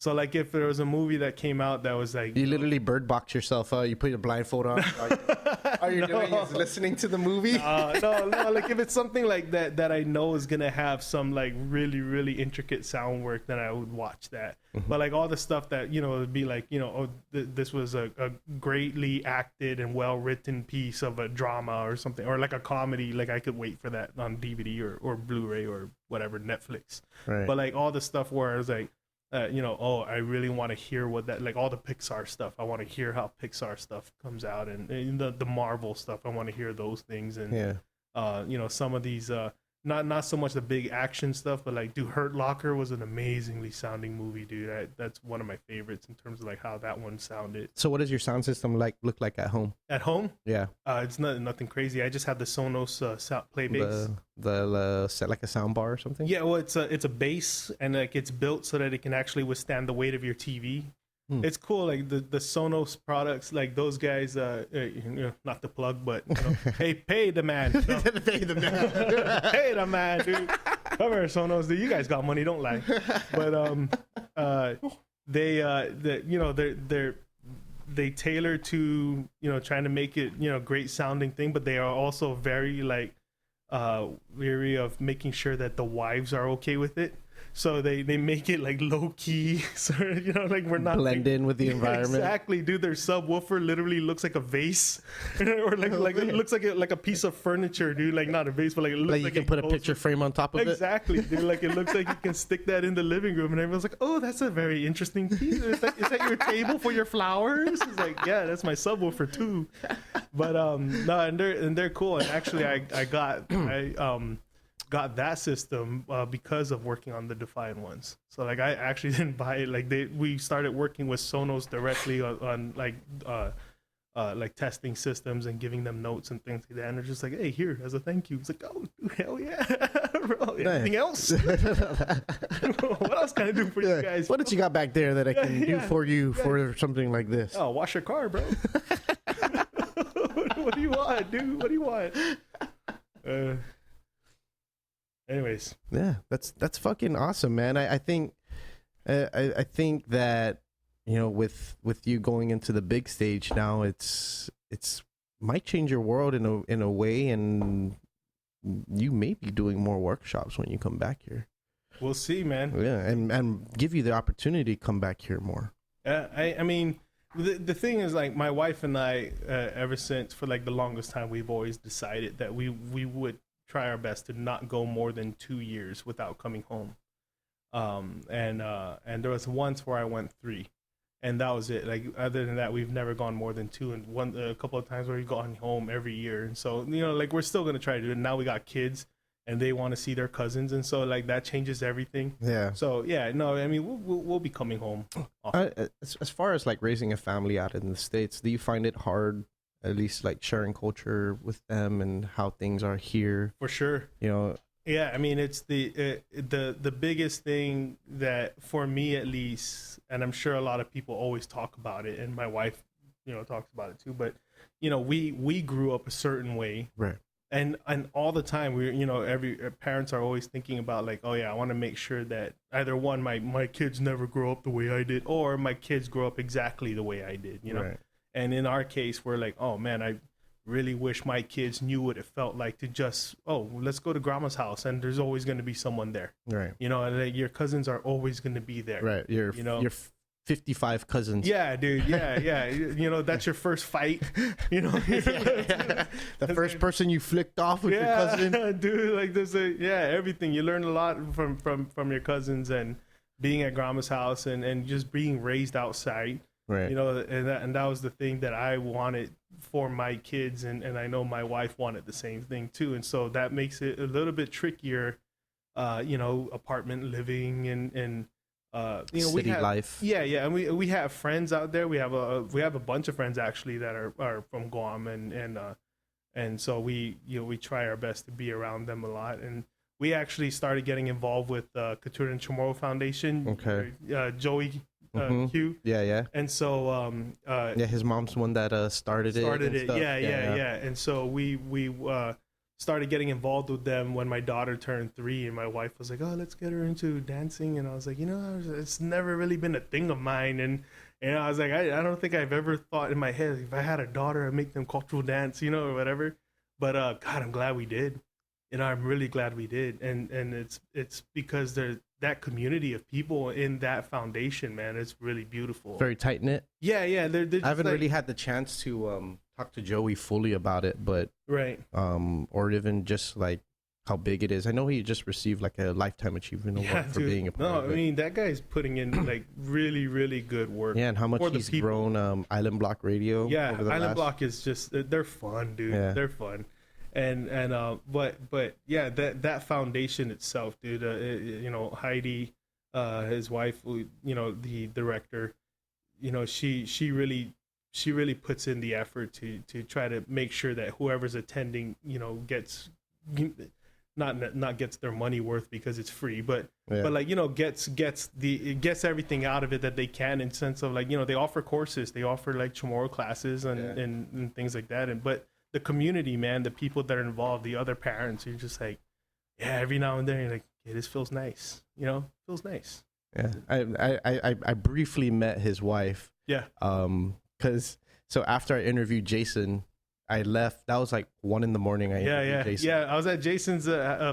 So like if there was a movie that came out that was like, You literally bird box yourself up. You put your blindfold on. All you're doing is listening to the movie. no, like if it's something like that I know is gonna have some like really, really intricate sound work, then I would watch that. But like all the stuff that, you know, would be like, you know, oh, this was a greatly acted and well written piece of a drama or something, or like a comedy, like I could wait for that on DVD or Blu-ray or whatever, Netflix. Right. But like all the stuff where I was like, you know, oh, I really want to hear what that, like all the Pixar stuff. I want to hear how Pixar stuff comes out, and the Marvel stuff. I want to hear those things, and Yeah. you know, some of these, not so much the big action stuff, but like, dude, Hurt Locker was an amazingly sounding movie, dude. That's one of my favorites in terms of like how that one sounded. So what does your sound system look like at home? At home, Yeah. it's nothing crazy. I just have the Sonos play bass. The set like a sound bar or something? Yeah, well, it's a bass, and like it's built so that it can actually withstand the weight of your TV. It's cool. Like the Sonos products, like those guys, you know, not the plug, but you know, hey, pay the man. No. Pay the man. Hey, the man, dude. Come here, Sonos. Dude, you guys got money, don't lie. But they tailor to, you know, trying to make it, you know, great sounding thing, but they are also very like weary of making sure that the wives are okay with it. So they make it like low key, so you know, like we're not blend in with the environment. Exactly, dude. Their subwoofer literally looks like a vase, or like it looks like a piece of furniture, dude. Like not a vase, but like it looks Like you like can it put a goes- picture frame on top of it. Exactly, dude. Like it looks like you can stick that in the living room, and everyone's like, "Oh, that's a very interesting piece. Is that your table for your flowers?" It's like, yeah, that's my subwoofer too. But no, and they're cool. And actually, I got that system because of working on the Defiant ones. So like I actually didn't buy it. Like we started working with Sonos directly on like testing systems and giving them notes and things like that. And they're just like, hey, here as a thank you. It's like, oh, dude, hell yeah, bro. Anything else? What else can I do for you guys? What did you got back there that I can do for you for something like this? Oh, wash your car, bro. What do you want, dude? What do you want? Anyways, yeah, that's fucking awesome, man. I think that, you know, with you going into the big stage now, it's might change your world in a way, and you may be doing more workshops when you come back here. We'll see, man. Yeah, and give you the opportunity to come back here more. I mean, the thing is, like, my wife and I, ever since, for like the longest time, we've always decided that we would try our best to not go more than 2 years without coming home. And there was once where I went 3, and that was it. Like, other than that, we've never gone more than 2, and a couple of times where we've gone home every year. And so, you know, like, we're still gonna try to do it. Now we got kids, and they want to see their cousins, and so like that changes everything. Yeah. So yeah, no, I mean, we'll be coming home. As far as like raising a family out in the States, do you find it hard, at least like sharing culture with them and how things are here? For sure. You know. Yeah, I mean, it's the biggest thing that, for me at least, and I'm sure a lot of people always talk about it, and my wife, you know, talks about it too. But you know, we grew up a certain way, right? And all the time, we, you know, parents are always thinking about, like, oh yeah, I want to make sure that either one, my kids never grow up the way I did, or my kids grow up exactly the way I did, you know. Right. And in our case, we're like, oh man, I really wish my kids knew what it felt like to just, oh, let's go to grandma's house, and there's always going to be someone there, right? You know, and like, your cousins are always going to be there, right? Your 55 cousins. Yeah, dude. Yeah. You know, that's your first fight. You know, the first person you flicked off with your cousin. Dude, like there's everything. You learn a lot from your cousins, and being at grandma's house, and just being raised outside. Right. You know, and that was the thing that I wanted for my kids, and I know my wife wanted the same thing too. And so that makes it a little bit trickier, you know, apartment living and you know, city life. Yeah, and we have friends out there. We have a bunch of friends actually that are from Guam, and so we try our best to be around them a lot. And we actually started getting involved with Couture and Chamorro Foundation. Okay. Joey Q. Yeah. And so his mom's one that started it. Yeah. And so we started getting involved with them when my daughter turned 3, and my wife was like, oh, let's get her into dancing. And I was like, you know, it's never really been a thing of mine. And I was like, I don't think I've ever thought in my head, if I had a daughter, I'd make them cultural dance, you know, or whatever. But God, I'm glad we did. You know, I'm really glad we did. And it's because there's that community of people in that foundation, man. It's really beautiful. Very tight knit. Yeah. They're I haven't really had the chance to talk to Joey fully about it, but right. Or even just like how big it is. I know he just received like a lifetime achievement award for being a part of it. I mean, that guy's putting in like really, really good work. Yeah, and how much he's grown Island Block Radio. Yeah, Island Block is just, they're fun, dude. Yeah. They're fun. And but yeah, that foundation itself, dude, you know, Heidi, his wife, you know, the director, you know, she really puts in the effort to try to make sure that whoever's attending, you know, gets not gets their money worth because it's free, but like, you know, gets everything out of it that they can, in sense of, like, you know, they offer courses, they offer like Chamorro classes and things like that. But the community, man, the people that are involved, the other parents, you're just like, yeah, every now and then you're like, yeah, this feels nice, you know, feels nice. Yeah, I briefly met his wife. Yeah. So after I interviewed Jason, I left. That was like 1 a.m. I interviewed Jason. Yeah. I was at Jason's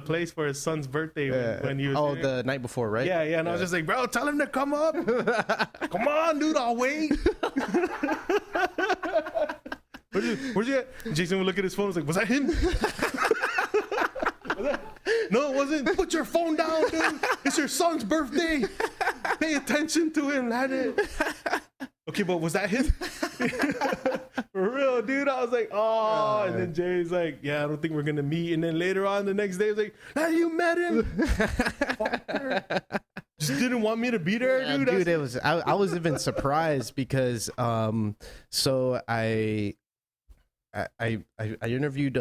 place for his son's birthday when he was there. The night before, right? Yeah. And I was just like, bro, tell him to come up. Come on, dude, I'll wait. Where's you at? Jason would look at his phone and was like, was that him? No, it wasn't. Put your phone down, dude. It's your son's birthday. Pay attention to him. Okay, but was that him? For real, know, dude. I was like, oh. And then Jay's like, yeah, I don't think we're going to meet. And then later on the next day, I was like, hey, you met him? Fucker. Just didn't want me to be there, dude. Dude, it was, I was even surprised because, so I interviewed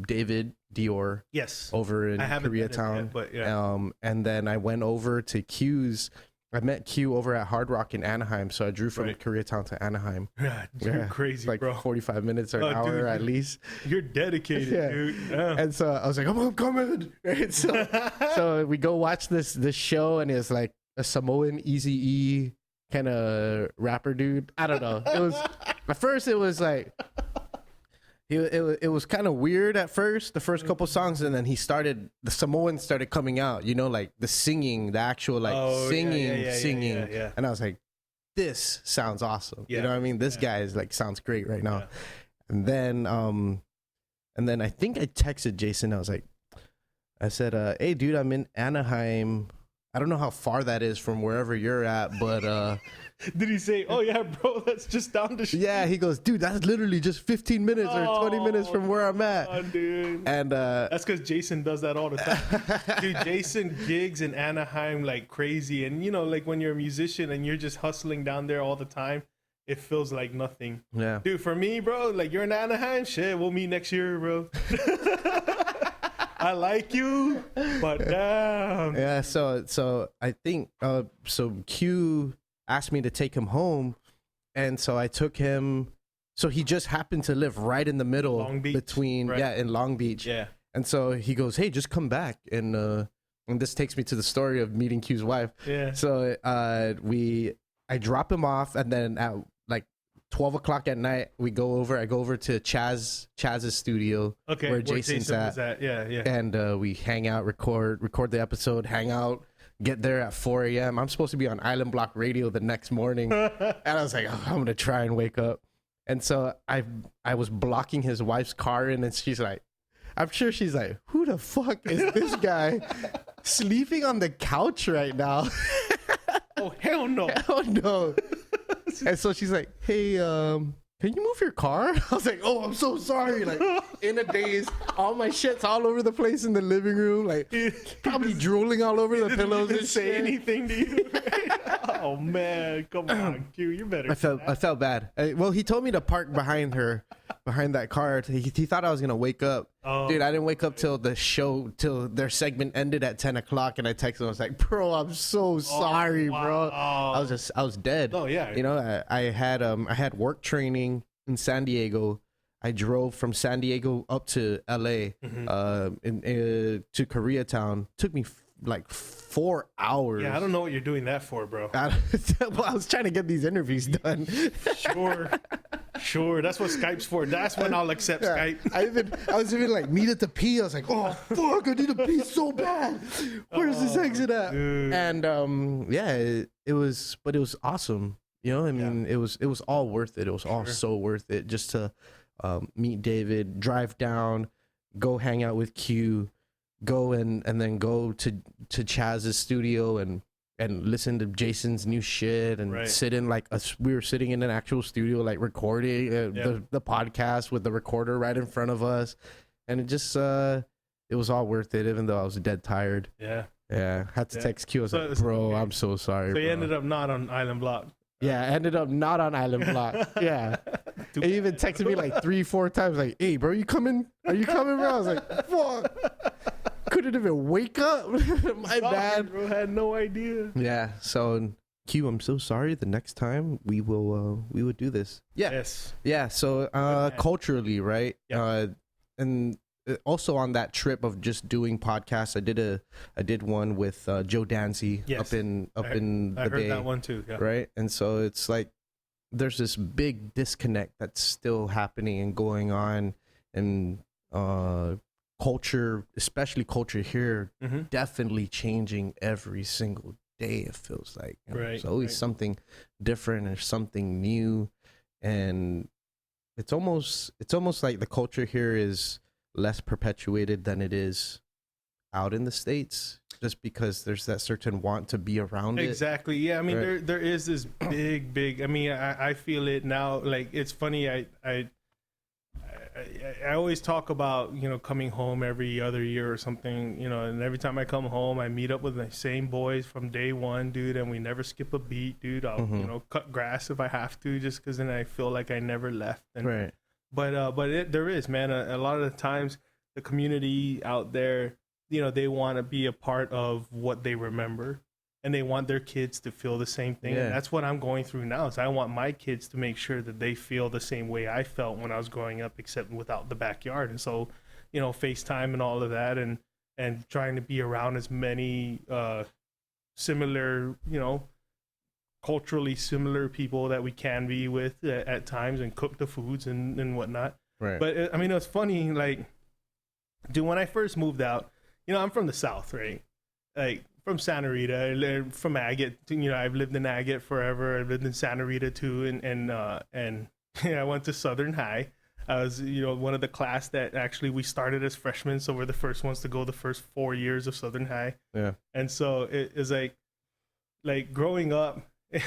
David Dior yes over in Koreatown, but yeah. And then I went over to Q's. I met Q over at Hard Rock in Anaheim, so I drew from Koreatown to Anaheim. Yeah, you're crazy, like bro. 45 minutes or an hour dude, at least. You're dedicated, dude. Yeah. And so I was like, I'm coming. Right? So we go watch this show, and it's like a Samoan Eazy-E kind of rapper dude. I don't know. It was at first it was like it was kind of weird at first, the first couple songs, and then the Samoan started coming out, you know, like the singing, the actual like singing. Yeah. And I was like, this sounds awesome. Yeah. You know what I mean? This guy is like, sounds great right now. Yeah. And then I think I texted Jason. I said, hey dude, I'm in Anaheim. I don't know how far that is from wherever you're at, but did he say, oh yeah, bro, that's just down the street? Yeah, he goes, dude, that's literally just 15 minutes or 20 minutes from where I'm at. Oh, dude. And that's because Jason does that all the time. Dude, Jason gigs in Anaheim like crazy. And you know, like when you're a musician and you're just hustling down there all the time, it feels like nothing. Yeah. Dude, for me, bro, like you're in Anaheim, shit, we'll meet next year, bro. I like you, but damn. Yeah, so I think so Q asked me to take him home, and so I took him. So he just happened to live right in the middle between in Long Beach. Yeah. And so he goes, "Hey, just come back." And this takes me to the story of meeting Q's wife. Yeah. So I drop him off, and then at like 12 o'clock at night, I go over to Chaz's studio, where Jason's at. Yeah. And we hang out, record the episode, hang out, get there at 4 a.m. I'm supposed to be on Island Block Radio the next morning. And I was like, oh, I'm going to try and wake up. And so I was blocking his wife's car in, and she's like, I'm sure she's like, who the fuck is this guy sleeping on the couch right now? Oh, hell no. Hell no. And so she's like, hey, can you move your car? I was like, oh, I'm so sorry. Like, in a daze, all my shit's all over the place in the living room. Like, probably drooling all over the pillows and say anything to you. Oh, man. Come on, Q. You better. I felt bad. Well, he told me to park behind that car. He thought I was going to wake up. Oh, dude, I didn't wake up till their segment ended at 10 o'clock, and I texted him. I was like, bro, I'm so sorry, bro. I was dead. Oh, yeah. You know, I had work training in San Diego. I drove from San Diego up to LA, to Koreatown. Took me like 4 hours. Yeah, I don't know what you're doing that for, bro. Well, I was trying to get these interviews done. Sure. That's what Skype's for. That's when I'll accept Skype. I was even like needed to pee. I was like, oh fuck, I need to pee so bad. Where's this exit at? Dude. And it was awesome. You know, I mean, it was all worth it. It was all so worth it just to meet David, drive down, go hang out with Q, go and then go to Chaz's studio and listen to Jason's new shit and sit in we were sitting in an actual studio, like recording the podcast with the recorder right in front of us. And it just, it was all worth it, even though I was dead tired. Yeah. Had to text Q. I was like, bro, I'm so sorry. So you ended up not on Island Block. Yeah, I ended up not on Island Block. Yeah. He even texted me like 3-4 times, like, hey, bro, you coming? Are you coming, bro? I was like, fuck. Couldn't even wake up. My bad. Bro, had no idea. Yeah. So Q, I'm so sorry. The next time we will do this. Yeah. Yes. Yeah. So culturally, right? Yeah. And also on that trip of just doing podcasts, I did one with Joe Dancy up in the Bay. I heard that one too. Yeah. Right. And so it's like there's this big disconnect that's still happening and going on, and culture, especially culture here, definitely changing every single day. It feels like there's always something different or something new, and it's almost like the culture here is less perpetuated than it is out in the States, just because there's that certain want to be around it. Exactly. Yeah. I mean, there is this big. I mean, I feel it now. Like, it's funny. I I always talk about, you know, coming home every other year or something, you know, and every time I come home, I meet up with the same boys from day one, dude, and we never skip a beat, dude. I'll, you know, cut grass if I have to, just because then I feel like I never left. And, Right. But there is, man, a lot of the times the community out there, you know, they want to be a part of what they remember. And they want their kids to feel the same thing. Yeah. And that's what I'm going through now. Is I want my kids to make sure that they feel the same way I felt when I was growing up, except without the backyard. And so, you know, FaceTime and all of that, and trying to be around as many similar, you know, culturally similar people that we can be with at times, and cook the foods and whatnot. Right. But I mean, it was funny, like, dude, when I first moved out, you know, I'm from the South, right? Like, from Santa Rita, from Agate. You know, I've lived in Agate forever. I've lived in Santa Rita too, and yeah, I went to Southern High. I was, you know, one of the class that actually we started as freshmen, so we're the first ones to go the first 4 years of Southern High. Yeah. And so it is like growing up.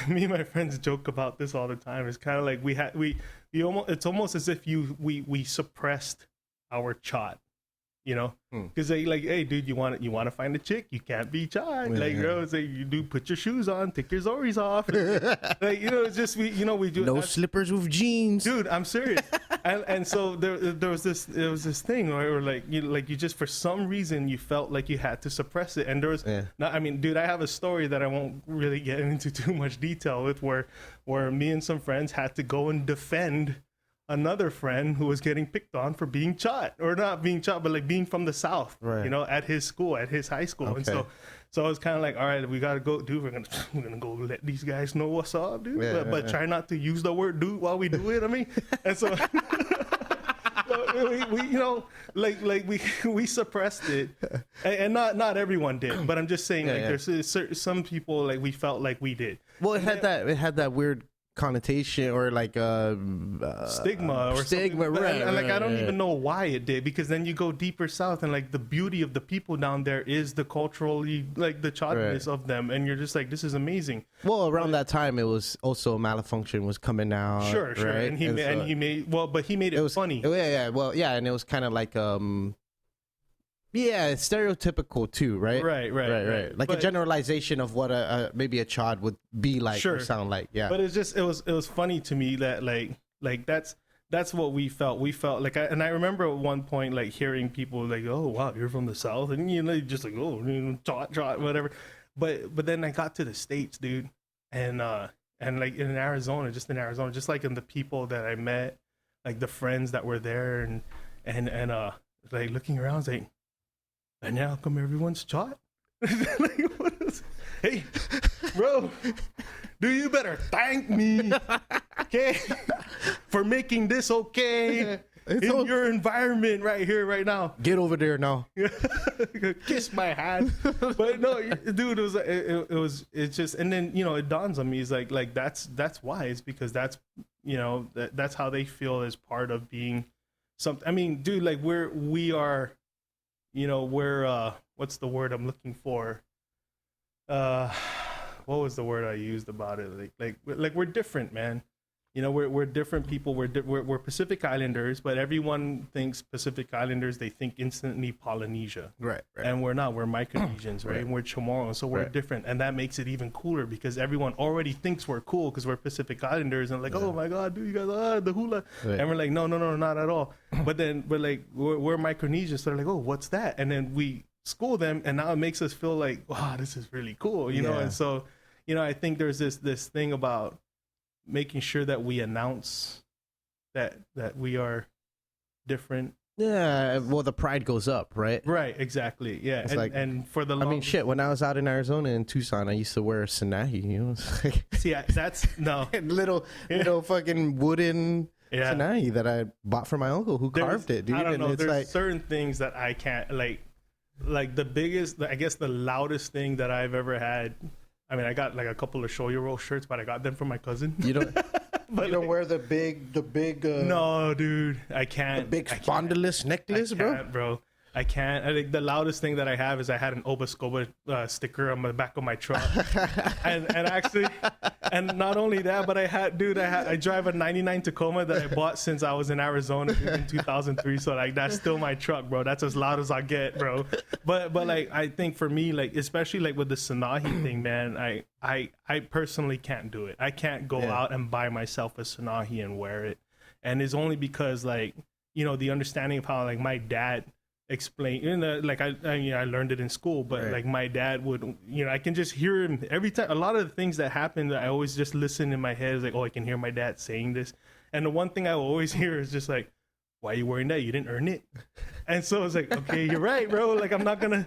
Me and my friends joke about this all the time. It's kind of like we almost, it's almost as if we suppressed our chot. You know, because they like, hey, dude, you want to find a chick? You can't be shy. Yeah, like, you know, it's like, you do put your shoes on, take your Zoris off. Like, you know, it's just we do no slippers with jeans, dude. I'm serious. and so there was this thing where like you just, for some reason, you felt like you had to suppress it. And there was, I mean, dude, I have a story that I won't really get into too much detail with, where me and some friends had to go and defend another friend who was getting picked on for being chot, or not being chot, but like being from the South, right, you know, at his school, at his high school. Okay. And so I was kind of like, all right, we gotta go, dude. We're gonna go let these guys know what's up, dude. But try not to use the word dude while we do it. I mean, and so, we you know, like we suppressed it, and not everyone did, but I'm just saying, there's some people, like, we felt like we did. Well, it had that weird connotation, or like stigma or stigma, something. right? And like, I don't even know why it did, because then you go deeper south, and like the beauty of the people down there is the culturally, like, the chotness of them, and you're just like, this is amazing. Well, around that time, it was also Malfunction was coming out. Sure, right? and he made it funny. Well, yeah, and it was kind of like yeah, it's stereotypical too, right? Right. Like, a generalization of what maybe a chod would be like, or sound like. Yeah. But it was funny to me that like that's what we felt. We felt like, I remember at one point, like, hearing people like, oh wow, you're from the South, and you know, just like, oh, you know, chot, whatever. But then I got to the States, dude, and like in Arizona, just like in the people that I met, like the friends that were there, and like looking around, I was like, and now how come everyone's chot? Like, hey, bro, do you better thank me, okay, for making this okay in your environment right here, right now. Get over there now. Kiss my hand. But no, dude, it's just, and then, you know, it dawns on me, is like that's why. It's because that's, you know, that's how they feel as part of being something. I mein, dude, like, we are, you know, we're what's the word I'm looking for? What was the word I used about it? Like we're different, man. You know, we're different people. We're Pacific Islanders, but everyone thinks Pacific Islanders, they think instantly Polynesia. Right. And we're not. We're Micronesians, right? And we're Chamorros, so we're different. And that makes it even cooler, because everyone already thinks we're cool because we're Pacific Islanders, and like, oh my God, dude, you guys, the hula. Right. And we're like, no, not at all. But then we're like, we're Micronesians, so they're like, oh, what's that? And then we school them, and now it makes us feel like, wow, this is really cool, you know? And so, you know, I think there's this thing about making sure that we announce that we are different. Yeah, well, the pride goes up, right? Right, exactly. Yeah, it's like, and for the I mean, shit. When I was out in Arizona, in Tucson, I used to wear a Sanahi. You know, like, see, that's no little fucking wooden Sanahi that I bought for my uncle who carved it, dude. I don't know. It's there's like certain things that I can't like the biggest, I guess the loudest thing that I've ever had. I mean, I got like a couple of show your roll shirts, but I got them from my cousin. You don't, but you don't wear the big. No, dude, I can't. The big spondylus necklace, bro. I can't. I think the loudest thing that I have is I had an Obascoba sticker on the back of my truck, and actually, and not only that, but I drive a '99 Tacoma that I bought since I was in Arizona in 2003. So like that's still my truck, bro. That's as loud as I get, bro. But like I think for me, like especially like with the Sanahi thing, man, I personally can't do it. I can't go out and buy myself a Sanahi and wear it, and it's only because like the understanding of how like my dad explain like I learned it in school, but like my dad would I can just hear him every time. A lot of the things that happen, I always just listen in my head. It's like, oh, I can hear my dad saying this, and the one thing I will always hear is just like, why are you wearing that? You didn't earn it. And so it's like, okay, you're right, bro. Like I'm not gonna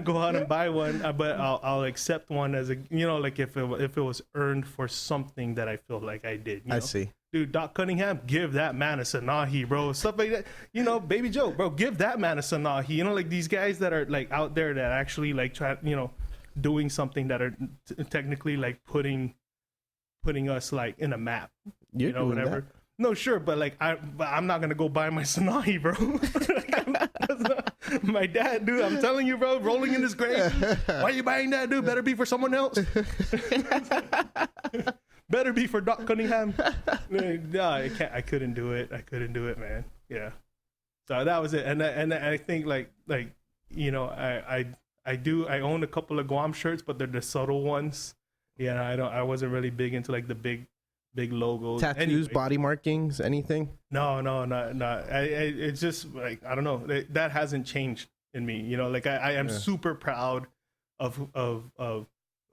go out and buy one, but I'll accept one as a like if it was earned for something that I feel like I did. I see. Dude, Doc Cunningham, give that man a Sanahi, bro. Stuff like that. Baby Joe, bro, give that man a Sanahi. Like these guys that are like out there that actually like try, doing something that are technically like putting us like in a map. You're doing whatever. That. No, sure, but like I'm not gonna go buy my Sanahi, bro. My dad, dude, I'm telling you, bro, rolling in his grave. Why are you buying that, dude? Better be for someone else. Better be for Doc Cunningham. No, I couldn't do it. I couldn't do it, man. Yeah. So that was it. And I think like I own a couple of Guam shirts, but they're the subtle ones. Yeah, I wasn't really big into like the big logos. Tattoos, anyway. Body markings, anything? No. It's just like I don't know. That hasn't changed in me. Like I am super proud of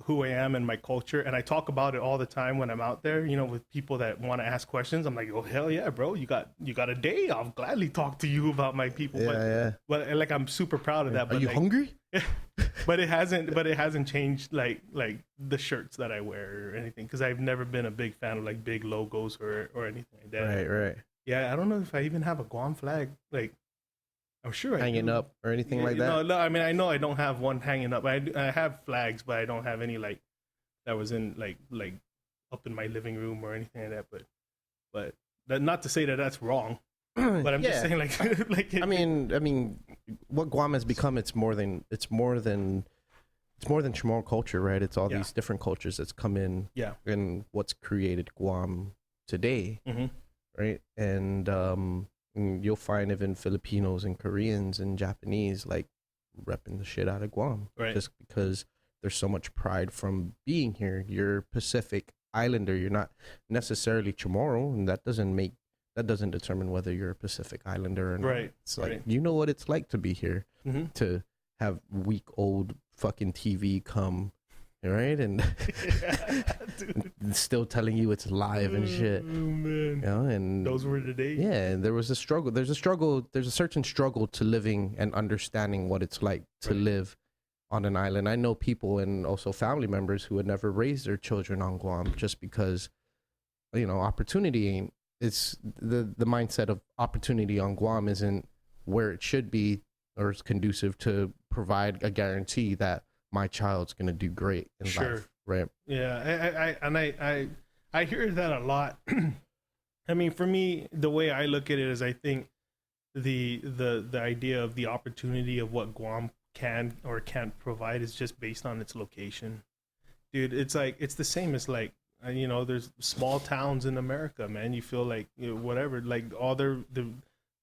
who I am and my culture, and I talk about it all the time when I'm out there, with people that want to ask questions. I'm like, oh hell yeah, bro, you got a day, I'll gladly talk to you about my people. But like I'm super proud of that. But are you like, hungry? but it hasn't changed like the shirts that I wear or anything, because I've never been a big fan of like big logos or anything like that. Right. Yeah, I don't know if I even have a Guam flag, like I'm sure hanging up or anything like that. No, I mean I know I don't have one hanging up. I have flags, but I don't have any like that was in like up in my living room or anything like that. But that, not to say that that's wrong. But I'm just saying like I mean what Guam has become, it's more than Chamorro culture, right? It's all these different cultures that's come in and what's created Guam today, right? And you'll find even Filipinos and Koreans and Japanese like repping the shit out of Guam, just because there's so much pride from being here. You're Pacific Islander. You're not necessarily Chamorro, and that doesn't determine whether you're a Pacific Islander or not. Right. It's like you know what it's like to be here, to have week old fucking TV come. Right, and still telling you it's live and shit. Oh, man. And those were the days. Yeah, and there was a struggle. There's a certain struggle to living and understanding what it's like to live on an island. I know people and also family members who had never raised their children on Guam just because, opportunity ain't. It's the mindset of opportunity on Guam isn't where it should be, or is conducive to provide a guarantee that my child's gonna do great in life, right? Yeah, I hear that a lot. I mean, for me, the way I look at it is, I think the idea of the opportunity of what Guam can or can't provide is just based on its location, dude. It's like it's the same as like there's small towns in America, man. You feel like whatever, like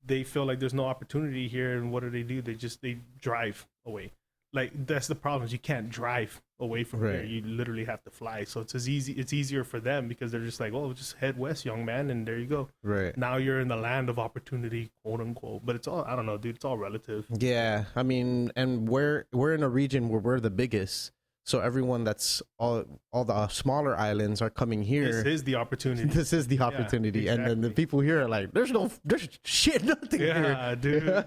they feel like there's no opportunity here, and what do? They drive away. Like that's the problem, is you can't drive away from here. You literally have to fly. So it's easier for them because they're just like, oh, just head west, young man, and there you go. Right. Now you're in the land of opportunity, quote unquote. But it's all, I don't know, dude, it's all relative. Yeah. I mean, and we're in a region where we're the biggest. So everyone that's all the smaller islands are coming here. This is the opportunity. This is the opportunity. Yeah, exactly. And then the people here are like, there's shit, nothing here. Yeah, dude.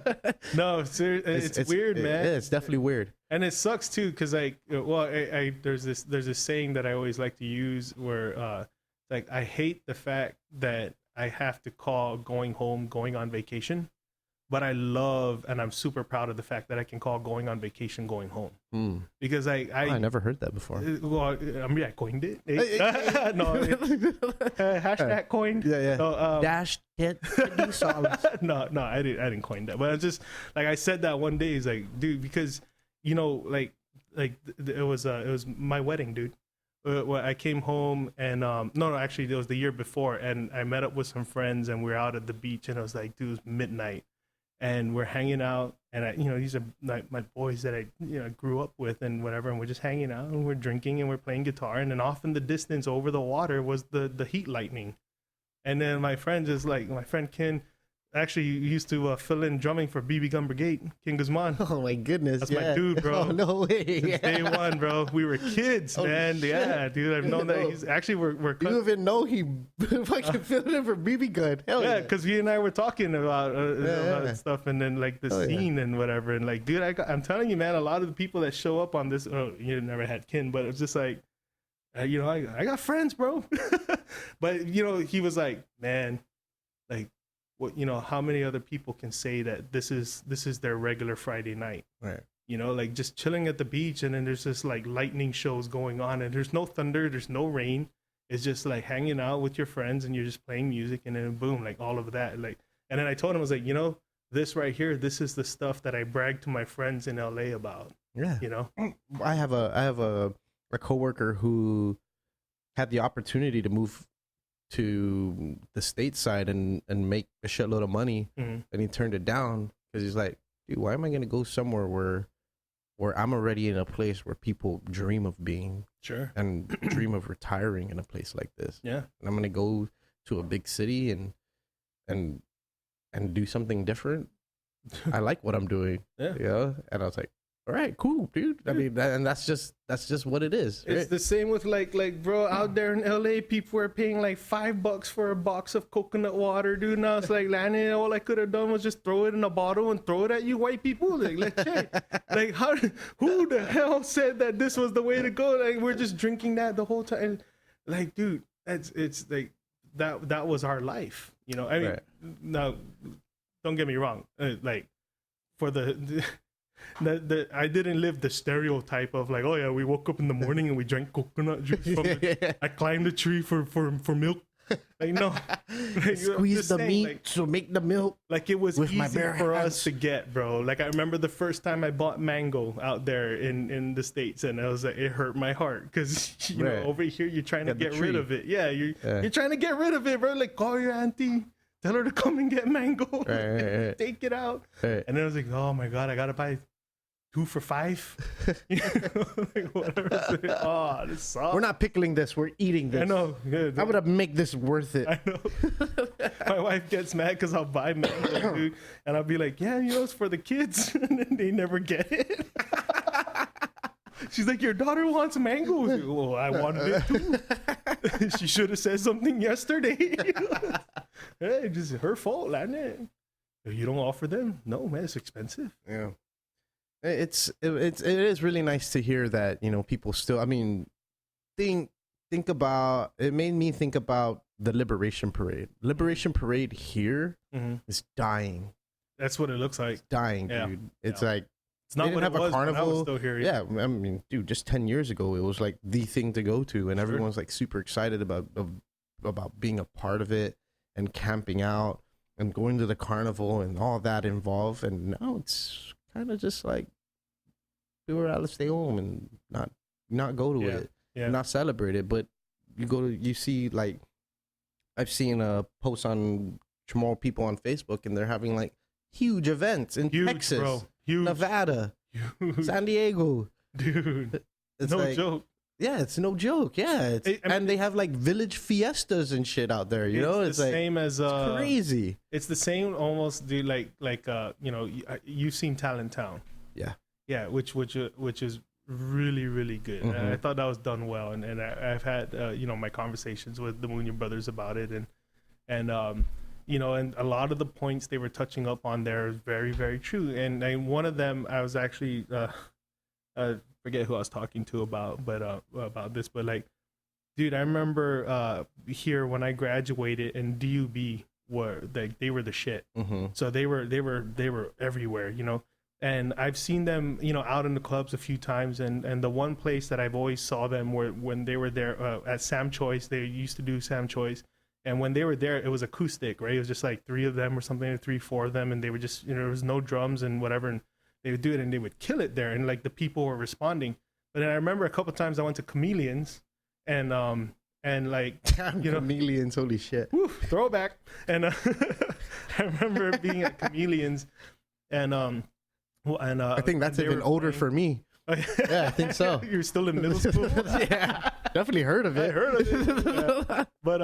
No, it's weird, man. Yeah, it's definitely weird. And it sucks too, because like, well, there's this saying that I always like to use where, like, I hate the fact that I have to call going home, going on vacation, but I love and I'm super proud of the fact that I can call going on vacation going home. Because I never heard that before. Well, I mean, I coined it. No, hashtag coined. Yeah. So, Dash hit Salas. no, I didn't coin that. But I just like I said that one day. Is like, dude, because you know, like it was my wedding, dude. Well, I came home and no, actually it was the year before, and I met up with some friends and we were out at the beach, and I was like, dude, it was midnight. And we're hanging out, and these are like my boys that I grew up with and whatever, and we're just hanging out and we're drinking and we're playing guitar, and then off in the distance over the water was the heat lightning, and then my friend Ken actually used to fill in drumming for BB Gun Brigade, King Guzman. Oh my goodness, that's my dude, bro. Oh, no way. Since day one, bro. We were kids, man. Shit. Yeah, dude. I've known that he's actually we're You even know he fucking filled in for BB Gun. Hell yeah, because he and I were talking about stuff, and then like the scene and whatever, and like, dude, I'm telling you, man, a lot of the people that show up on this, you never had Kin, but it's just like, I got friends, bro. But he was like, man, like, what, how many other people can say that this is their regular Friday night, right? Like just chilling at the beach, and then there's just like lightning shows going on, and there's no thunder, there's no rain. It's just like hanging out with your friends, and you're just playing music, and then boom, like all of that, like. And then I told him, I was like, this right here, this is the stuff that I brag to my friends in LA about. Yeah, I have a coworker who had the opportunity to move to the stateside and make a shitload of money, and he turned it down because he's like, dude, why am I gonna go somewhere where I'm already in a place where people dream of being, sure, and dream of retiring in a place like this. Yeah, and I'm gonna go to a big city and do something different. I like what I'm doing. Yeah, and I was like, all right, cool, dude. I mean, that's just what it is. It's the same with like bro, out there in LA, people are paying like $5 for a box of coconut water, dude. Now it's like, Lanny, all I could have done was just throw it in a bottle and throw it at you white people. Like, let's check. Like, who the hell said that this was the way to go? Like, we're just drinking that the whole time. Like, dude, it's like that was our life. I mean, right. Now, don't get me wrong. Like, for the I didn't live the stereotype of like, oh yeah, we woke up in the morning and we drank coconut juice from I climbed the tree for milk. Like, no, like, squeeze the meat to make the milk. Like, it was easy for us to get, bro. Like, I remember the first time I bought mango out there in the States, and I was like, it hurt my heart because over here you're trying to get rid of it. Yeah, you're trying to get rid of it, bro. Like, call your auntie. Tell her to come and get mango. Right. Take it out. Right. And then I was like, oh my God, I gotta buy 2 for $5. Like, whatever. Oh, this sucks. We're not pickling this. We're eating this. I know. Yeah, I would have make this worth it. I know. My wife gets mad because I'll buy mango, dude, and I'll be like, yeah, it's for the kids, and then they never get it. She's like, your daughter wants mangoes. Like, well, I wanted it too. She should have said something yesterday. Hey, just her fault, man. You don't offer them? No, man, it's expensive. Yeah. It is really nice to hear that, people still, I mean, think about, it made me think about the Liberation Parade. Liberation Parade here is dying. That's what it looks like. It's dying, dude. It's like, it's not what it was when I was still here. Yeah, I mean, dude, just 10 years ago, it was like the thing to go to, and everyone's like super excited about being a part of it and camping out and going to the carnival and all that involved. And now it's kind of just like people rather stay home and not go to it, not celebrate it. But you see, like, I've seen a post on tomorrow people on Facebook, and they're having like huge events in Texas, bro. Nevada, San Diego, dude. It's no joke. Yeah, it's no joke. Yeah, and they have like village fiestas and shit out there. It's the like, same as it's crazy. It's the same almost, dude. Like you've seen Talent Town. Yeah, which is really, really good. I thought that was done well, and I've had my conversations with the Munoz brothers about it, and a lot of the points they were touching up on there is very, very true. And one of them, I was actually forget who I was talking to about this, but like, dude, I remember here when I graduated and DUB were like they were the shit. Mm-hmm. So they were everywhere, you know. And I've seen them, you know, out in the clubs a few times. And the one place that I've always saw them were when they were there at Sam Choi's. They used to do Sam Choi's. And when they were there, it was acoustic, right? It was just like 3 of them or something, or 3, 4 of them. And they were just, you know, there was no drums and whatever. And they would do it and they would kill it there. And like the people were responding. But then I remember a couple of times I went to Chameleons and like, you know, Chameleons, holy shit. whew, throwback. And I remember being at Chameleons and I think that's they even were older playing- for me. Yeah, I think so. You're still in middle school. Yeah, definitely heard of I it. heard of it. Yeah. But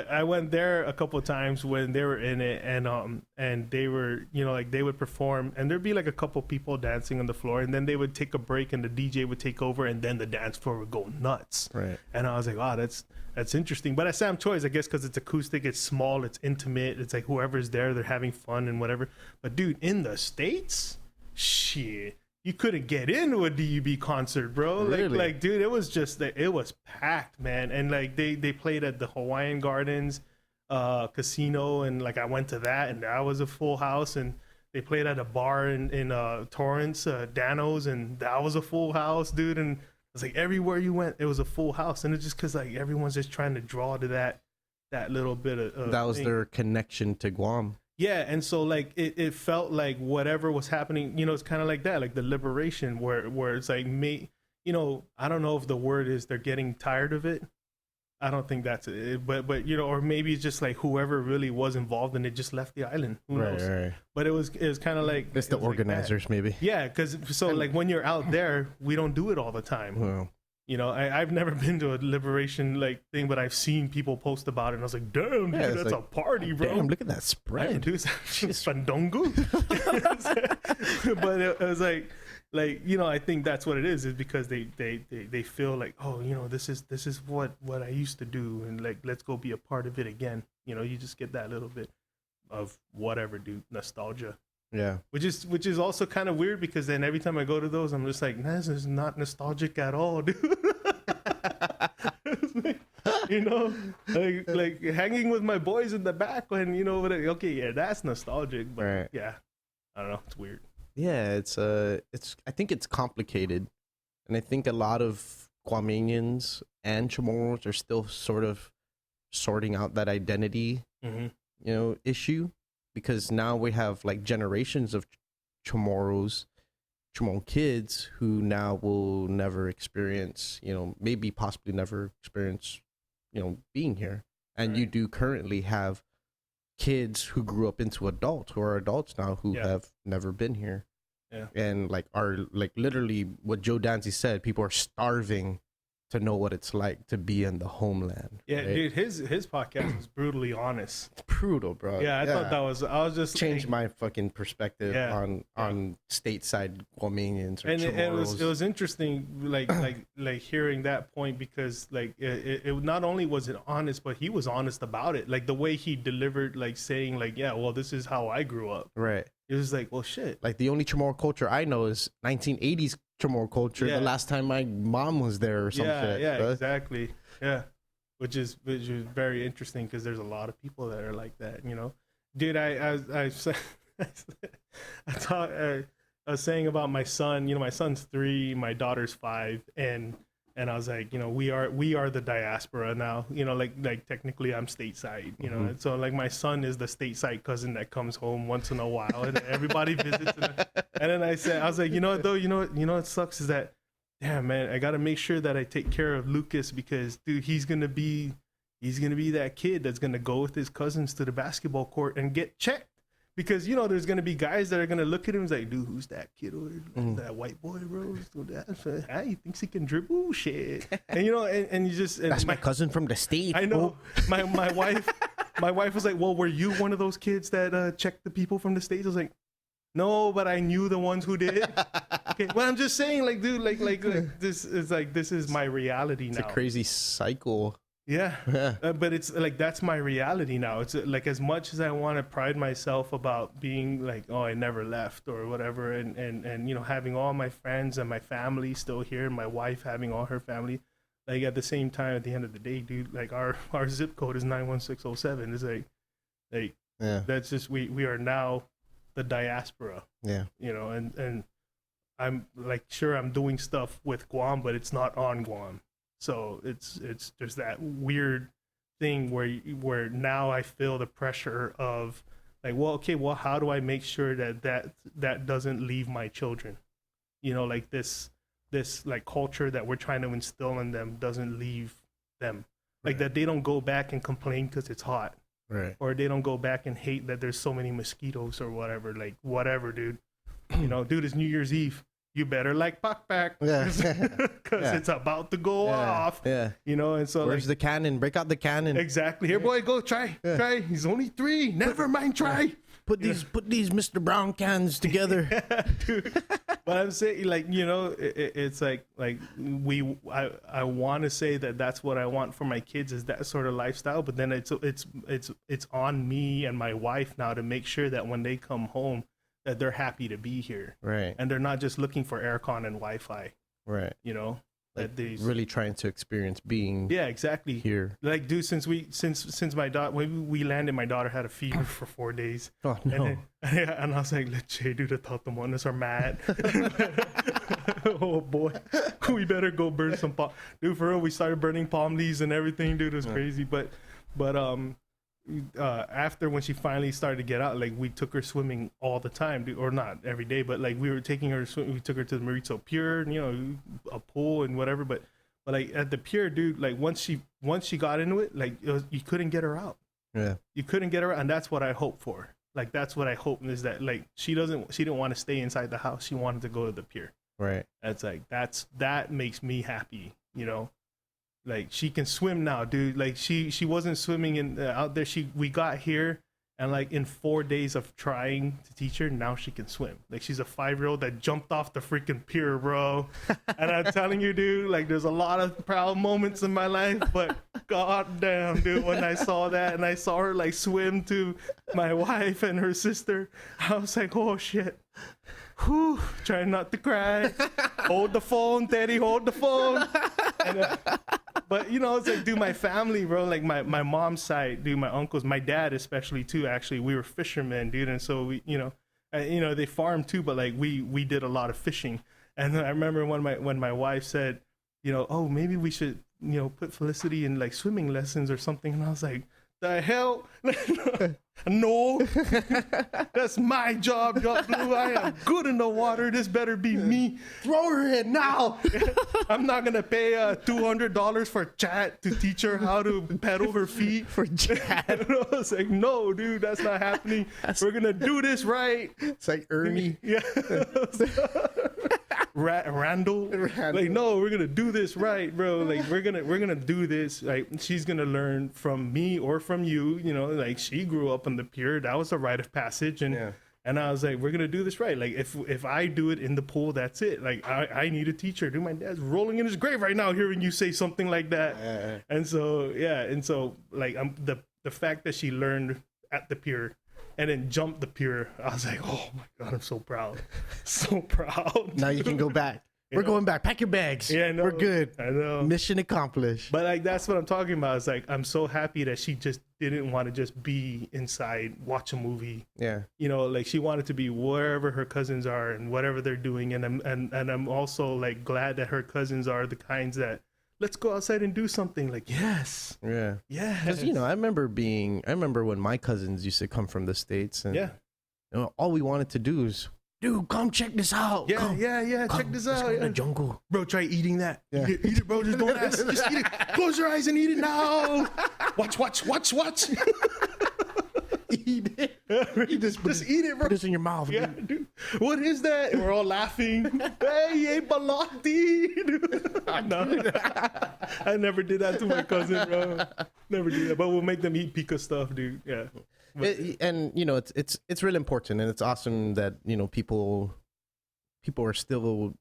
I went there a couple of times when they were in it, and they were, you know, like they would perform, and there'd be like a couple people dancing on the floor, and then they would take a break, and the DJ would take over, and then the dance floor would go nuts. Right. And I was like, wow, that's interesting. But at Sam Choi's, I guess because it's acoustic, it's small, it's intimate, it's like whoever's there, they're having fun and whatever. But dude, in the States, shit. You couldn't get into a DUB concert, bro. Really? Like, dude, it was just that it was packed, man. And like they played at the Hawaiian Gardens casino, and like I went to that, and that was a full house. And they played at a bar in Torrance, Dano's, and that was a full house, dude. And it's like everywhere you went, it was a full house. And it's just because like everyone's just trying to draw to that little bit of That was thing. their connection to Guam. Yeah, and so like it felt like whatever was happening, you know, it's kind of like that, like the liberation where it's like me, you know, I don't know if the word is they're getting tired of it. I don't think that's it, but you know, or maybe it's just like whoever really was involved and it just left the island. Who knows? Right. But it was kind of like It's the it was like that. organizers, maybe. Yeah, because so like when you're out there, we don't do it all the time. Well, You know, I've never been to a liberation like thing, but I've seen people post about it, and I was like, "Damn, dude, Yeah, it's that's like, a party, bro!" damn, look at that I spread. do Fandongo. But it was like you know, I think that's what it is because they feel like, oh, you know, this is what I used to do, and like let's go be a part of it again. You know, you just get that little bit of whatever, dude, nostalgia. Yeah. Which is also kind of weird because then every time I go to those, I'm just like, nah, this is not nostalgic at all, dude. You know, like hanging with my boys in the back when, you know, okay, yeah, that's nostalgic, but Right. yeah, I don't know, it's weird. Yeah, it's I think it's complicated. And I think a lot of Guamanians and Chamorros are still sort of sorting out that identity, Mm-hmm. you know, issue, because now we have like generations of Chamorros, Chamorro kids who now will never experience, you know, maybe possibly never experience, you know, being here. And you Right. do currently have kids who grew up into adults who are adults now who Yeah. have never been here. Yeah. And like are like literally what Joe Dancy said, people are starving to know what it's like to be in the homeland. Yeah, right? dude, his podcast was brutally honest. It's brutal, bro. Yeah, I thought I was just changed like, my fucking perspective Yeah. on stateside Guamanians or and it Chamorros. was interesting like hearing that point because like it not only was it honest, but he was honest about it, like the way he delivered, like saying like, yeah, well, this is how I grew up. Right. It was like, well, shit. Like the only Chamorro culture I know is 1980s Chamorro culture. Yeah. The last time my mom was there or some shit. Yeah, bro. exactly. Yeah, which is very interesting because there's a lot of people that are like that, you know. Dude, I thought I was saying about my son. You know, my son's 3, my daughter's 5, and I was like, you know, we are the diaspora now. You know, like technically I'm stateside. You know, Mhm. and so like my son is the stateside cousin that comes home once in a while, and everybody visits. And then I was like, you know what though, you know what sucks is that, damn man, I got to make sure that I take care of Lucas because dude, he's gonna be that kid that's gonna go with his cousins to the basketball court and get checked. Because, you know, there's going to be guys that are going to look at him and say, dude, who's that kid over there? That white boy, bro? He thinks he can dribble? Shit. And, you know, and you just... And That's my cousin from the States. I know. bro. My wife was like, well, were you one of those kids that checked the people from the States? I was like, no, but I knew the ones who did. Okay. Well, I'm just saying, like, dude, like this is my reality It's now. a crazy cycle. Yeah. Yeah. But it's like that's my reality now. It's like as much as I want to pride myself about being like, oh, I never left or whatever, and you know, having all my friends and my family still here, and my wife having all her family, like at the same time, at the end of the day, dude, like our zip code is 91607. It's like, Like Yeah. that's just we are now the diaspora, Yeah. you know, and I'm like sure I'm doing stuff with Guam, but it's not on Guam. So it's there's that weird thing where now I feel the pressure of like, well, okay, well, how do I make sure that doesn't leave my children? You know, like this like culture that we're trying to instill in them doesn't leave them. Like that they don't go back and complain because it's hot. Right. Or they don't go back and hate that there's so many mosquitoes or whatever. Like whatever, dude. You know, dude, it's New Year's Eve. You better like back Yeah. because it's about to go off. Yeah. You know, and so Where's the cannon? Break out the cannon. exactly. Here, boy, go try. He's only 3. Never mind, try. Put these Mr. Brown cans together. Dude. But I'm saying, like, you know, it's like I want to say that that's what I want for my kids is that sort of lifestyle. But then it's on me and my wife now to make sure that when they come home that they're happy to be here. Right. And they're not just looking for aircon and Wi-Fi. Right. You know, Like that they really trying to experience being exactly here. Like, dude, since my daughter when we landed, my daughter had a fever for 4 days. Oh no. And I was like, let's do the Tatamonas are mad. Oh boy, we better go burn some palm. Dude, for real, we started burning palm leaves and everything, dude. It was crazy. But after when she finally started to get out, like we took her swimming all the time, dude, or not every day, but like we were taking her swimming. We took her to the Marito Pier, you know, a pool and whatever. But like at the pier, dude, like once she got into it, like you couldn't get her out. Yeah. You couldn't get her out, and that's what I hope for. Like that's what I hope is that like she didn't want to stay inside the house. She wanted to go to the pier. Right. That's like that makes me happy, you know. Like she can swim now, dude. Like she wasn't swimming in out there. We got here, and like in 4 days of trying to teach her, now she can swim. Like she's a 5-year-old that jumped off the freaking pier, bro. And I'm telling you, dude, like there's a lot of proud moments in my life, but god damn, dude, when I saw that and I saw her like swim to my wife and her sister, I was like, oh shit. Whew, trying not to cry. Hold the phone, Teddy, hold the phone. And, but you know, it's like, dude, my family, bro, like my mom's side, dude, my uncles, my dad especially too, actually, we were fishermen, dude. And so we, you know, they farm too, but like we did a lot of fishing. And then I remember when my wife said, you know, oh, maybe we should, you know, put Felicity in like swimming lessons or something. And I was like, the hell? No, that's my job, Blue. I am good in the water. This better be me. Throw her in now. I'm not gonna pay $200 for Chat to teach her how to pedal her feet. For Chad. I was like, no, dude, that's not happening. We're gonna do this right. It's like Ernie. Yeah. Randall. Like, no, we're gonna do this right, bro. Like we're gonna do this. Like she's gonna learn from me or from you. You know, like she grew up on the pier. That was a rite of passage, and I was like, we're gonna do this right. Like if I do it in the pool, that's it. Like I need a teacher. Dude, my dad's rolling in his grave right now hearing you say something like that. And so like the fact that she learned at the pier and then jumped the pier, I was like, oh my god, I'm so proud. So proud. Now you can go back. We're going back. Pack your bags. Yeah, I know. We're good. I know. Mission accomplished. But like that's what I'm talking about. It's like I'm so happy that she just didn't want to just be inside, watch a movie. Yeah. You know, like she wanted to be wherever her cousins are and whatever they're doing. And I'm also like glad that her cousins are the kinds that let's go outside and do something. Like, yes. Yeah. Yes. Because, you know, I remember when my cousins used to come from the States and you know, all we wanted to do is, dude, come check this out. Yeah, come, check this out. In the jungle. Bro, try eating that. Yeah. Eat it, bro. Just don't ask. Just eat it. Close your eyes and eat it now. Watch. Eat it. You just eat it, bro. Put this in your mouth. Yeah, dude. What is that? And we're all laughing. Hey, you ate balati. No, I never did that to my cousin, bro. Never did that. But we'll make them eat pika stuff, dude. Yeah. And you know, it's really important, and it's awesome that, you know, people are still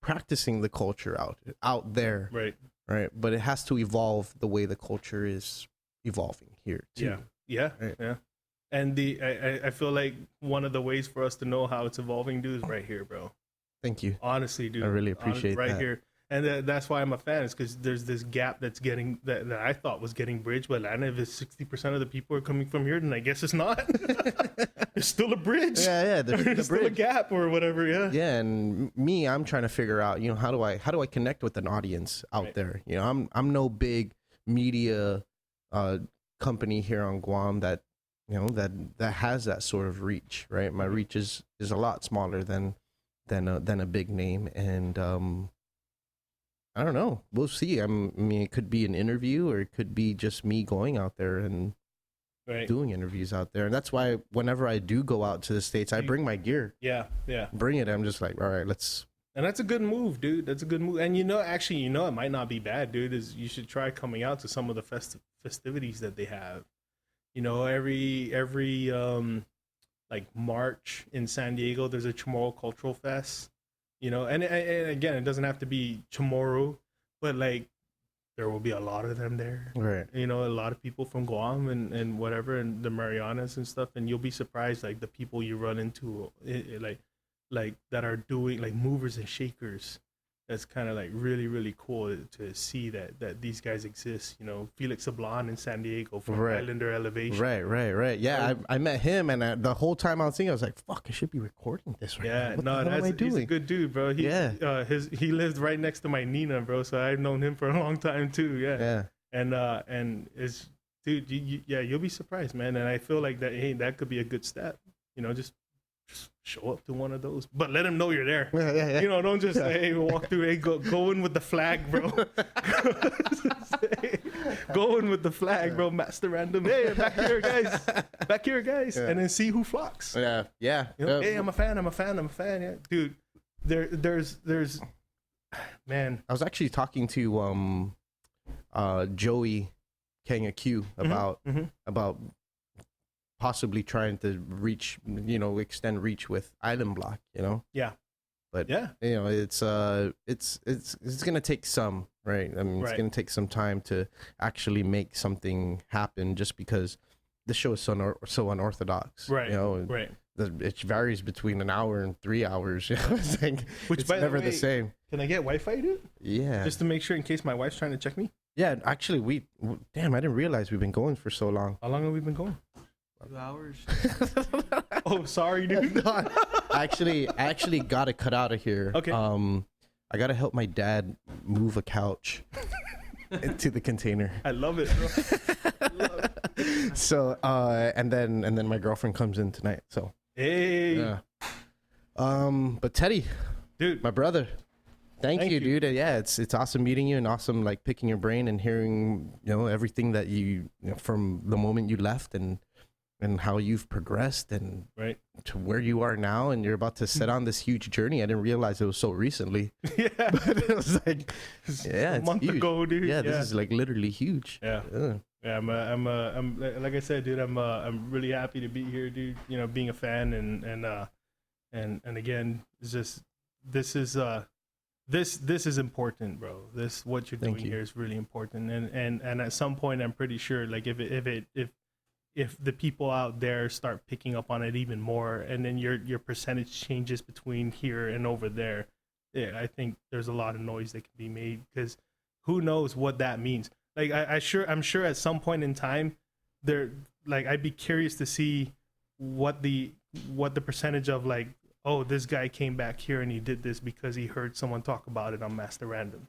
practicing the culture out there, right. But it has to evolve the way the culture is evolving here too. Yeah. And I feel like one of the ways for us to know how it's evolving, dude, is right here, bro. Thank you. Honestly, dude. I really appreciate right that. here. And that's why I'm a fan, is because there's this gap that's getting that I thought was getting bridged. But Atlanta, if it's 60% of the people are coming from here, then I guess it's not. There's still a bridge. Yeah, there's still a gap or whatever. Yeah. Yeah, and me, I'm trying to figure out, how do I connect with an audience out there? I'm no big media company here on Guam that that has that sort of reach, right? My reach is a lot smaller than a big name, and I don't know. We'll see. I mean, it could be an interview, or it could be just me going out there and doing interviews out there. And that's why whenever I do go out to the States, I bring my gear. Yeah. Bring it. I'm just like, all right, let's. And that's a good move, dude. That's a good move. And actually, it might not be bad, dude. Is you should try coming out to some of the festivities that they have. Every like March in San Diego, there's a Chamorro Cultural Fest. And again, it doesn't have to be Chamorro, but like there will be a lot of them there. Right. A lot of people from Guam and whatever, and the Marianas and stuff, and you'll be surprised, like the people you run into, like that are doing like movers and shakers. That's kind of like really, really cool to see that these guys exist. Felix Sablon in San Diego from Islander Elevation. Right. Yeah, I met him, and the whole time I was thinking, I was like, "Fuck, I should be recording this right now." What the hell am I doing? He's a good dude, bro. He lives right next to my Nina, bro. So I've known him for a long time too. Yeah. And it's, dude, you'll be surprised, man. And I feel like that could be a good step. Just show up to one of those, but let them know you're there. Yeah. Don't just say, hey, walk through. Hey, go in with the flag, bro. Go in with the flag, bro. Master Random. Hey, back here, guys. And then see who flocks. Yeah. Hey, I'm a fan. Yeah, dude. There's man. I was actually talking to Joey Kanga Q about possibly trying to reach, extend reach with Island Block, Yeah. But it's gonna take some, right? I mean, it's gonna take some time to actually make something happen, just because the show is so unorthodox, right? Right. It varies between an hour and 3 hours. It's like, which it's by never the way, the same. Can I get Wi-Fi, dude? Yeah. Just to make sure, in case my wife's trying to check me. Yeah, actually, damn, I didn't realize we've been going for so long. How long have we been going? 2 hours. Oh, sorry, dude. I actually got to cut out of here. Okay. I got to help my dad move a couch into the container. I love it, bro. So, and then my girlfriend comes in tonight. So, hey. Yeah. But Teddy, dude, my brother, thank you, dude. Yeah, it's awesome meeting you, and awesome like picking your brain and hearing everything that you from the moment you left, and how you've progressed and to where you are now, and you're about to set on this huge journey. I didn't realize it was so recently. Yeah, but it was like, a month ago, dude. Yeah, this is like literally huge. Yeah. I'm like I said, dude. I'm really happy to be here, dude. Being a fan and again, it's just this is important, bro. What you're doing here is really important, and at some point, I'm pretty sure, like if the people out there start picking up on it even more, and then your percentage changes between here and over there, I think there's a lot of noise that can be made, because who knows what that means. Like I'm sure at some point in time, I'd be curious to see what the percentage of like, oh, this guy came back here and he did this because he heard someone talk about it on Master Random.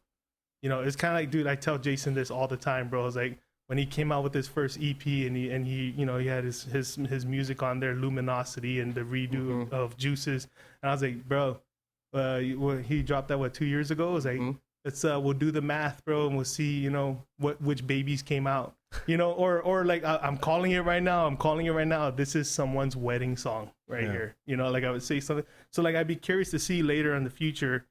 It's kind of like, dude, I tell Jason this all the time, bro. It's like, when he came out with his first EP and he he had his music on there, Luminosity, and the redo of Juices, and I was like, bro, he dropped that 2 years ago. I was like, let's we'll do the math, bro, and we'll see which babies came out, or like I'm calling it right now. This is someone's wedding song here, like I would say something. So like I'd be curious to see later in the future,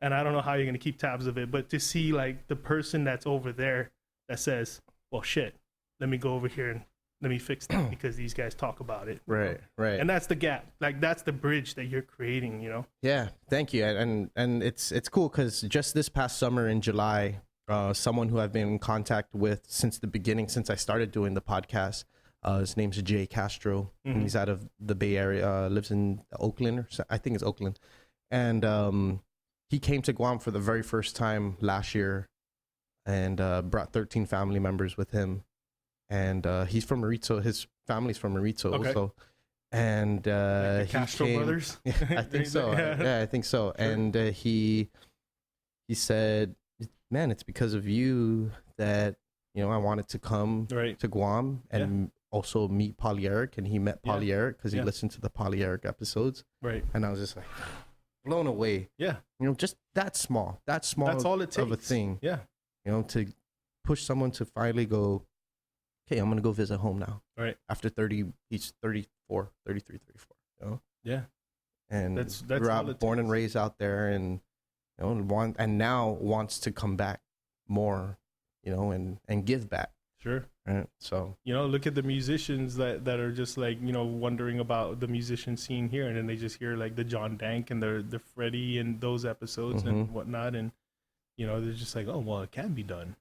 and I don't know how you're gonna keep tabs of it, but to see like the person that's over there that says, well, shit, let me go over here and let me fix that because these guys talk about it. Right. And that's the gap. Like, that's the bridge that you're creating, Yeah, thank you. And it's cool because just this past summer in July, someone who I've been in contact with since the beginning, since I started doing the podcast, his name's Jay Castro. And he's out of the Bay Area, lives in Oakland, I think it's Oakland. And he came to Guam for the very first time last year, and brought 13 family members with him. And he's from Marito. His family's from Marito also. And Like the he Castro came, brothers. I think so. Yeah, I think so. Sure. And he said, "Man, it's because of you that I wanted to come Right. to Guam and also meet Polyeric." And he met Yeah. Polyeric because he Yeah. listened to the Polyeric episodes. Right. And I was just like blown away. Yeah. Just that small. That's all it takes. of a thing. Yeah. To push someone to finally go, okay, I'm gonna go visit home now. Right. After 30, he's 34, 33, 34. Yeah. And That's grew all up, it born and takes. raised out there, and and now wants to come back more, and give back. Sure. Right. So Look at the musicians that are just like, wondering about the musician scene here, and then they just hear like the John Dank and the Freddie and those episodes and whatnot, and they're just like, oh well, it can be done.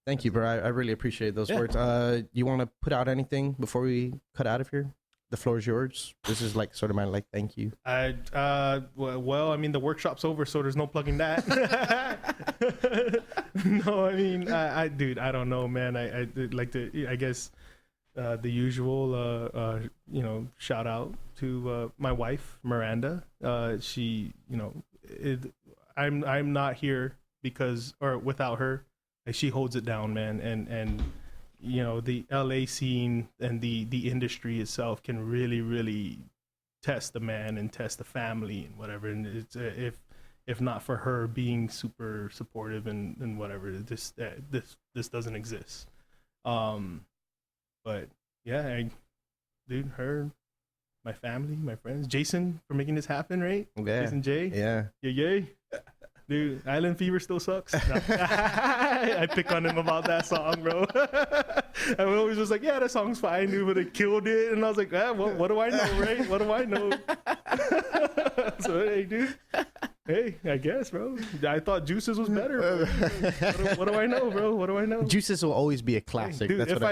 Thank you, bro. I really appreciate those Yeah. words. You want to put out anything before we cut out of here? The floor is yours. This is like sort of my thank you. Well, I mean, the workshop's over, so there's no plugging that. No, I mean, dude, I don't know, man. I like to, I guess, the usual, shout out to my wife, Miranda. She, I'm not here without her. Like, she holds it down, man, and the LA scene and the industry itself can really test the man and test the family and whatever. And it's if not for her being super supportive and whatever, this doesn't exist. But yeah, dude, her, my family, my friends, Jason for making this happen, right? Yeah. Jason J. Yeah. Yay. Dude, Island Fever still sucks. No. I pick on him about that song, bro. I was always just like, yeah, that song's fine, dude, but it killed it. And I was like, what do I know, right? What do I know? So, hey, dude. Hey, I guess, bro. I thought Juices was better. Bro. What do I know, bro? What do I know? Juices will always be a classic. Dude, That's if what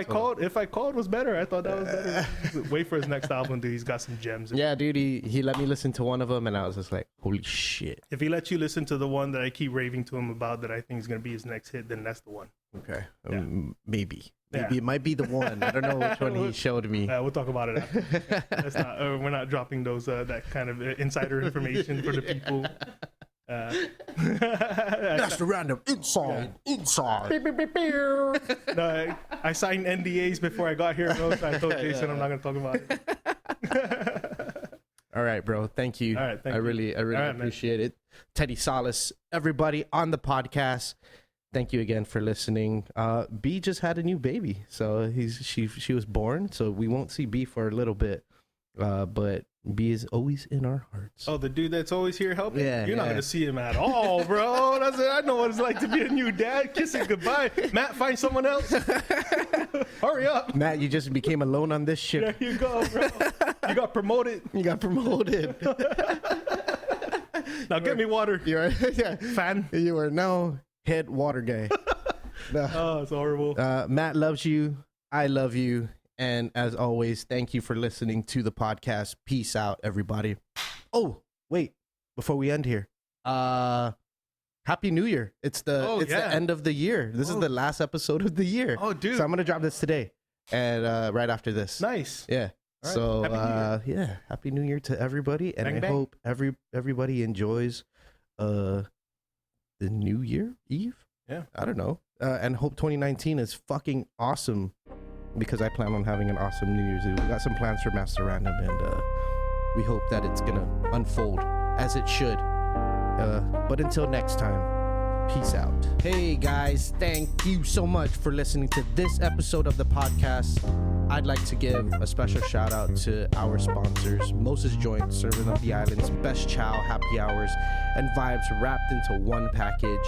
I called was better. I thought that was better. Wait for his next album, dude. He's got some gems. Yeah, dude. He let me listen to one of them, and I was just like, holy shit. If he lets you listen to the one that I keep raving to him about that I think is gonna be his next hit, then that's the one. Okay. Yeah. Maybe Yeah. it might be the one. I don't know which one he showed me. We'll talk about it after. That's not. We're not dropping those that kind of insider information for the people. That's the random inside. No, I signed NDAs before I got here, bro. So I told Jason I'm not gonna talk about it. All right, bro. Thank you. All right, thank I you. really right, appreciate it. Teddy Salas, everybody on the podcast. Thank you again for listening. B just had a new baby, so she was born. So we won't see B for a little bit, but B is always in our hearts. Oh, the dude that's always here helping? Yeah, You're not yeah. going to see him at all, bro. That's it. I know what it's like to be a new dad. Kissing goodbye. Matt, find someone else. Hurry up. Matt, you just became alone on this ship. There you go, bro. You got promoted. You got promoted. Now get me water. You're yeah. Fan. You are now head water guy. No. Oh, it's horrible. Matt loves you. I love you. And as always, thank you for listening to the podcast. Peace out, everybody. Oh, wait. Before we end here, Happy New Year. It's the end of the year. This is the last episode of the year. Oh, dude. So I'm going to drop this today and right after this. Nice. Yeah. All right. So Happy New Year. Happy New Year to everybody. And Bang, I bang. hope everybody enjoys the New Year Eve. Yeah. I don't know. And hope 2019 is fucking awesome, because I plan on having an awesome New Year's Eve. We got some plans for Master Random, and we hope that it's gonna unfold as it should. But until next time, peace out. Hey guys, thank you so much for listening to this episode of the podcast. I'd like to give a special shout out to our sponsors: Mosa's Joint, serving up the island's best chow, happy hours, and vibes wrapped into one package.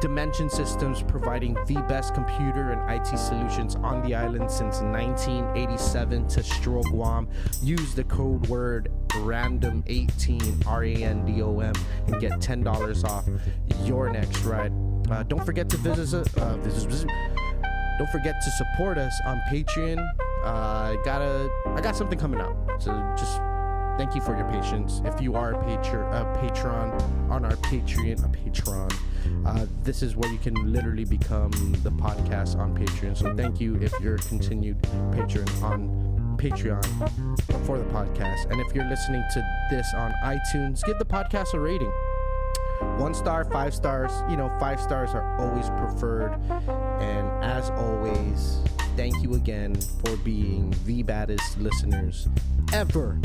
Dimension Systems, providing the best computer and IT solutions on the island since 1987 to Stroll Guam. Use the code word RANDOM18, RANDOM, and get $10 off your next ride. Don't forget to don't forget to support us on Patreon. I got something coming out, so just thank you for your patience. If you are a patron, on our Patreon. This is where you can literally become the podcast on Patreon. So thank you if you're a continued patron on Patreon for the podcast. And if you're listening to this on iTunes, give the podcast a rating. 1 star, 5 stars. 5 stars are always preferred. And as always, thank you again for being the baddest listeners ever.